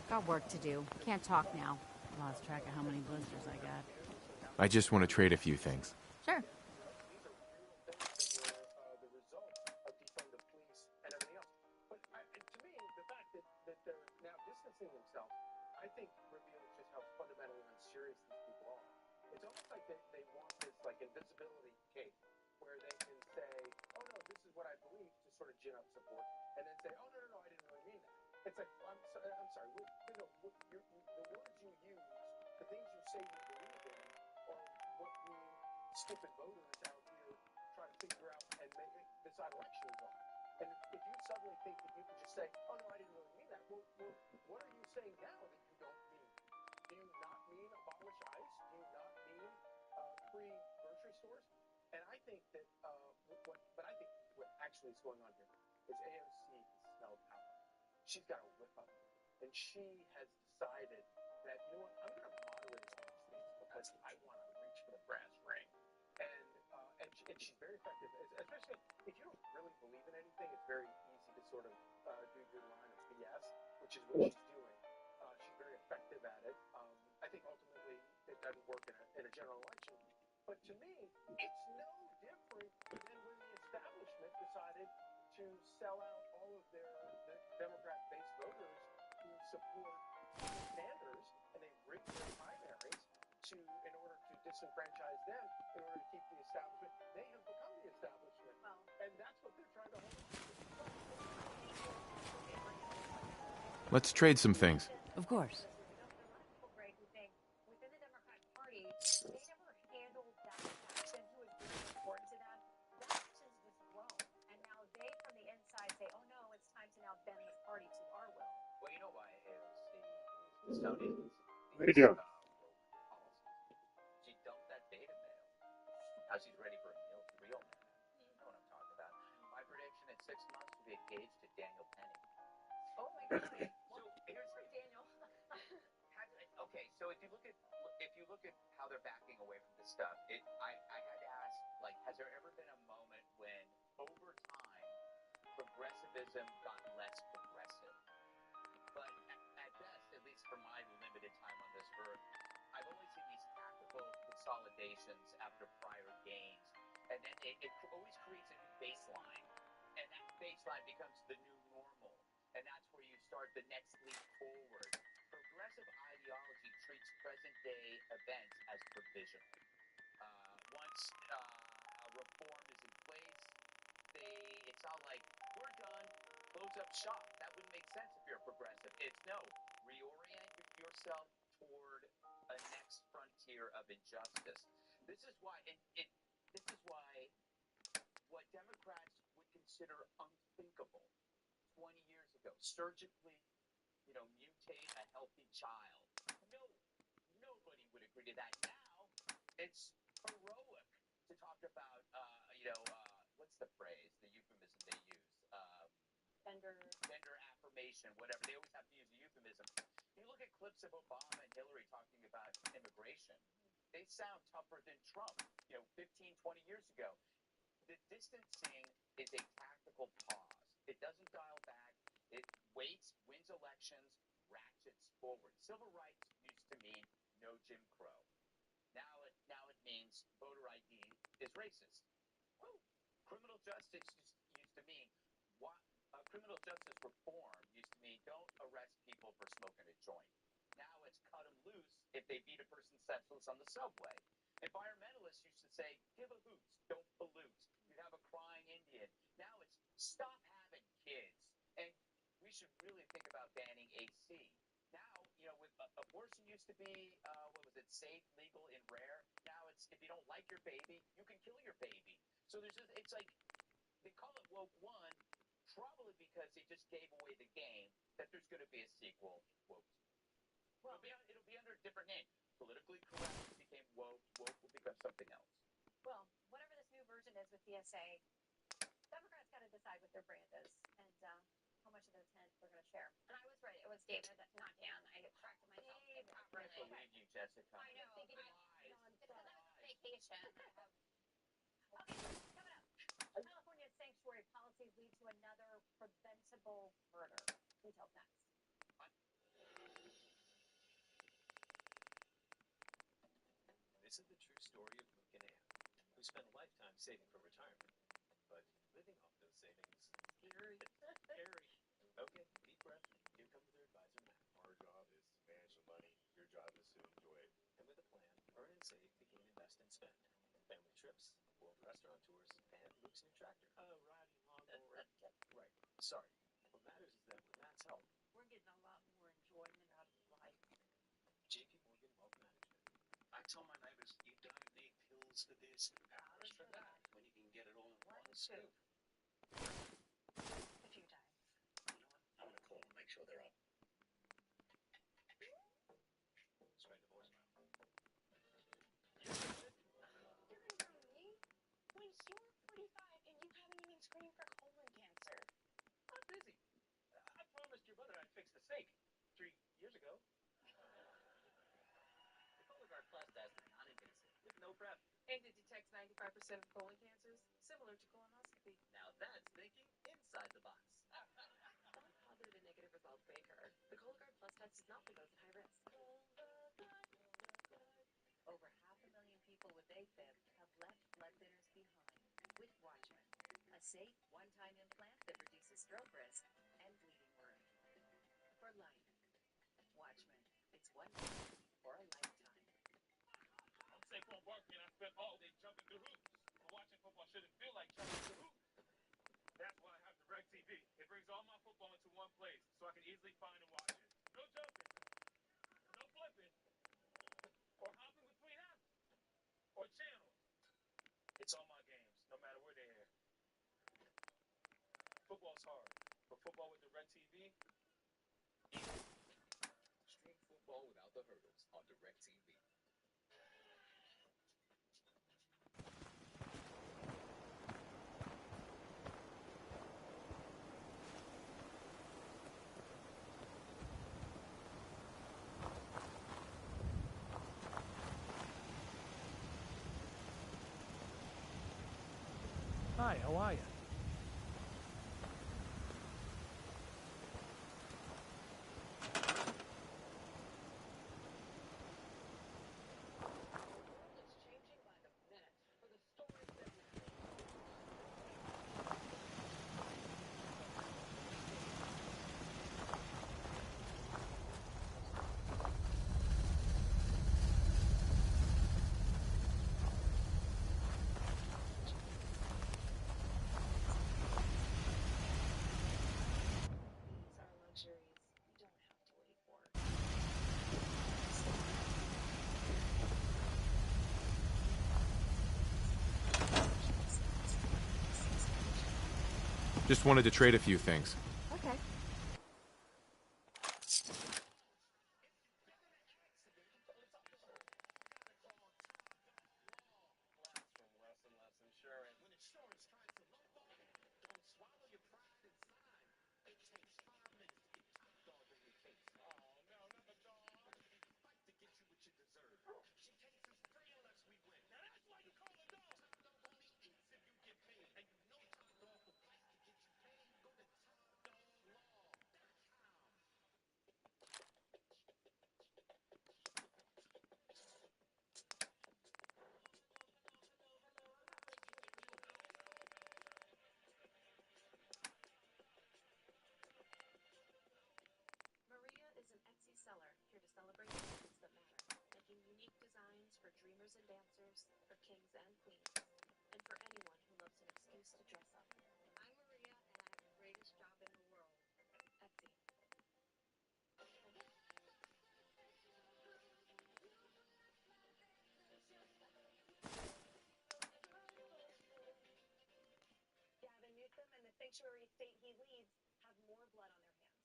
Got work to do. Can't talk now. Lost track of how many blisters I got. I just want to trade a few things. Sure. The result of defund the police and everything else. But to me, the fact that they're now distancing themselves, I think reveals just how fundamentally unserious these people are. It's almost like they want this like invisibility cape, where they can say, oh no, this is what I believe, to sort of gin up support, and then say, oh no, I didn't really mean that. It's like, I'm sorry, the words you use, the things you say you believe in, are what we stupid voters out here try to figure out and decide elections on. And if you suddenly think that you can just say, oh no, I didn't really mean that, well what are you saying now that you don't mean? Do you not mean abolish ICE? Do you not mean free grocery stores? And I think that I think what actually is going on here is AOC has smelled power. She's got a whip up, and she has decided that, you know what, I'm going to moderate all these things because I want to reach for the brass ring. And she's very effective, especially if you don't really believe in anything. It's very easy to sort of do your line of BS, which is what she's doing. She's very effective at it. I think ultimately it doesn't work in a general election. But to me, it's no different than when the establishment decided to sell out all of the Democrat-based voters who support Sanders, and they rigged their primaries in order to disenfranchise them, in order to keep the establishment. They have become the establishment, and that's what they're trying to hold on to. Let's trade some things. Of course. Greg, who think within the Democratic Party, they never handled that faction who was really important to them. That faction's just grown. And now they, from the inside, say, oh no, it's time to now bend the party to our will. Well, you know why AOC is touting What are you doing? policies. She dumped that data mail. Now she's ready for a real man. You know what I'm talking about. My prediction, in 6 months, we'll be engaged to Daniel Penny. Oh my God. So here's Daniel. Okay, so if you look at how they're backing away from this stuff, I had to ask, like, has there ever been a moment when, over time, progressivism got less progressive? But at best, at least for my limited time on this earth, I've only seen these tactical consolidations after prior gains and then it always creates a new baseline, and that baseline becomes the new normal, and that's where you start the next leap forward. Progressive ideology treats present-day events as provisional. Once a reform is in place, it's not like, we're done, close up shop. That wouldn't make sense if you're a progressive. It's no, reorient yourself toward a next frontier of injustice. This is why, what Democrats would consider unthinkable 20 years ago, surgically, mutate a healthy child. Nobody would agree to that. Now, it's heroic to talk about, what's the phrase, the euphemism they use? Gender affirmation, whatever. They always have to use a euphemism. You look at clips of Obama and Hillary talking about immigration, they sound tougher than Trump, 15, 20 years ago. The distancing is a tactical pause. It doesn't dial back. It waits, wins elections, ratchets forward. Civil rights used to mean no Jim Crow. Now it means voter ID is racist. Woo! Criminal justice used to mean criminal justice reform used to mean don't arrest people for smoking a joint. Now it's cut them loose if they beat a person senseless on the subway. Environmentalists used to say, give a hoot, don't pollute. You'd have a crying Indian. Now it's stop having kids. And we should really think about banning AC. Now, with abortion used to be, safe, legal, and rare. Now it's if you don't like your baby, you can kill your baby. So it's like, they call it woke one, probably because they just gave away the game that there's going to be a sequel, woke. Well, it'll be under a different name. Politically correct became woke. Woke will become something else. Well, whatever this new version is with DSA, Democrats got to decide what their brand is and how much of their tent they're going to share. And I was right. It was David, not Dan. I corrected myself. I can't believe you, Jessica. I know. Thinking because I was on vacation. Okay, coming up. California's sanctuary policies lead to another preventable murder. Details next. This is the true story of Luke and Ann, who spent a lifetime saving for retirement, but living off those savings. Scary. Okay, deep breath. Here comes their advisor, Matt. Our job is to manage the money. Your job is to enjoy it. And with a plan, earn and save became invest and spend. Family trips, world restaurant tours, and Luke's new tractor. Riding lawnmower. Right. Sorry. What matters is that with Matt's help, We're getting a lot more enjoyment out of life. JP Morgan Wealth Management. I tell my neighbors, you don't need pills for this and powders for that, when you can get it all in one scoop. A few times. You know what? I'm going to call and make sure they're up. Straight to voicemail. You're going to tell me when you're 45 and you haven't even screened for colon cancer. I'm busy. I promised your mother I'd fix the sink 3 years ago. The Cologuard Plus test is non-invasive with no prep. And it detects 95% of colon cancers, similar to colonoscopy. Now that's thinking inside the box. All positive and negative results may occur. The Cologuard Plus test is not for those at high risk. Over 500,000 people with AFib have left blood thinners behind with Watchman, a safe one-time implant that reduces stroke risk and bleeding worry. For life, Watchman. It's one for a lifetime. I'm Saquon Barkley, and I spent all day jumping through hoops. But watching football shouldn't feel like jumping through hoops. That's why I have DirecTV. It brings all my football into one place, so I can easily find and watch it. No jumping, no flipping, or hopping between apps, or channels. It's all my games, no matter where they are. Football's hard, but football with DirecTV, easy. Stream football without the hurdles on DirecTV. Hi, how are you? It's changing by the minute for the stories that matter. Just wanted to trade a few things. Okay. Maria is an Etsy seller here to celebrate the moments that matter, making unique designs for dreamers and dancers, for kings and queens, and for anyone who loves an excuse to dress up. I'm Maria, and I have the greatest job in the world. Etsy. Gavin Newsom and the sanctuary state he leads have more blood on their hands.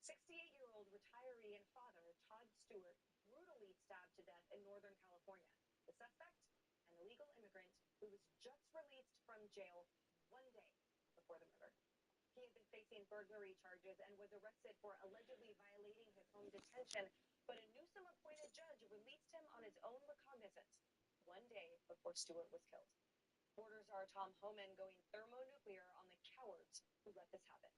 68-year-old retiree and father Todd Stewart brutally stabbed to death in Northern California. The suspect, an illegal immigrant who was just released from jail 1 day before the murder. He had been facing burglary charges and was arrested for allegedly violating his home detention, but a Newsom-appointed judge released him on his own recognizance 1 day before Stewart was killed. Border czar Tom Homan going thermonuclear on the cowards who let this happen.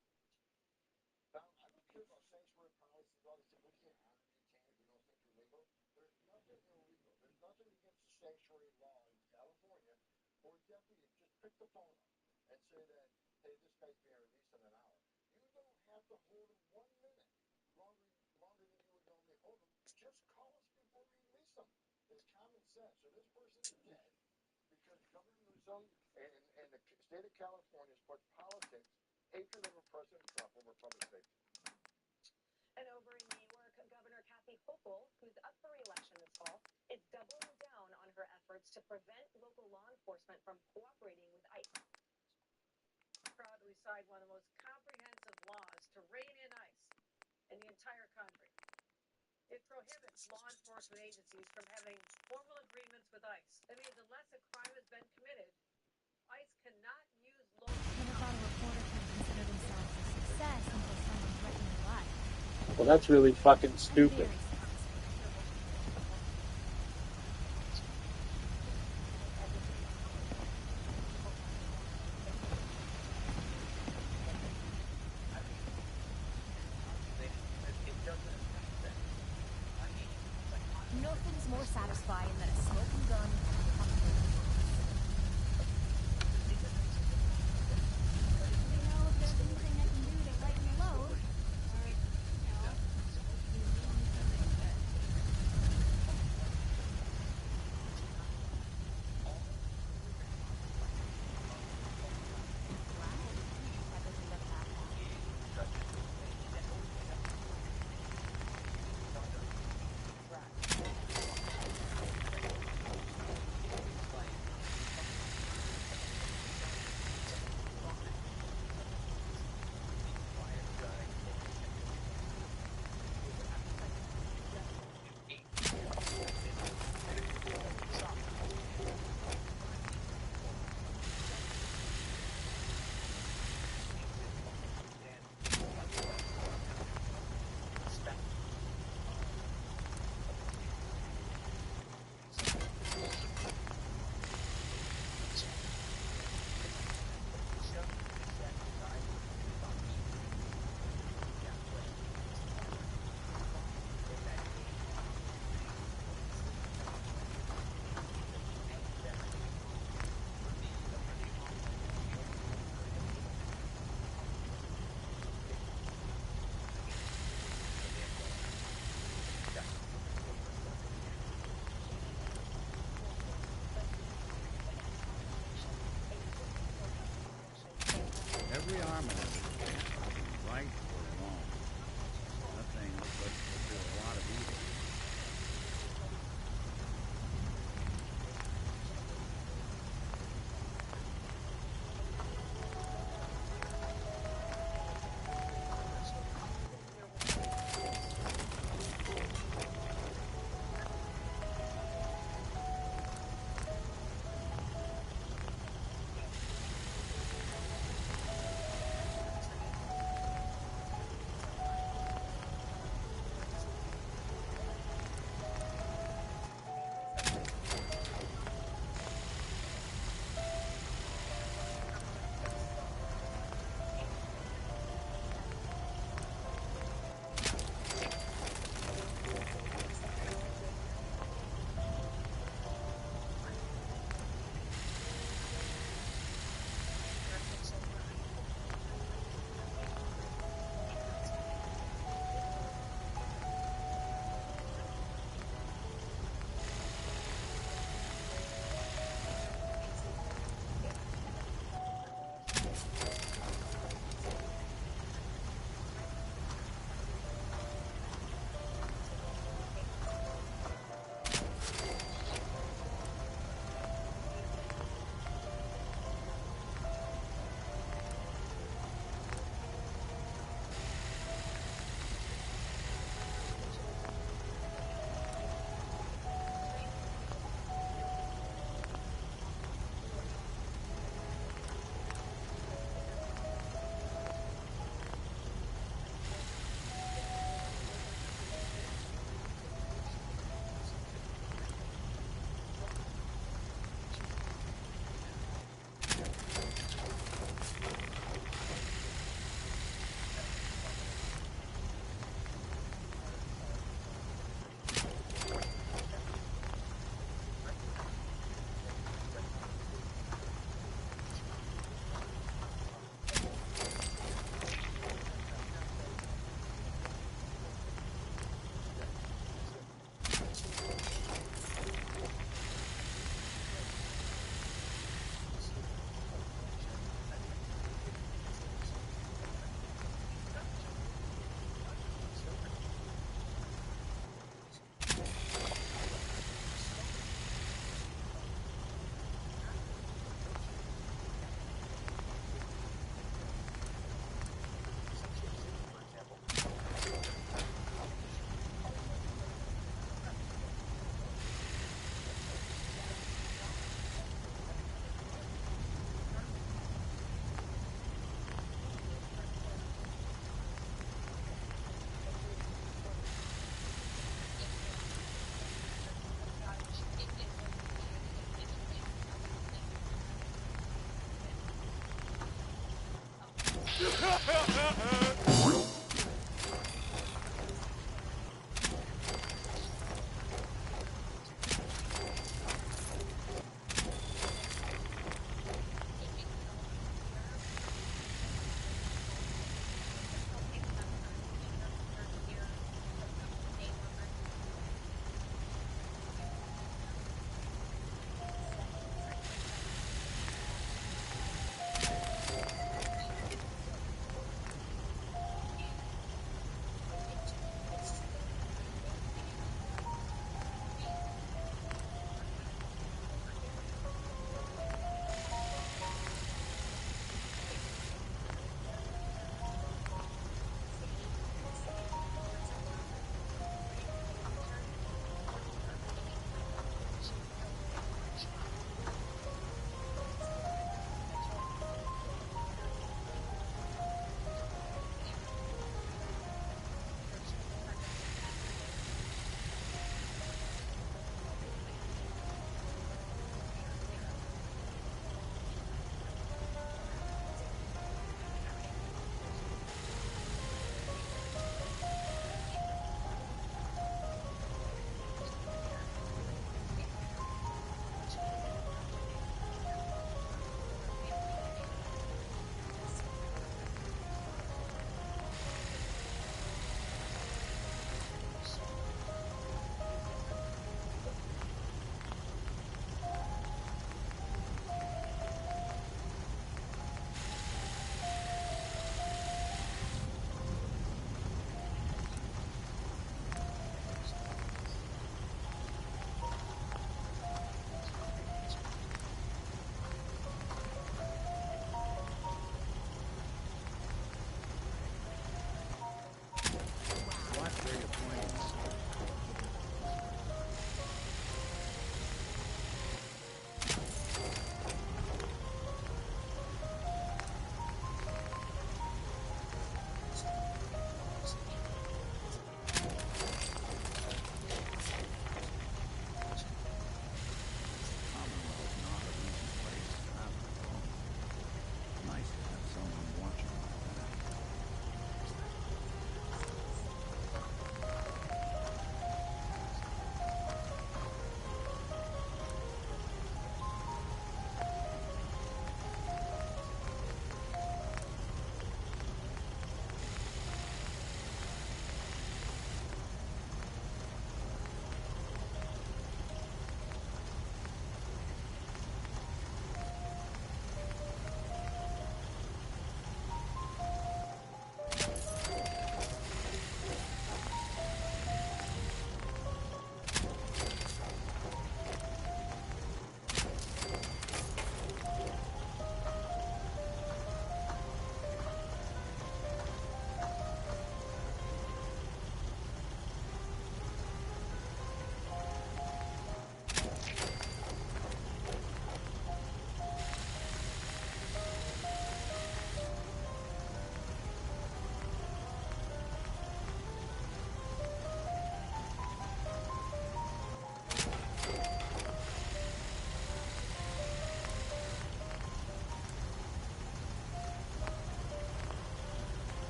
Now, I don't care about sanctuary policies, all this stuff. We can't honor detainers. We don't think they're legal. There's nothing illegal. There's nothing against the sanctuary law in California for a deputy to just pick the phone up and say that, hey, this guy's being released in an hour. You don't have to hold him 1 minute longer than you would normally hold him. Just call us before we release him. It's common sense. So this person is dead because Governor Newsom and the state of California has put politics, hatred over President Trump over public safety. And over in New York, Governor Kathy Hochul, who's up for re-election this fall, is doubling down on her efforts to prevent local law enforcement from cooperating with ICE. Proudly cite one of the most comprehensive laws to rein in ICE in the entire country. It prohibits law enforcement agencies from having formal agreements with ICE. That means unless a crime has been committed, ICE cannot use local... Never thought a reporter could consider themselves a success until someone threatened their life. Well, that's really fucking stupid. Nothing's more satisfying than a smoking gun. Every arm of it, right or wrong. Nothing but do a lot of evil.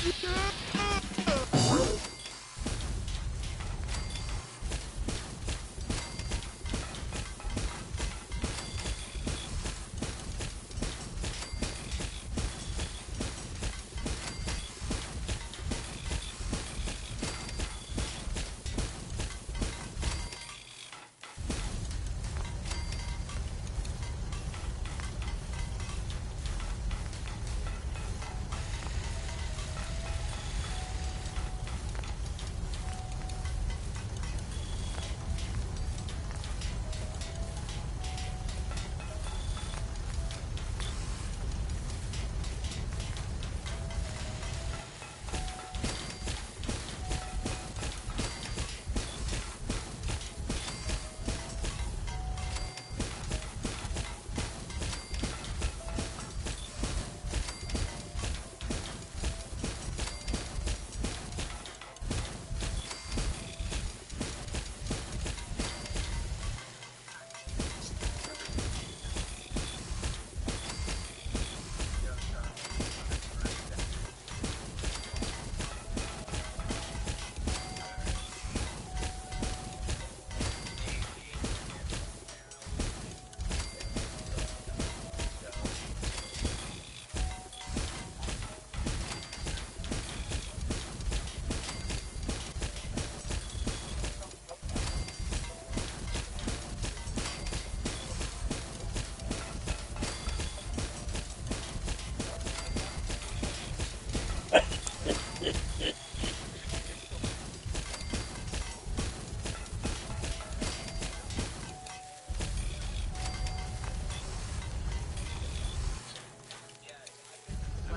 I'm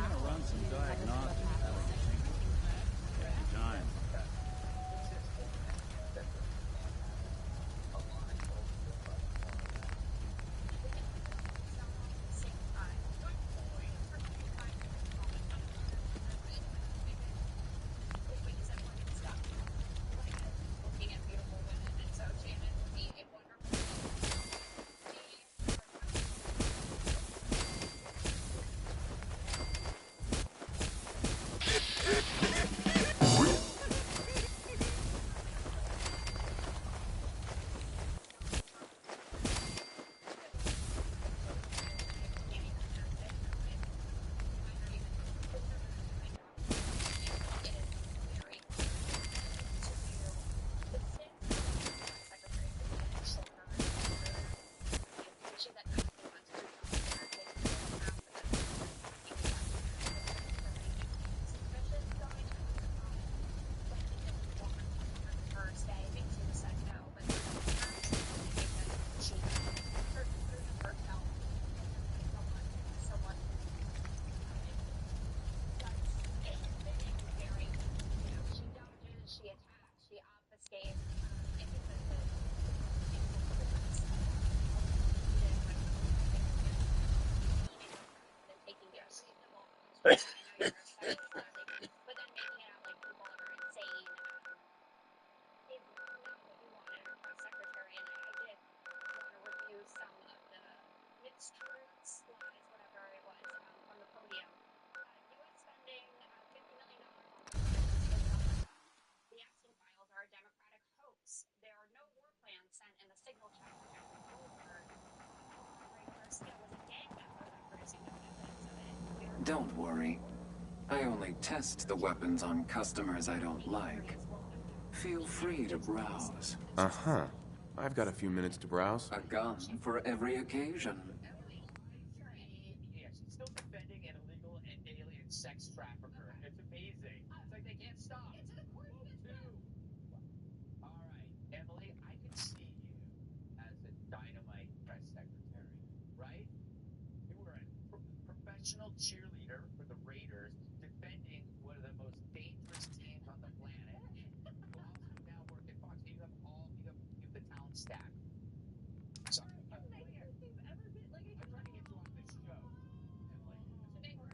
going to run some diagnostics. Time. Don't worry. I only test the weapons on customers I don't like. Feel free to browse. Uh-huh. I've got a few minutes to browse. A gun for every occasion. Yeah, she's still defending an illegal and alien sex trafficker. It's amazing. It's like they can't stop. It's a court system. All right, Emily, I can see you as a dynamite press secretary, right? You were a professional cheerleader for the Raiders, defending one of the most dangerous teams on the planet. While you now work at Fox, you have the talent stack. So I'm trying to get you on this show, Emily. Never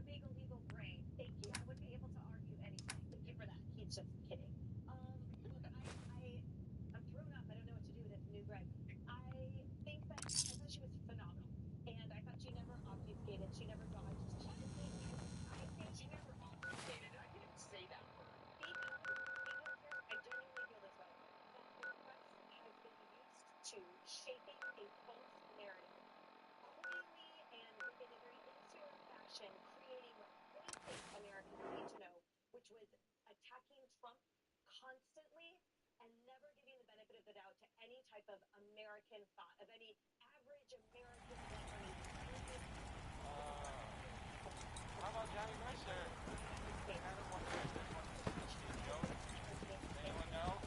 mind your legal brain. Thank you. I would be able to argue anything. Thank you for that. He's just kidding. Look, I'm thrown off. I don't know what to do with this new Greg. I think that I thought she was phenomenal, and I thought she never which was attacking Trump constantly and never giving the benefit of the doubt to any type of American thought, of any average American memory. How about Johnny Mercer? Anyone know?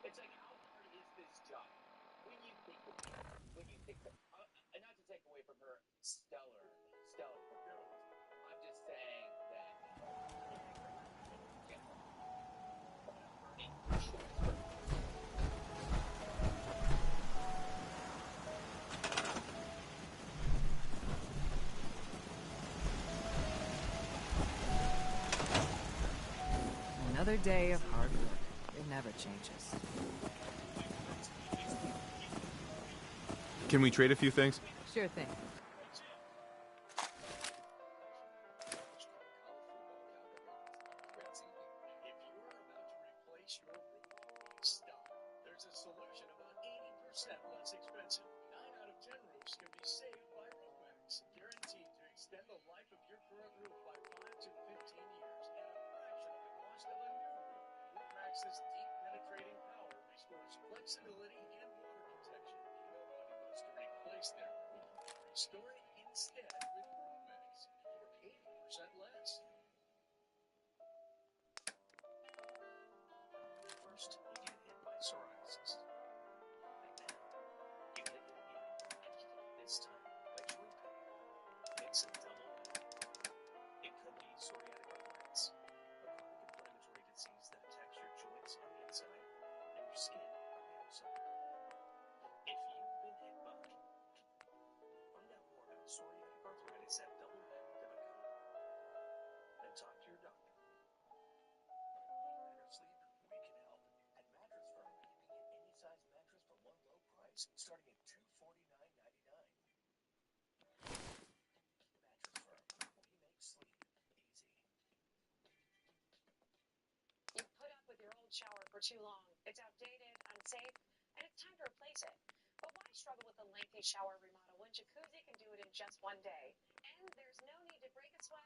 It's like, how hard is this job? When you think of it, and not to take away from her stellar performance, I'm just saying that. Another day of hard work. It never changes. Can we trade a few things? Sure thing. If you're about to replace your roof, stop. There's a solution about 80% less expensive. 9 out of 10 roofs can be saved by RoofMax. Guaranteed to extend the life of your current roof by 5 to 15 years at a fraction of the cost of a new roof. RoofMax's deep penetrating power restores flexibility and water protection. Nobody wants to replace their roof. Restore it instead with RoofMax for 80% less. First, you get hit by psoriasis. And now, you get hit again. This time by joint pain. It's a double whammy. It could be psoriatic arthritis, a chronic inflammatory disease that attacks your joints on the inside and your skin on the outside. If you've been hit by, find out more about psoriatic arthritis at doublewhammy.com. Then talk to your doctor. Need better sleep? We can help. At Mattress Firm, you can get any size mattress for one low price, starting at $249.99. Mattress Firm, we make sleep easy. You've put up with your old shower for too long. It's outdated, unsafe, and it's time to replace it. But why struggle with a lengthy shower remodel when Jacuzzi can do it in just one day? And there's no need to break a sweat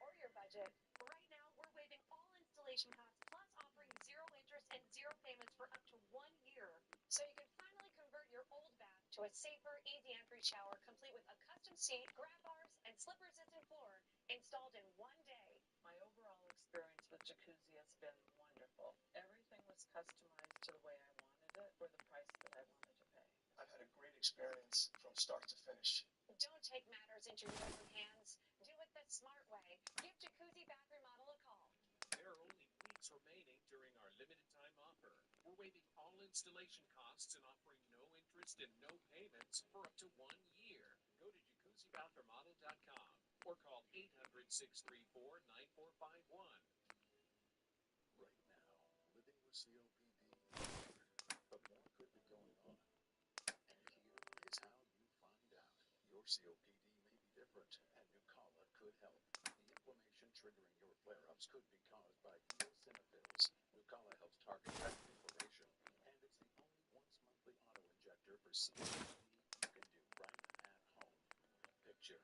or your budget. Right now, we're waiving all installation costs, plus offering 0 interest and 0 payments for up to 1 year. So you can finally convert your old bath to a safer, easy entry shower, complete with a custom seat, grab bars, and slip-resistant floor installed in 1 day. My overall experience with Jacuzzi has been wonderful. Everything was customized to the way I wanted it for the price that I wanted to pay. I've had a great experience from start to finish. Don't take matters into your own hands. Do it the smart way. Give Jacuzzi Bath Remodel a call. There are only weeks remaining during our limited time offer. We're waiving all installation costs and offering no interest and no payments for up to 1 year. Go to jacuzzibathremodel.com or call 800-634-9451. Right now, living with COPD is hard, but more could be going on. And here is how you find out. Your COPD may be different, and Nucala could help. The inflammation triggering your flare-ups could be caused by eosinophils. Nucala helps target that inflammation, and it's the only once-monthly auto-injector for COPD you can do right at home. Picture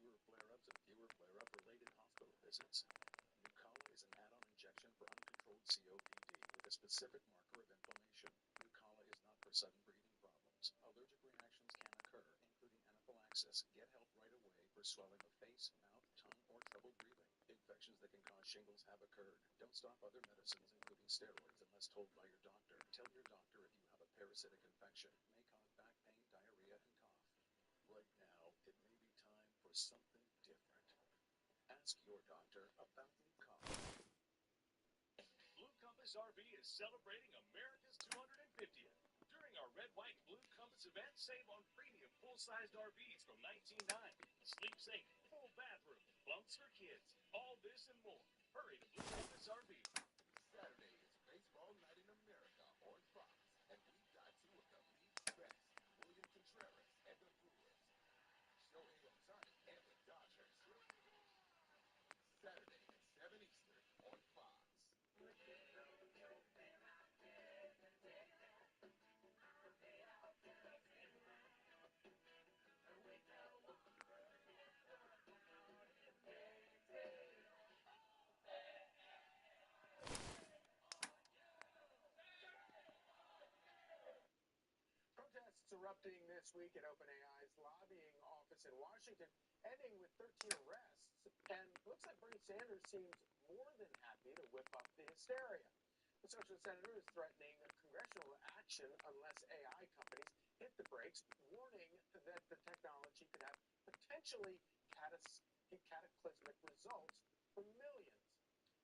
fewer flare-ups and fewer flare-up-related hospital visits. Nucala is an add-on injection for uncontrolled COPD with a specific marker of inflammation. Nucala is not for sudden breathing problems. Allergic reactions can occur, including anaphylaxis. Get help right away for swelling of face, mouth, tongue, or trouble breathing. Infections that can cause shingles have occurred. Don't stop other medicines, including steroids, unless told by your doctor. Tell your doctor if you have a parasitic infection. It may cause back pain, diarrhea, and cough. Right now, it may be time for something different. Ask your doctor about Blue Compass. Blue Compass RV is celebrating America's 250th. During our Red, White, Blue Compass event, save on premium full-sized RVs from $19.9. Sleep safe, full bathroom, bunks for kids. All this and more. Hurry to Blue Compass RV. Saturday is baseball night in America on Fox, and we've got two of the league's best, William Contreras and the Brewers, Shohei Ohtani and the Dodgers. Saturday at 7 Eastern on Fox. Protests erupting this week at OpenAI's lobbying office in Washington, ending with 13 arrests, and looks like Bernie Sanders seems more than happy to whip up the hysteria. The socialist senator is threatening congressional action unless AI companies hit the brakes, warning that the technology could have potentially cataclysmic results for millions.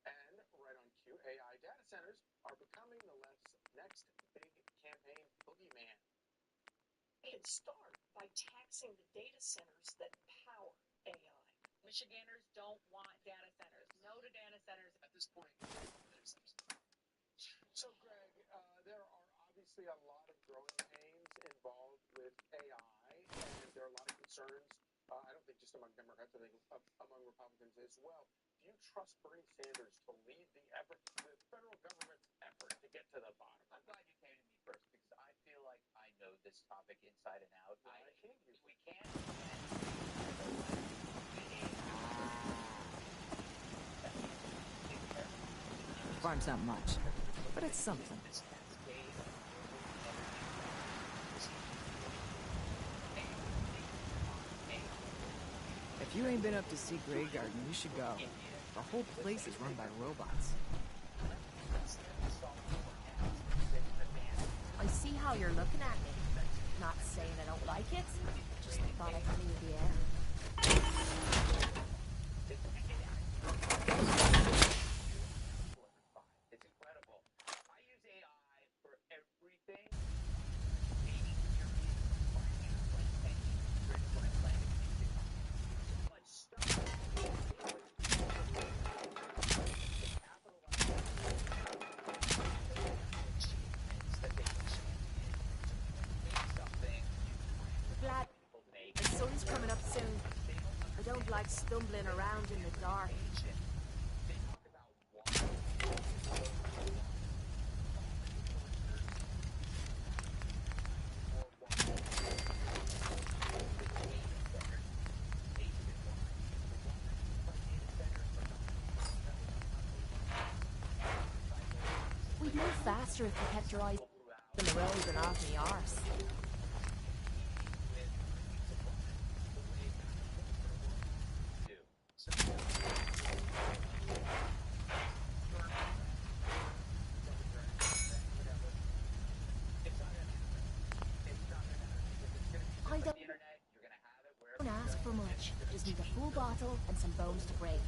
And right on cue, AI data centers are becoming the left's next big campaign boogeyman. And start by taxing the data centers that power AI. Michiganders don't want data centers. No to data centers. At this point, there's So, Greg, there are obviously a lot of growing pains involved with AI, and there are a lot of concerns, I don't think just among Democrats, I think among Republicans as well. Do you trust Bernie Sanders to lead the federal government's effort to get to the bottom? I'm glad you came to me first, because I feel like I know this topic inside and out. We can't. Farm's not much, but it's something. If you ain't been up to see Grey Garden, you should go. The whole place is run by robots. I see how you're looking at me. Not saying I don't like it, just thought I'd clear the air. It's incredible. I use AI for everything. Glad the sun's coming up soon. I don't like stumbling around in the dark. We'd move faster if you kept your eyes on the road and off me arse. I don't ask for much. Just need a full bottle and some bones to break.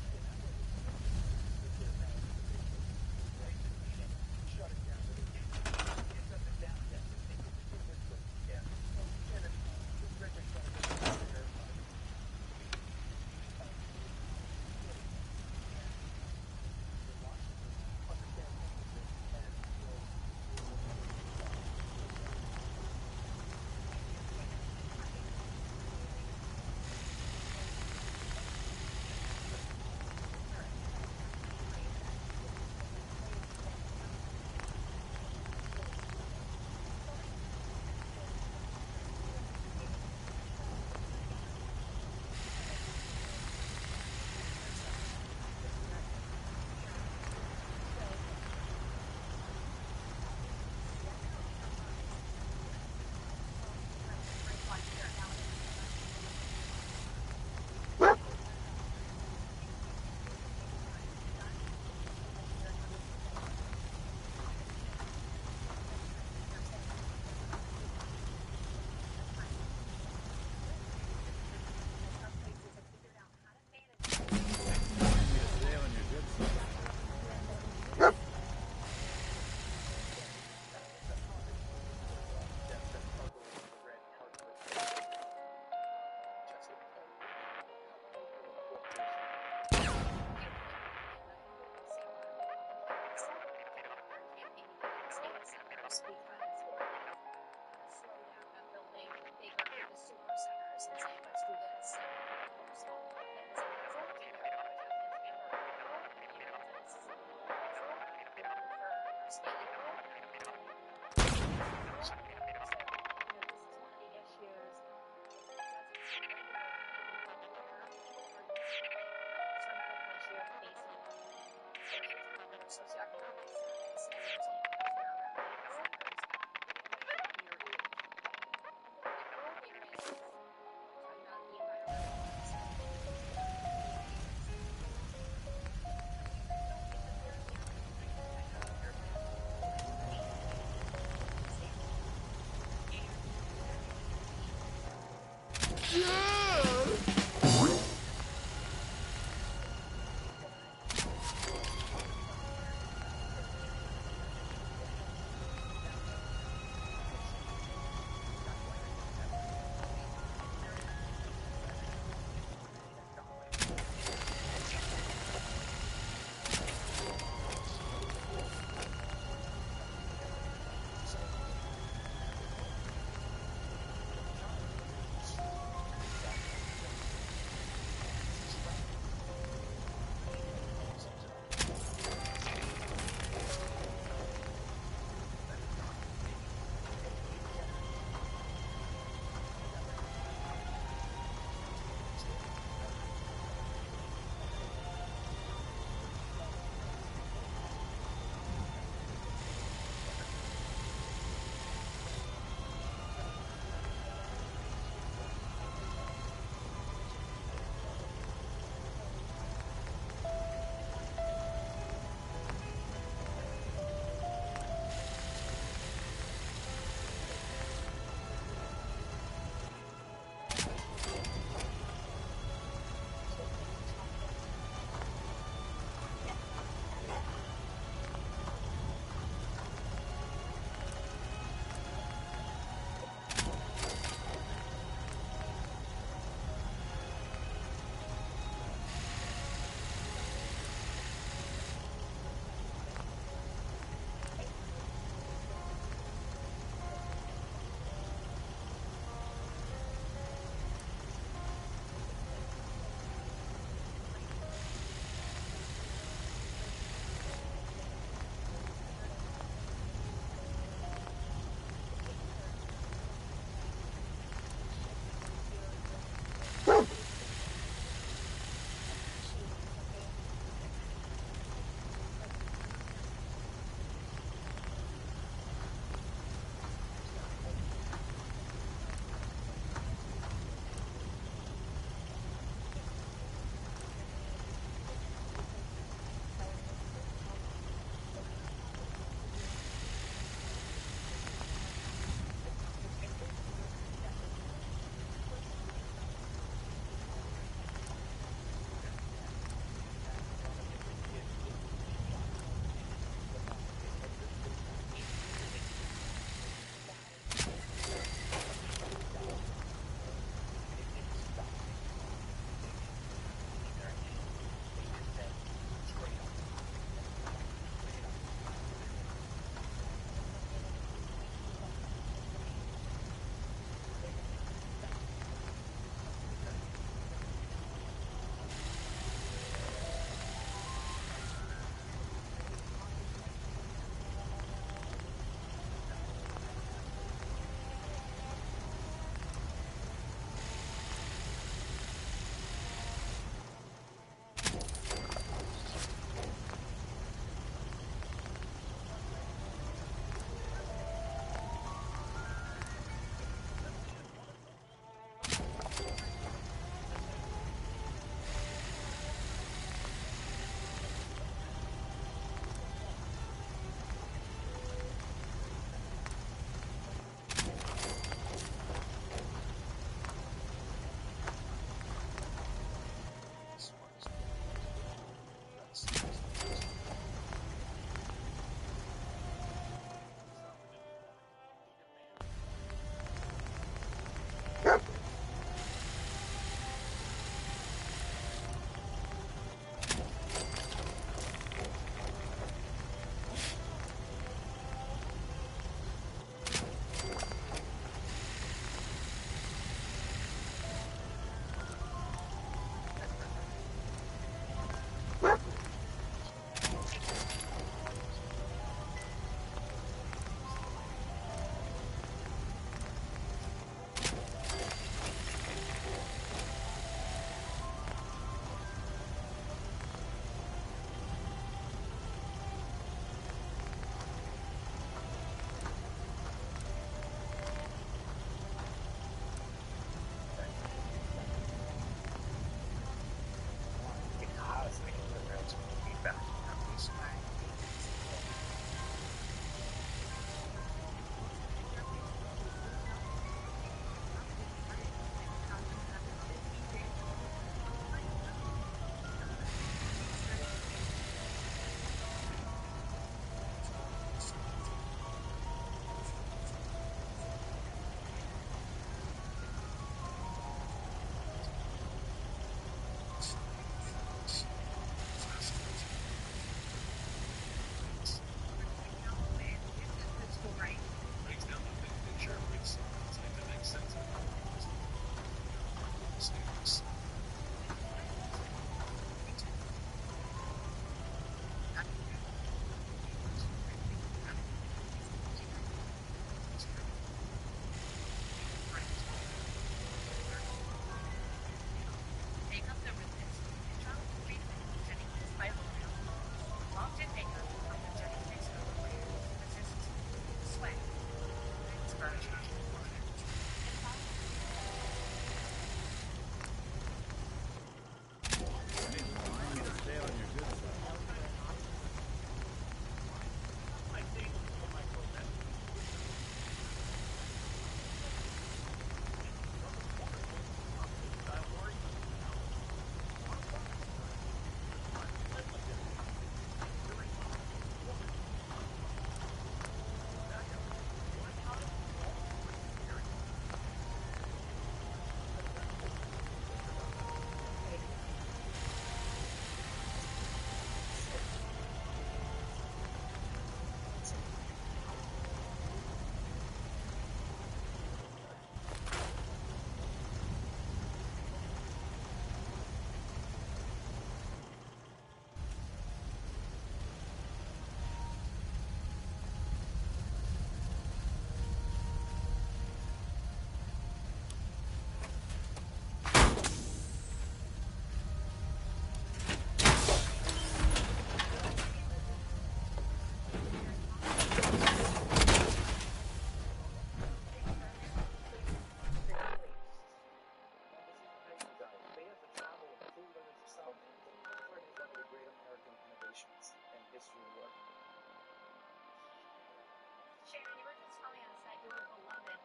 Shannon, you were just telling us that you were beloved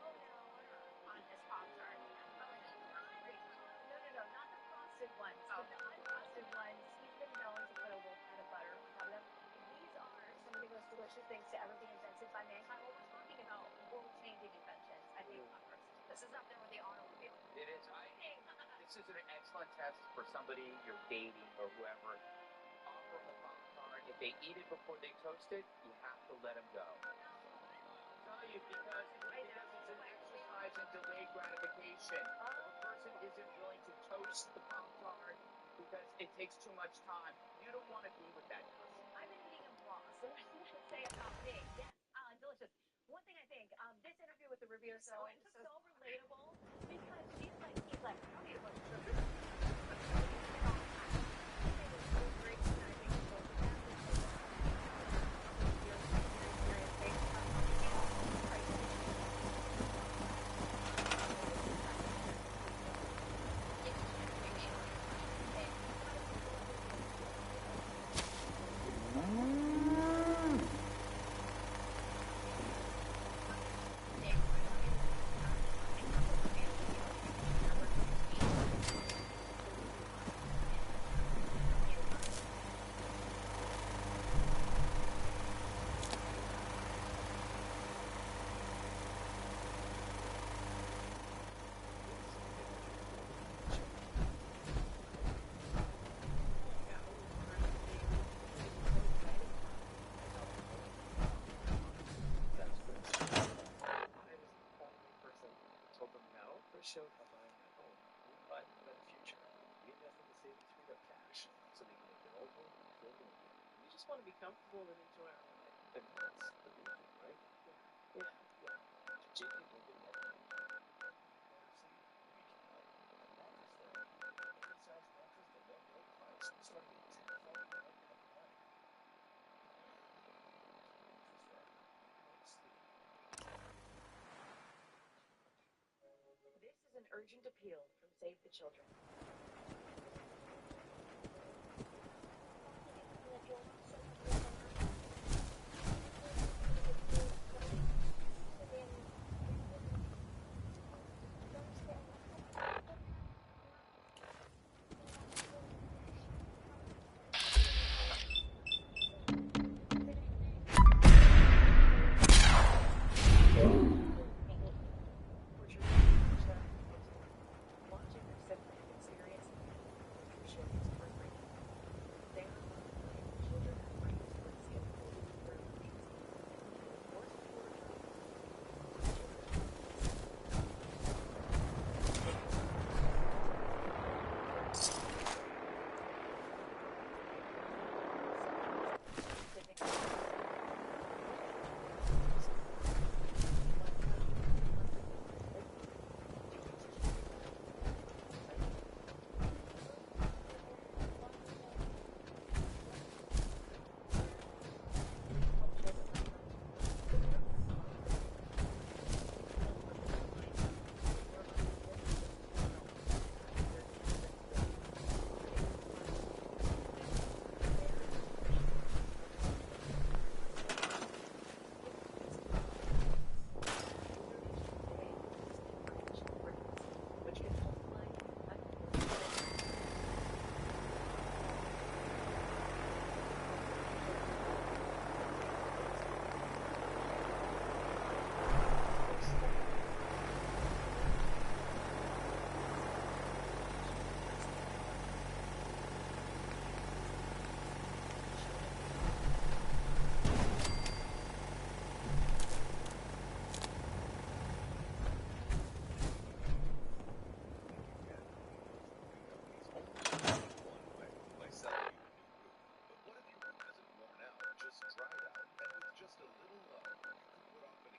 on this Pop Tart. No, not the frosted ones, but the unfrosted ones. He's been known to put a little peanut butter on them. These are some of the most delicious things to ever be invented by mankind. Well, we're talking about world-changing inventions. I think This is up there with the automobile. It is. This is an excellent test for somebody you're dating or whoever. Offer them a Pop-Tart. If they eat it before they toast it, you have to let them go. I'll tell you, because it's an exercise in delayed gratification. If a person isn't willing to toast the Pop-Tart because it takes too much time, you don't want to be with that person. I've been eating them raw, so what does that say about me? Yes, delicious. One thing I think, this interview with the Rubio Show is so relatable because she's like, he's like, I don't need a bunch of sugar. Showed by buying that home, we buy them a better future. Reinvesting the savings freed up cash so they can make their old home feel new again. We just want to be comfortable and enjoy our life. And that's the reason, right? Yeah. Virginia Lincoln Mortgage. Better sleep? We can help. At Mattress Firm, any size mattress below low price, starting at $249.99. Mattress Firm. Make sleep easy. This is an urgent appeal from Save the Children.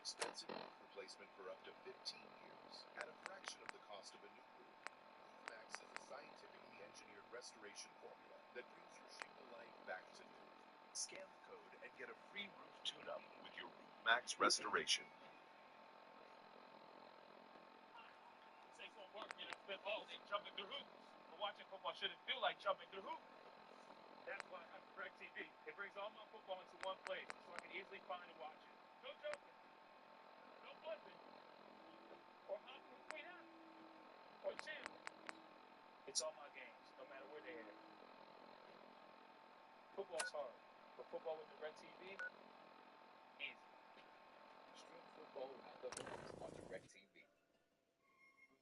Expensive roof replacement for up to 15 years at a fraction of the cost of a new roof. RoofMax is a scientifically engineered restoration formula that brings your shingle life back to new. Scan the code and get a free roof tune-up with your RoofMax restoration. This ain't gonna work. You know, spend all day jumping through hoops. But watching football shouldn't feel like jumping through hoops. That's why I have DirecTV. It brings all my football into one place so I can easily find and watch it. No joking. husband, or I'm gonna clean up, or Sam. It's all my games, no matter where they are. Football's hard, but football with the red TV, easy. Stream football without the hoops on DirecTV.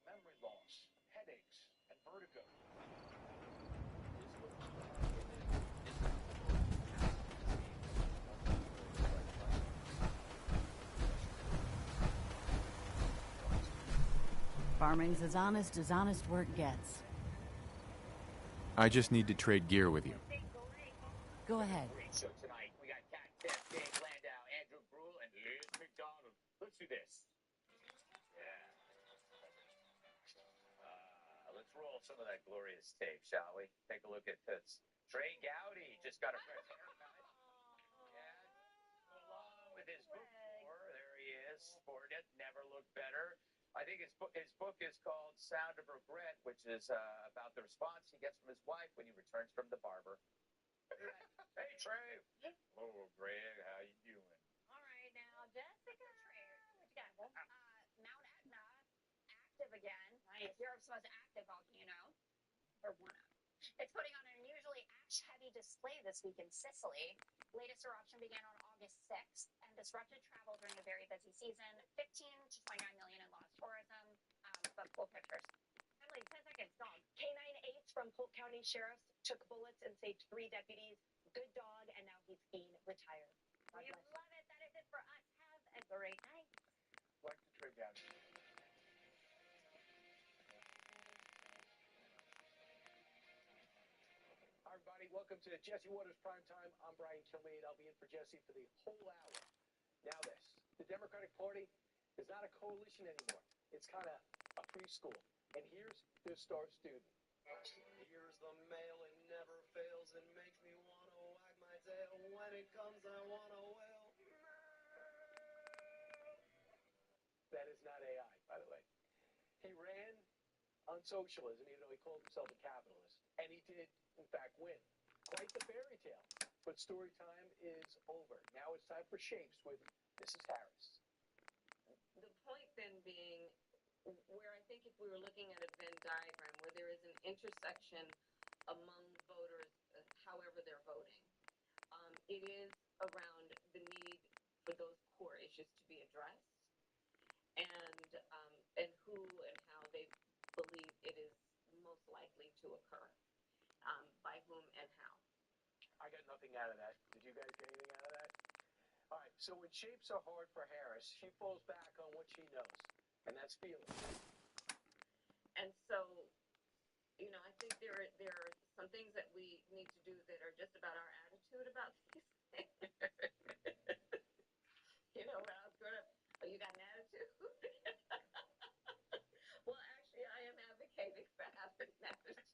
Memory loss, headaches, and vertigo. Farming's as honest work gets. I just need to trade gear with you. Go ahead. Great show tonight. We got Cat Tess, Dave Landau, Andrew Brule, and Liz McDonald. Let's do this. Yeah. Let's roll some of that glorious tape, shall we? Take a look at this. Trey Gowdy just got a fresh haircut. Yeah. Along with his book tour, there he is. Sporting it. Never looked better. I think his book is called Sound of Regret, which is about the response he gets from his wife when he returns from the barber. Hey, Trey. Hello, Greg. How you doing? All right, now, Jessica, what you got? Mount Etna, active again. Nice. Europe's most active volcano, or one of. It's putting on an unusually ash-heavy display this week in Sicily. Latest eruption began on August 6th and disrupted travel during a very busy season. 15 to 29 million in lost tourism, but cool pictures. Emily, 10 seconds, dog. Canine aides from Polk County Sheriffs took bullets and saved 3 deputies. Good dog, and now he's being retired. God We bless. love it. That is it for us. Have a great night. Like the Trey Gowdy. Hi, everybody. Welcome to Jesse Waters Primetime. I'm Brian Kilmeade. I'll be in for Jesse for the whole hour. Now this. The Democratic Party is not a coalition anymore. It's kind of a preschool. And here's their star student. Here's the mail, it never fails. It makes me want to wag my tail. When it comes, I want to wail. That is not AI, by the way. He ran on socialism, even though he called himself a capitalist. And he did, in fact, win. Quite the fairy tale. But story time is over. Now it's time for Shapes with Mrs. Harris. The point then being, where I think if we were looking at a Venn diagram where there is an intersection among voters, however they're voting, it is around the need for those core issues to be addressed, and who and how they believe it is most likely to occur, by whom and how. I got nothing out of that. Did you guys get anything out of that? All right, so when shapes are hard for Harris, she falls back on what she knows, and that's feelings. And so, I think there are some things that we need to do that are just about our attitude about these things. When I was growing up, oh, you got an attitude? Well, actually, I am advocating for having an attitude.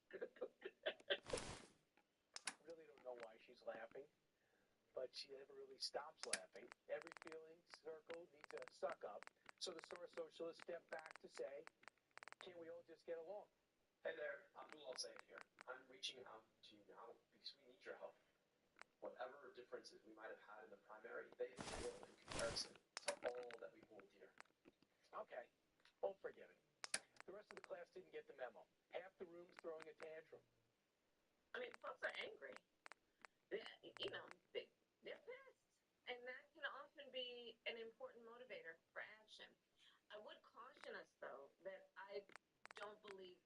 Really don't know why she's laughing, but she never really stops laughing. Every feeling circle needs a suck up. So the Star Socialists step back to say, can't we all just get along? Hey there, Abdul Al-Sayed here. I'm reaching out to you now because we need your help. Whatever differences we might have had in the primary, they pale in comparison to all that we hold dear. Okay, all forgiven. The rest of the class didn't get the memo. Half the room's throwing a tantrum. I mean, folks are angry. They're pissed. And that can often be an important motivator for action. I would caution us, though, that I don't believe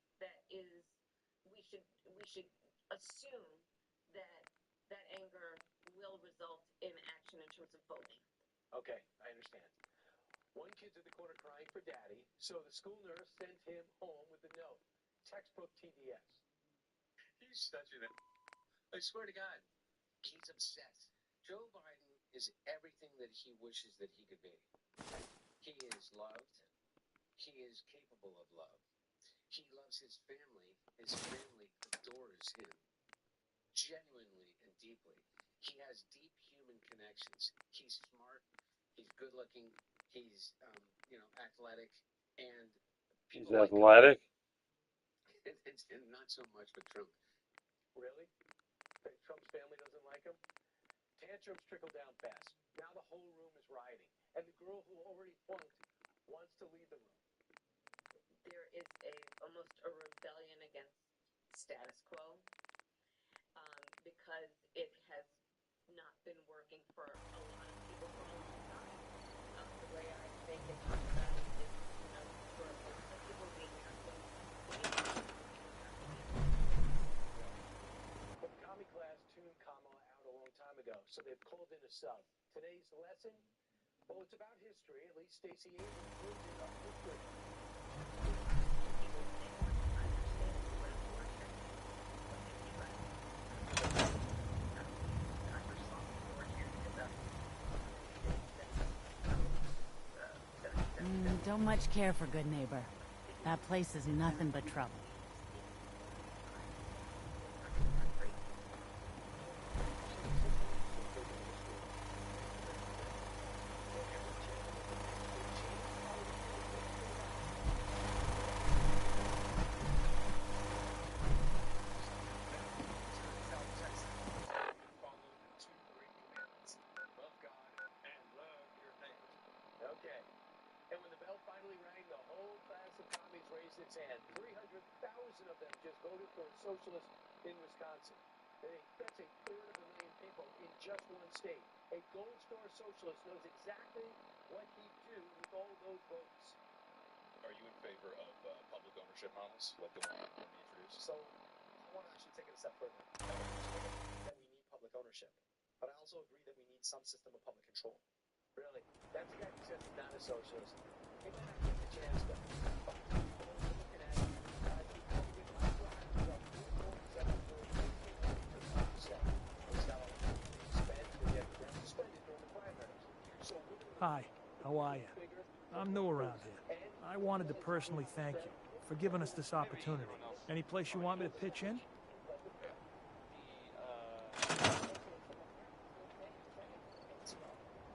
we should assume that anger will result in action in terms of voting. Okay, I understand. One kid's at the corner crying for daddy, so the school nurse sent him home with a note. Textbook TDS. He's such an... I swear to God, he's obsessed. Joe Biden is everything that he wishes that he could be. He is loved. He is capable of love. He loves his family. His family adores him. Genuinely and deeply. He has deep human connections. He's smart. He's good looking. He's, athletic. And He's people like him. athletic? It's not so much with Trump. Really? Trump's family doesn't like him? Tantrums trickle down fast. Now the whole room is rioting. And the girl who already flunked wants to lead the room. There is almost a rebellion against status quo, because it has not been working for a lot of people for a long time. The way I think it talks about it is, for a lot of people, the American way. Well, the commie class tuned Kamala out a long time ago, so they've called in a sub. Today's lesson? Well, it's about history. At least Stacey Abrams brings it up history. Don't much care for Good Neighbor. That place is nothing but trouble. Okay. And when the bell finally rang, the whole class of commies raised its hand. 300,000 of them just voted for a socialist in Wisconsin. Hey, that's a third of a million people in just one state. A Gold Star socialist knows exactly what he'd do with all those votes. Are you in favor of public ownership models like the one that we introduced? So I want to actually take it a step further. I agree that we need public ownership, but I also agree that we need some system of public control. Really, that's the guy who says he's not a socialist. He might not get the chance to. But what we're looking at, he probably might rise up 4.7 billion. He's got a lot of money to spend to get them suspended during the primaries. So Hi, how are you? I'm new around here. I wanted to personally thank you for giving us this opportunity. Any place you want me to pitch in?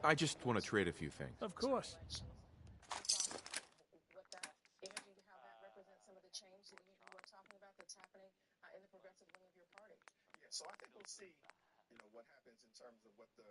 I just want to trade a few things. Of course. What that energy, how that represents some of the change that you were talking about that's happening in the progressive wing of your party. Yeah, so I think we'll see, what happens in terms of what the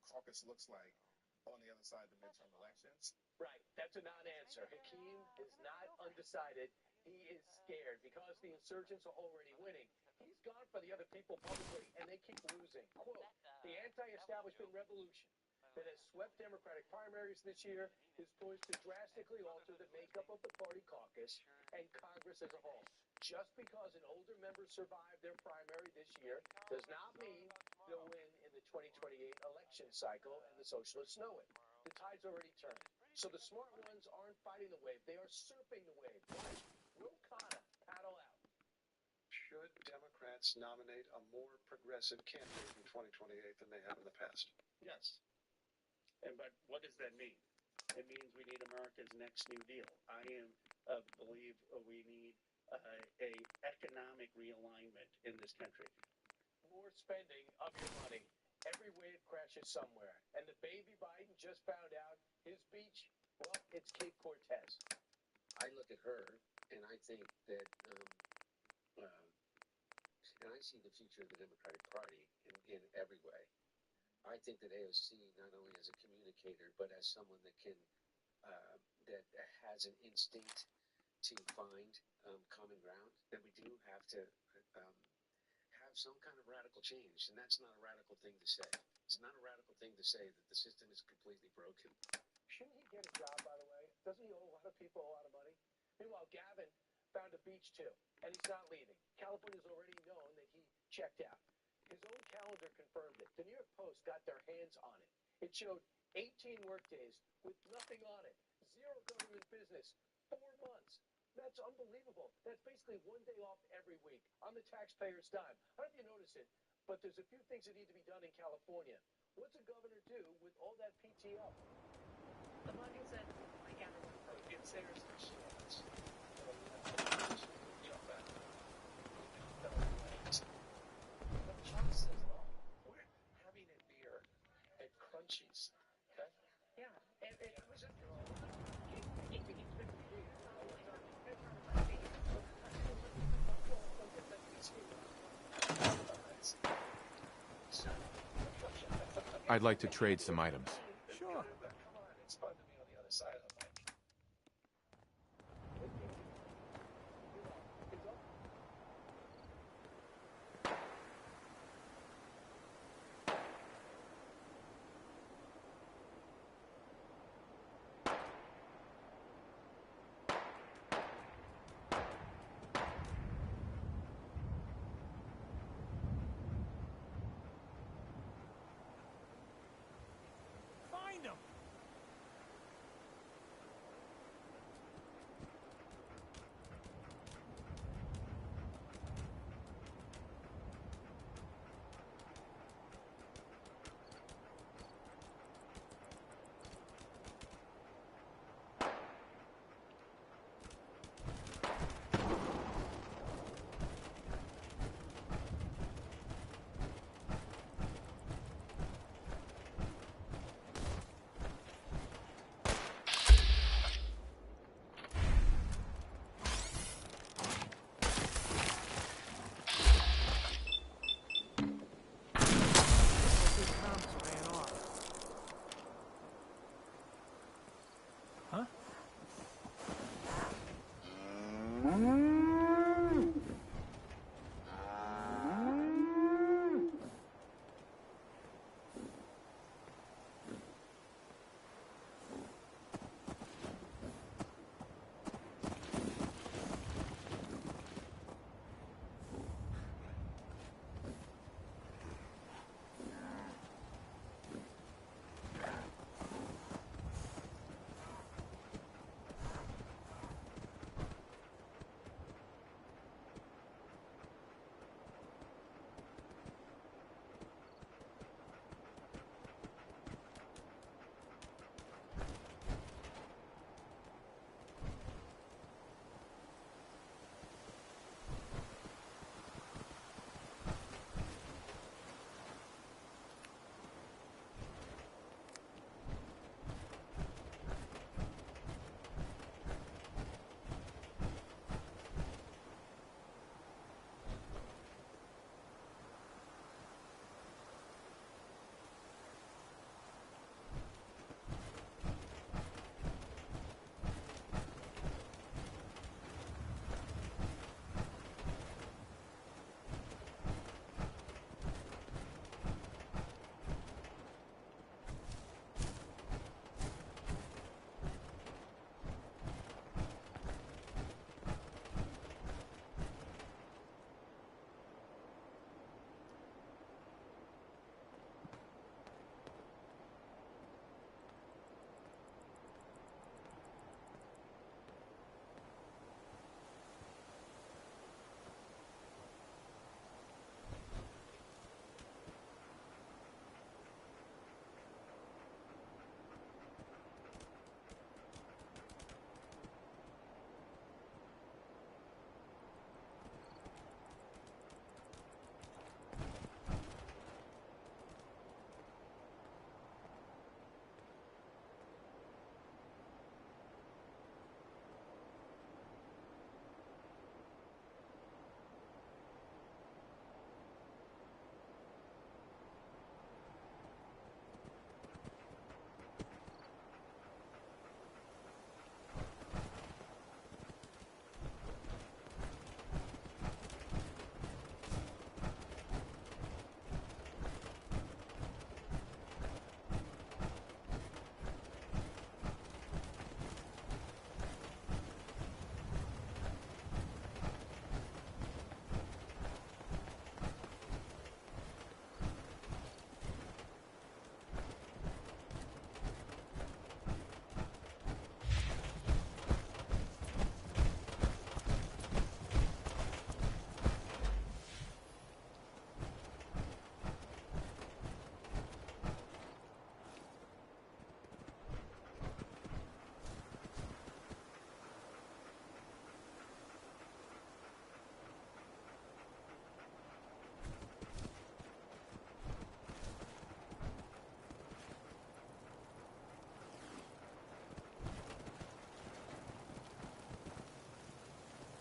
caucus looks like on the other side of the midterm elections. Right, that's a non-answer. Hakeem is not undecided. He is scared because the insurgents are already winning. He's gone for the other people publicly, and they keep losing. Quote, the anti-establishment revolution that has swept Democratic primaries this year is poised to drastically alter the makeup of the party caucus and Congress as a whole. Just because an older member survived their primary this year does not mean they'll win in the 2028 election cycle, and the socialists know it. The tide's already turned. So the smart ones aren't fighting the wave. They are surfing the wave. Watch Ro Khanna paddle out. Should Democrats nominate a more progressive candidate in 2028 than they have in the past? Yes. But what does that mean? It means we need America's next New Deal. I believe we need a economic realignment in this country. More spending of your money. Every wave crashes somewhere. And the baby Biden just found out his beach, well, it's Cape Cortez. I look at her and I think that, and I see the future of the Democratic Party in every way. I think that AOC, not only as a communicator, but as someone that can, that has an instinct to find common ground, that we do have to have some kind of radical change. And that's not a radical thing to say. It's not a radical thing to say that the system is completely broken. Shouldn't he get a job, by the way? Doesn't he owe a lot of people a lot of money? Meanwhile, Gavin found a beach too, and he's not leaving. California's already known that he checked out. His own calendar confirmed it. The New York Post got their hands on it. It showed 18 workdays with nothing on it. Zero government business. 4 months. That's unbelievable. That's basically 1 day off every week on the taxpayer's dime. I don't know if you notice it, but there's a few things that need to be done in California. What's a governor do with all that PTO? The money said, I can't remember. It's theirs for shit. Chuck says, well, we're having a beer at Crunchies. Okay? Yeah, it was just. I'd like to trade some items. Sure. Come on, it's fun to be on the other side of the mic.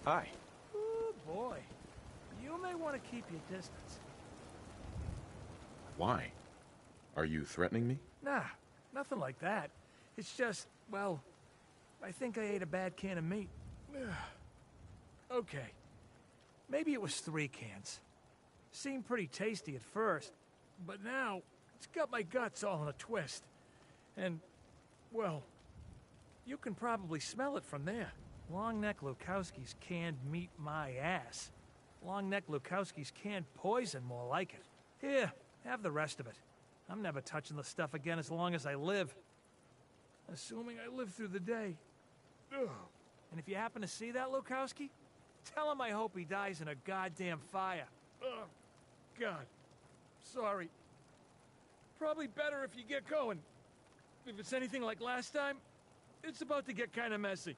Hi. Oh, boy. You may want to keep your distance. Why? Are you threatening me? Nah, nothing like that. It's just, well, I think I ate a bad can of meat. Okay. Maybe it was 3 cans. Seemed pretty tasty at first, but now it's got my guts all in a twist. And, well, you can probably smell it from there. Longneck Lukowski's canned meat my ass. Longneck Lukowski's canned poison, more like it. Here, have the rest of it. I'm never touching the stuff again as long as I live. Assuming I live through the day. Ugh. And if you happen to see that Lukowski, tell him I hope he dies in a goddamn fire. Oh, God. Sorry. Probably better if you get going. If it's anything like last time, it's about to get kind of messy.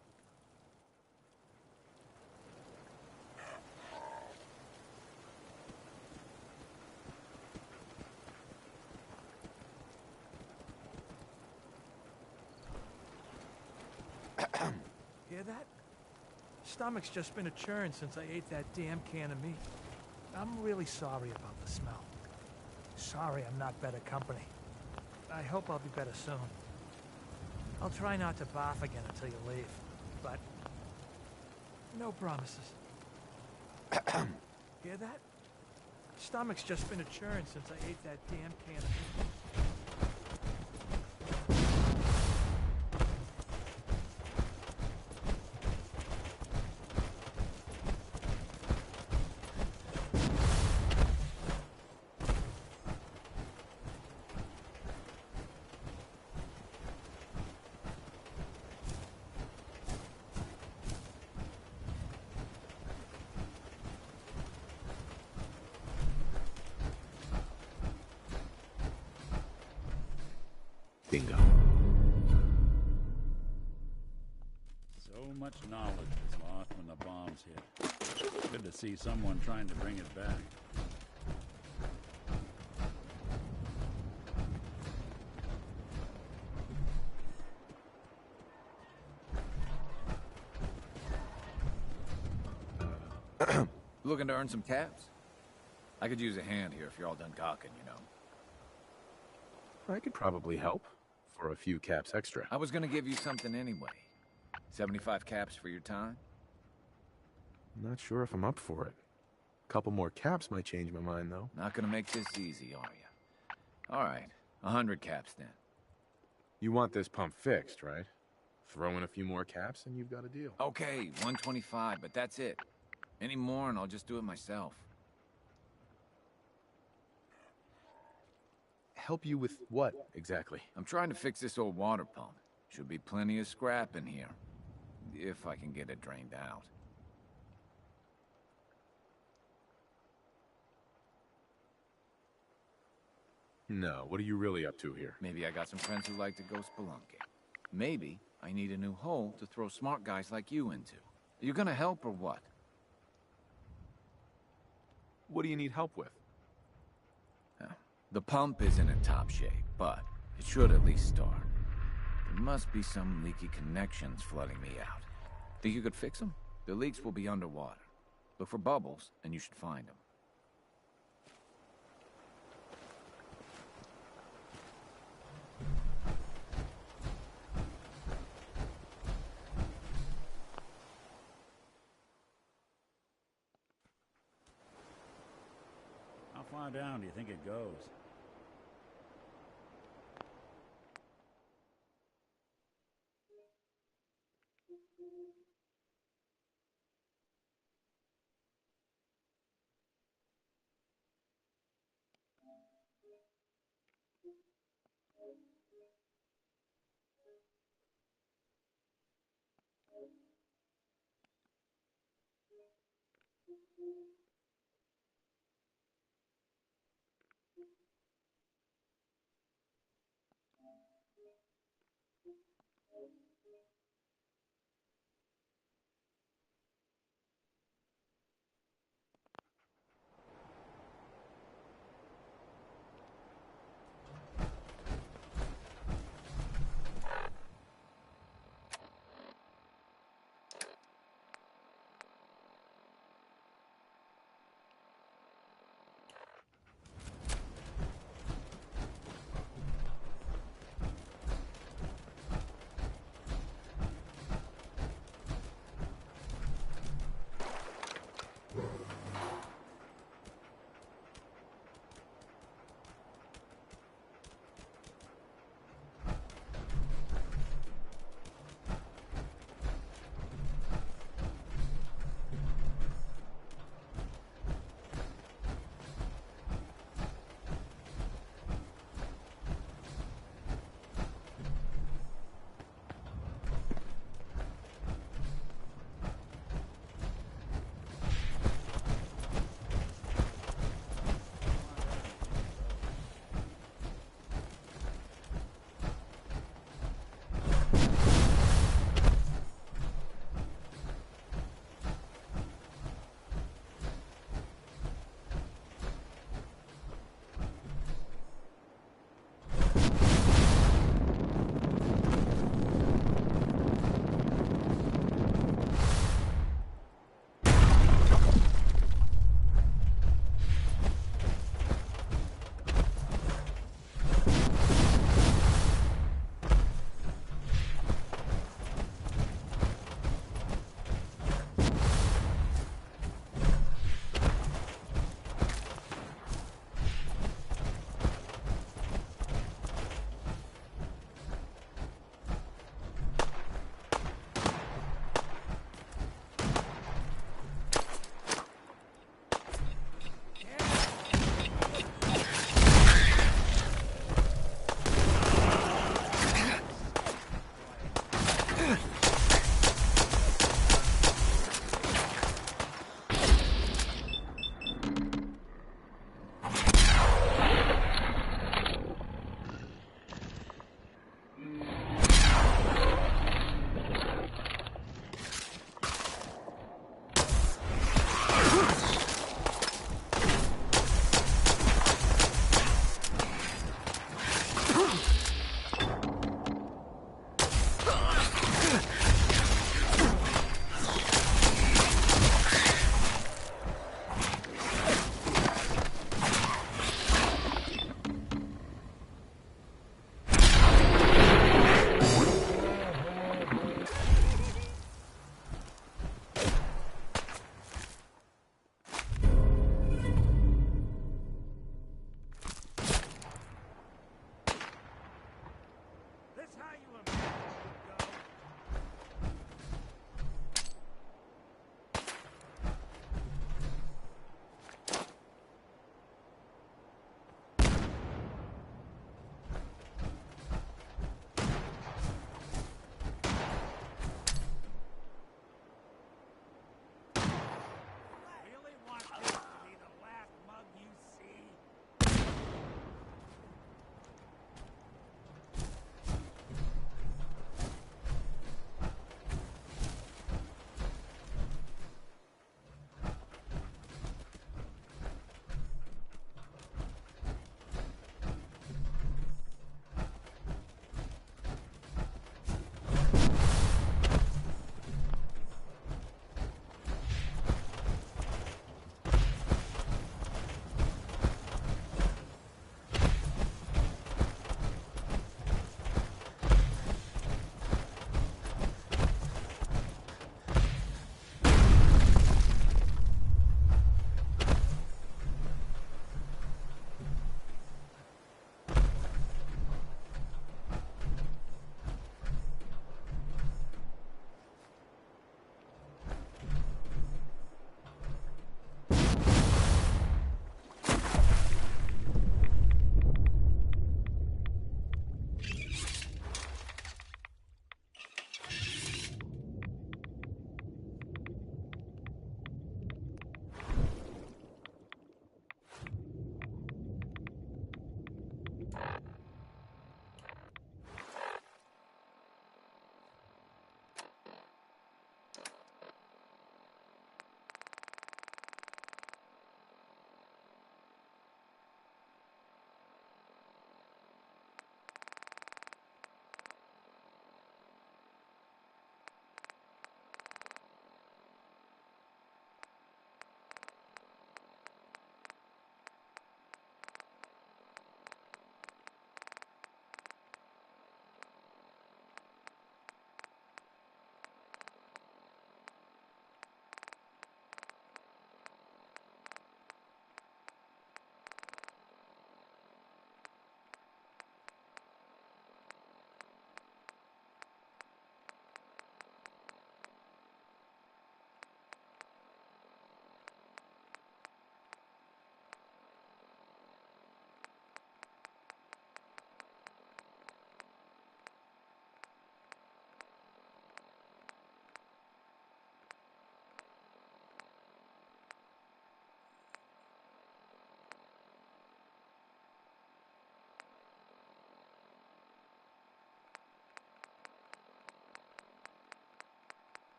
Hear that? Stomach's just been a churn since I ate that damn can of meat. I'm really sorry about the smell. Sorry I'm not better company. I hope I'll be better soon. I'll try not to barf again until you leave, but no promises. Hear that? Stomach's just been a churn since I ate that damn can of meat. Bingo. So much knowledge is lost when the bombs hit. Good to see someone trying to bring it back. Looking to earn some caps? I could use a hand here if you're all done gawking, you know. I could probably help for a few caps extra. I was gonna give you something anyway. 75 caps for your time? Not sure if I'm up for it. A couple more caps might change my mind, though. Not gonna make this easy, are you? All right, 100 caps then. You want this pump fixed, right? Throw in a few more caps and you've got a deal. Okay, 125, but that's it. Any more and I'll just do it myself. Help you with what, exactly? I'm trying to fix this old water pump. Should be plenty of scrap in here. If I can get it drained out. No, what are you really up to here? Maybe I got some friends who like to go spelunking. Maybe I need a new hole to throw smart guys like you into. Are you gonna help or what? What do you need help with? The pump isn't in top shape, but it should at least start. There must be some leaky connections flooding me out. Think you could fix them? The leaks will be underwater. Look for bubbles, and you should find them. How far down do you think it goes?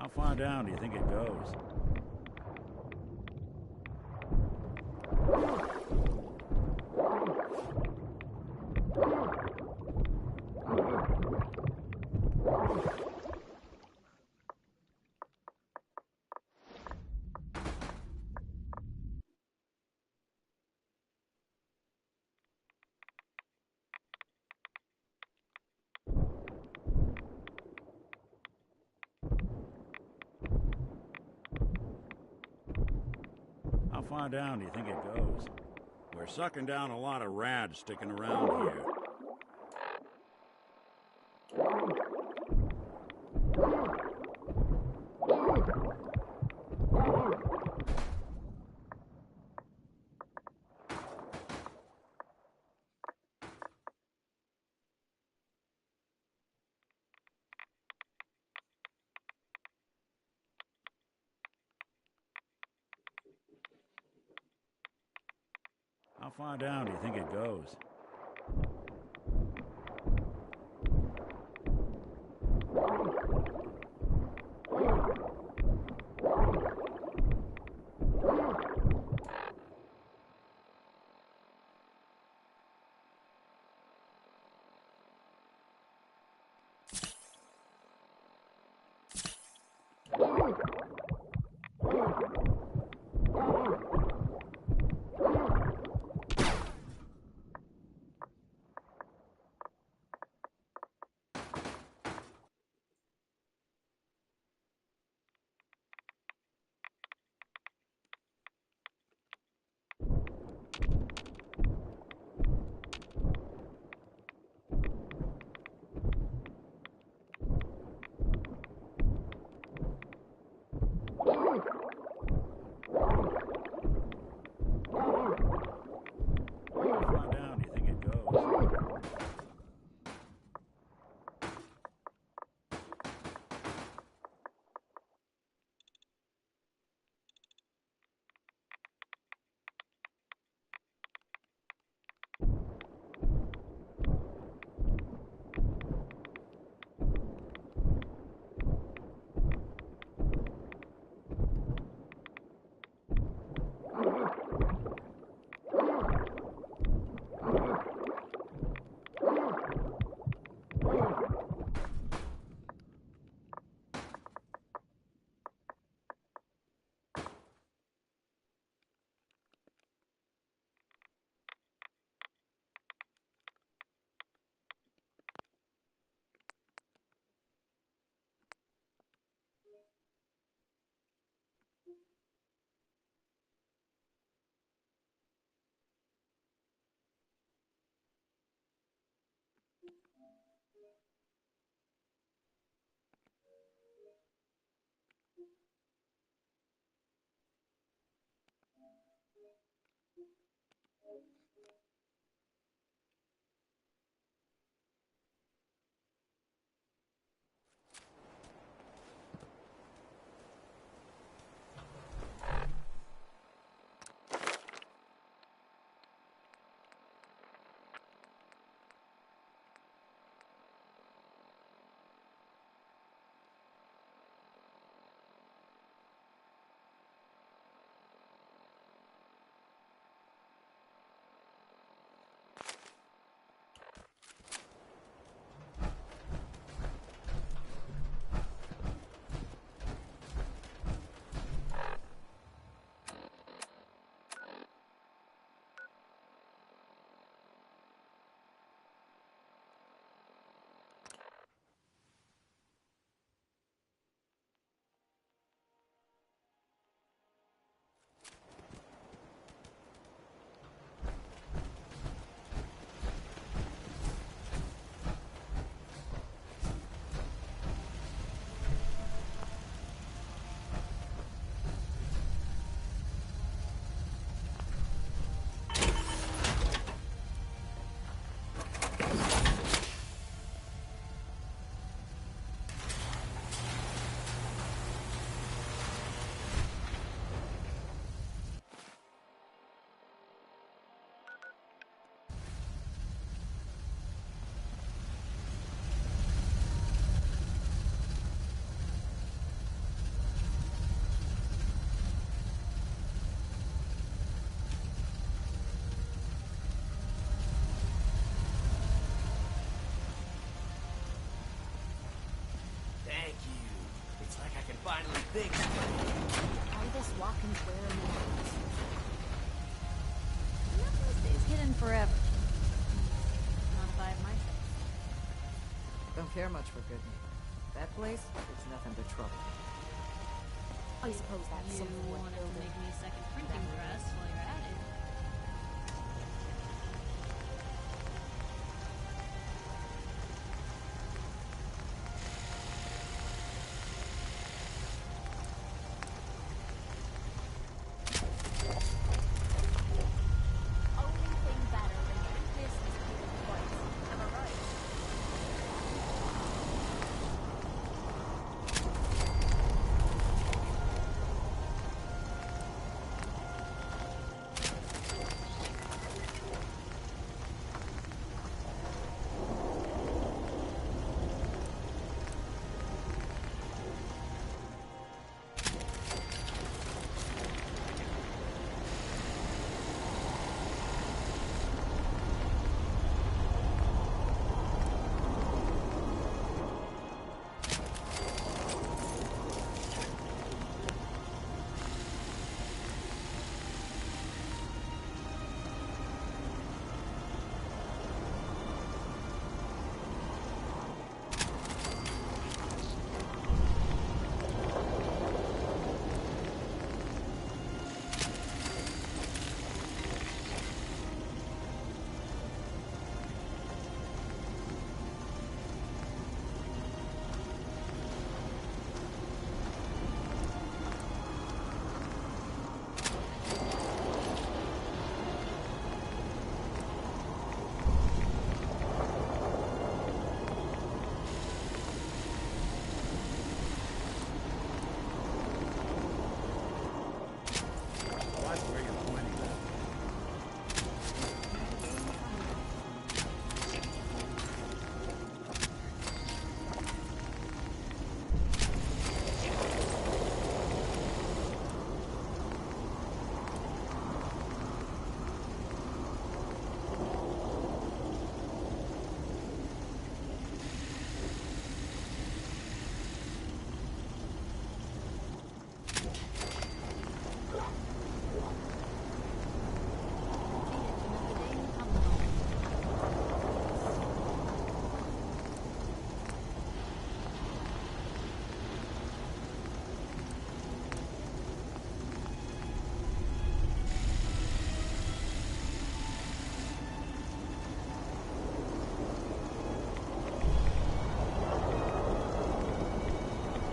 How far down do you think it goes? How far down do you think it goes? We're sucking down a lot of rads sticking around here. How far down do you think it goes? can finally think. All this walking to where matters. Nothing stays hidden forever. Not if I have my say. Don't care much for good name. That place is nothing but trouble. I suppose that's You something worth wanted to building. make me a second printing press while you're at it. Only thing better than getting pissed is paying the price. Am I right? Watch where you're pointing at.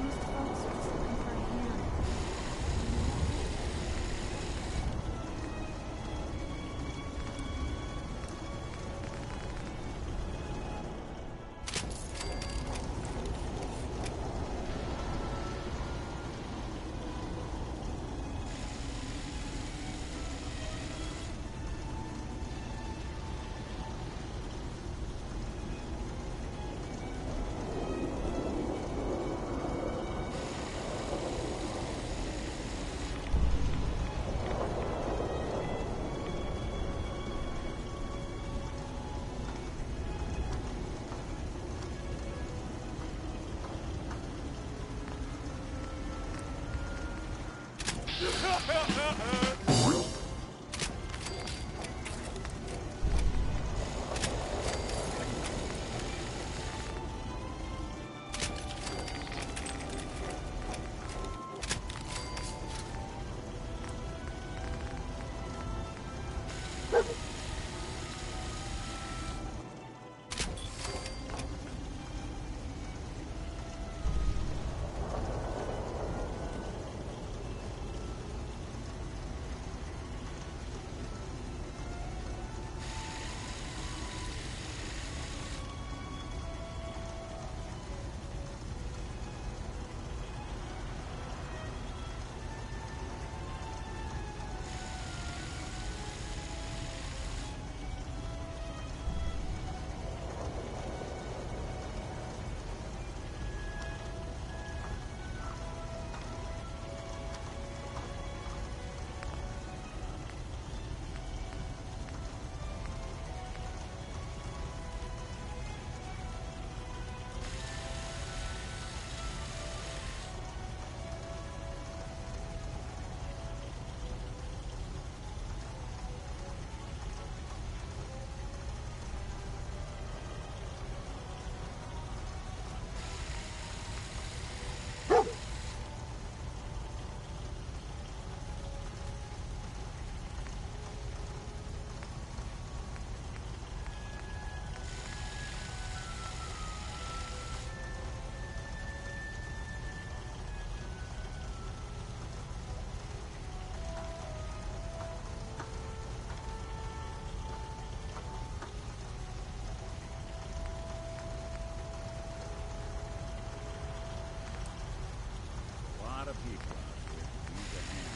Most folks are just looking for a hand. up here, Klaus. We could use a hand.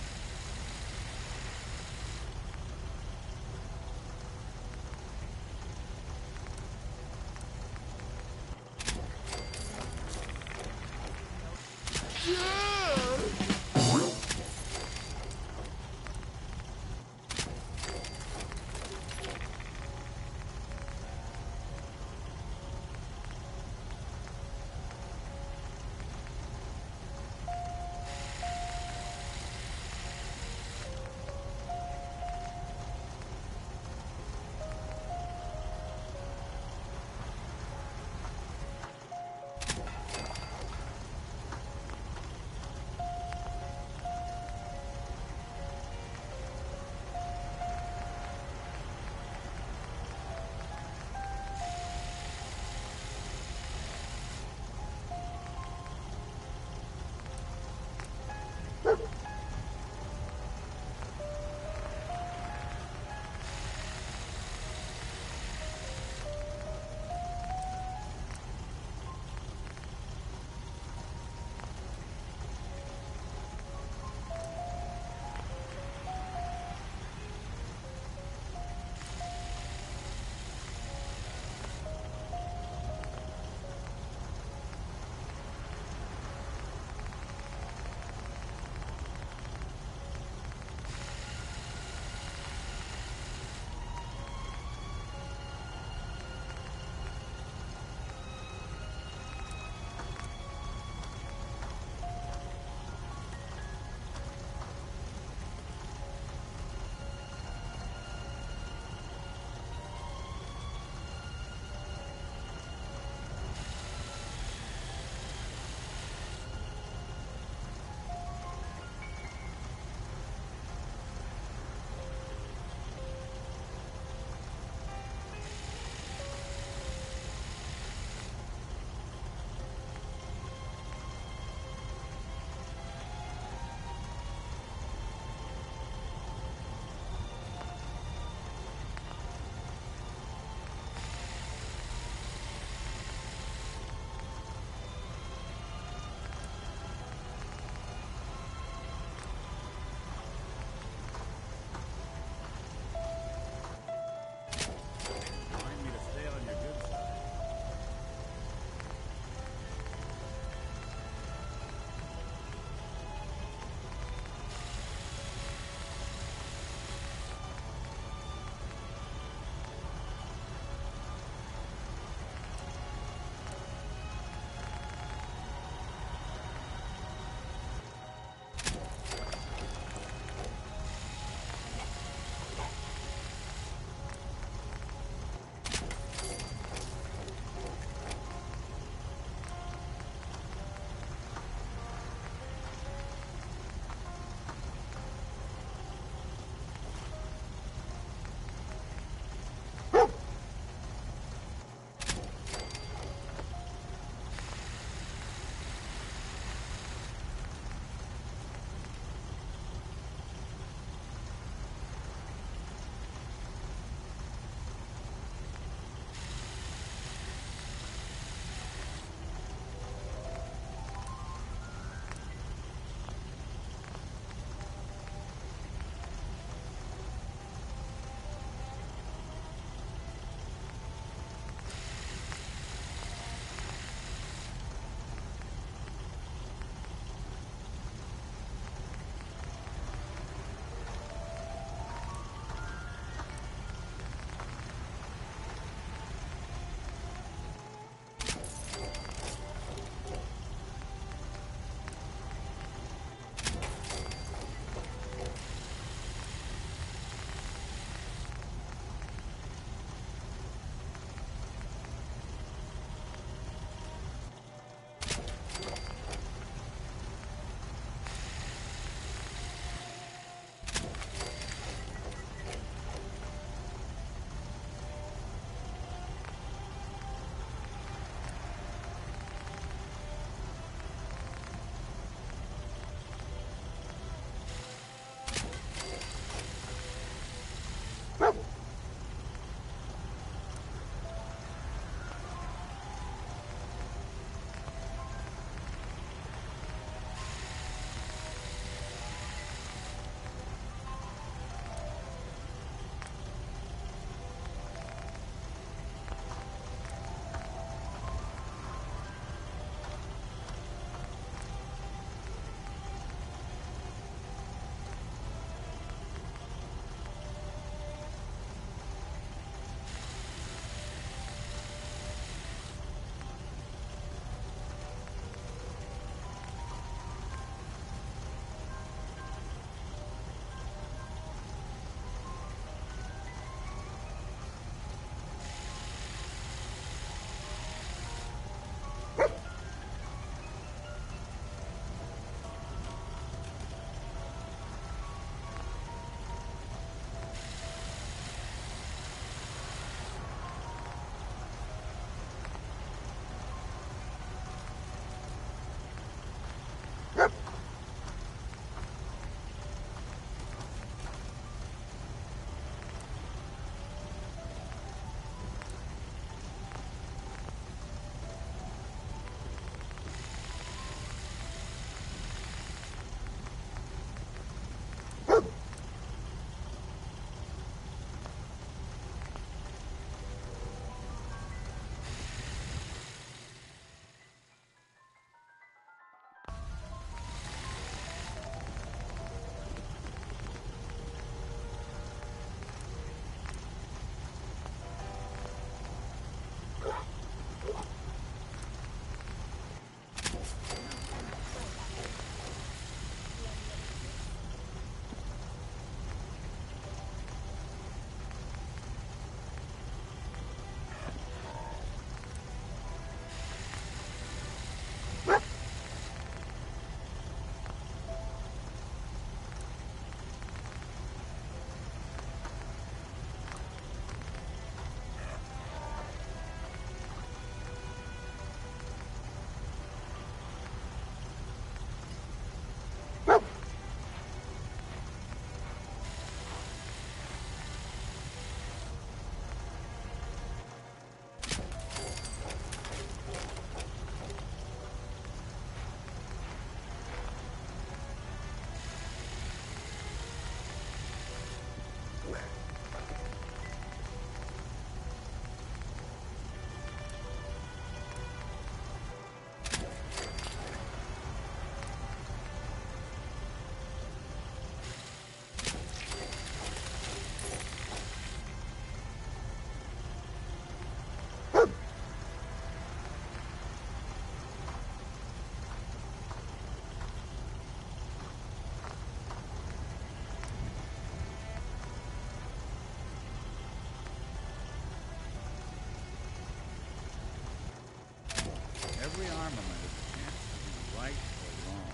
armament is a chance to do right or wrong.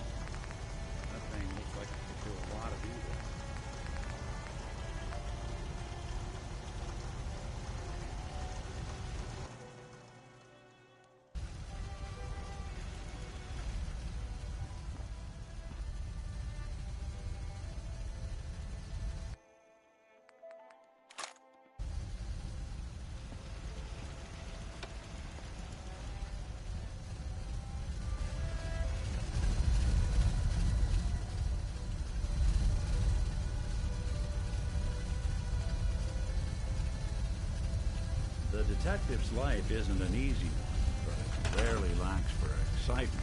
That thing looks like it could do a lot of either. The detective's life isn't an easy one, but it rarely lacks for excitement.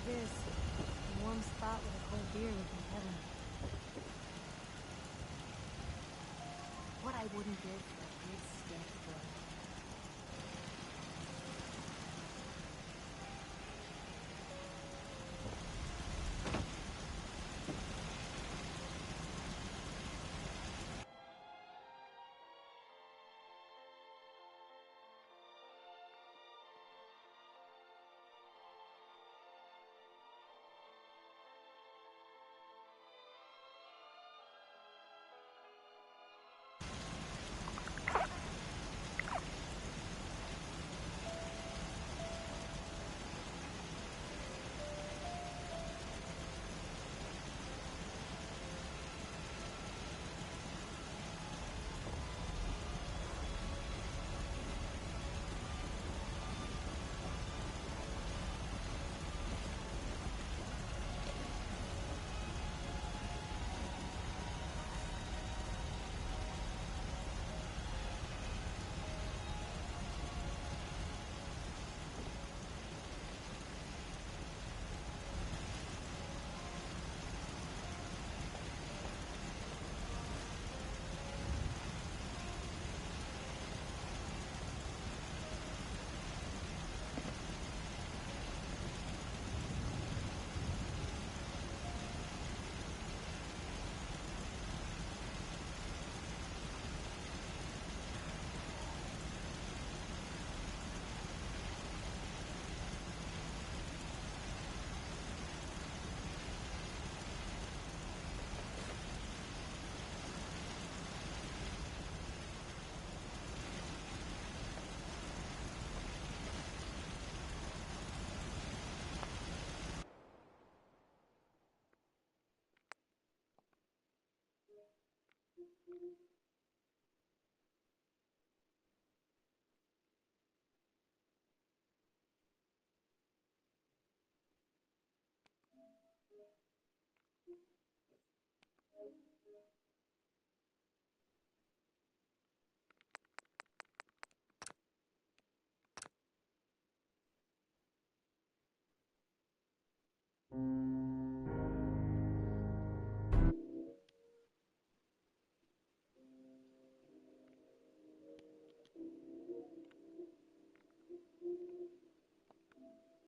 This, a warm spot with a cold beer would be heaven. What I wouldn't give for a good steak boil.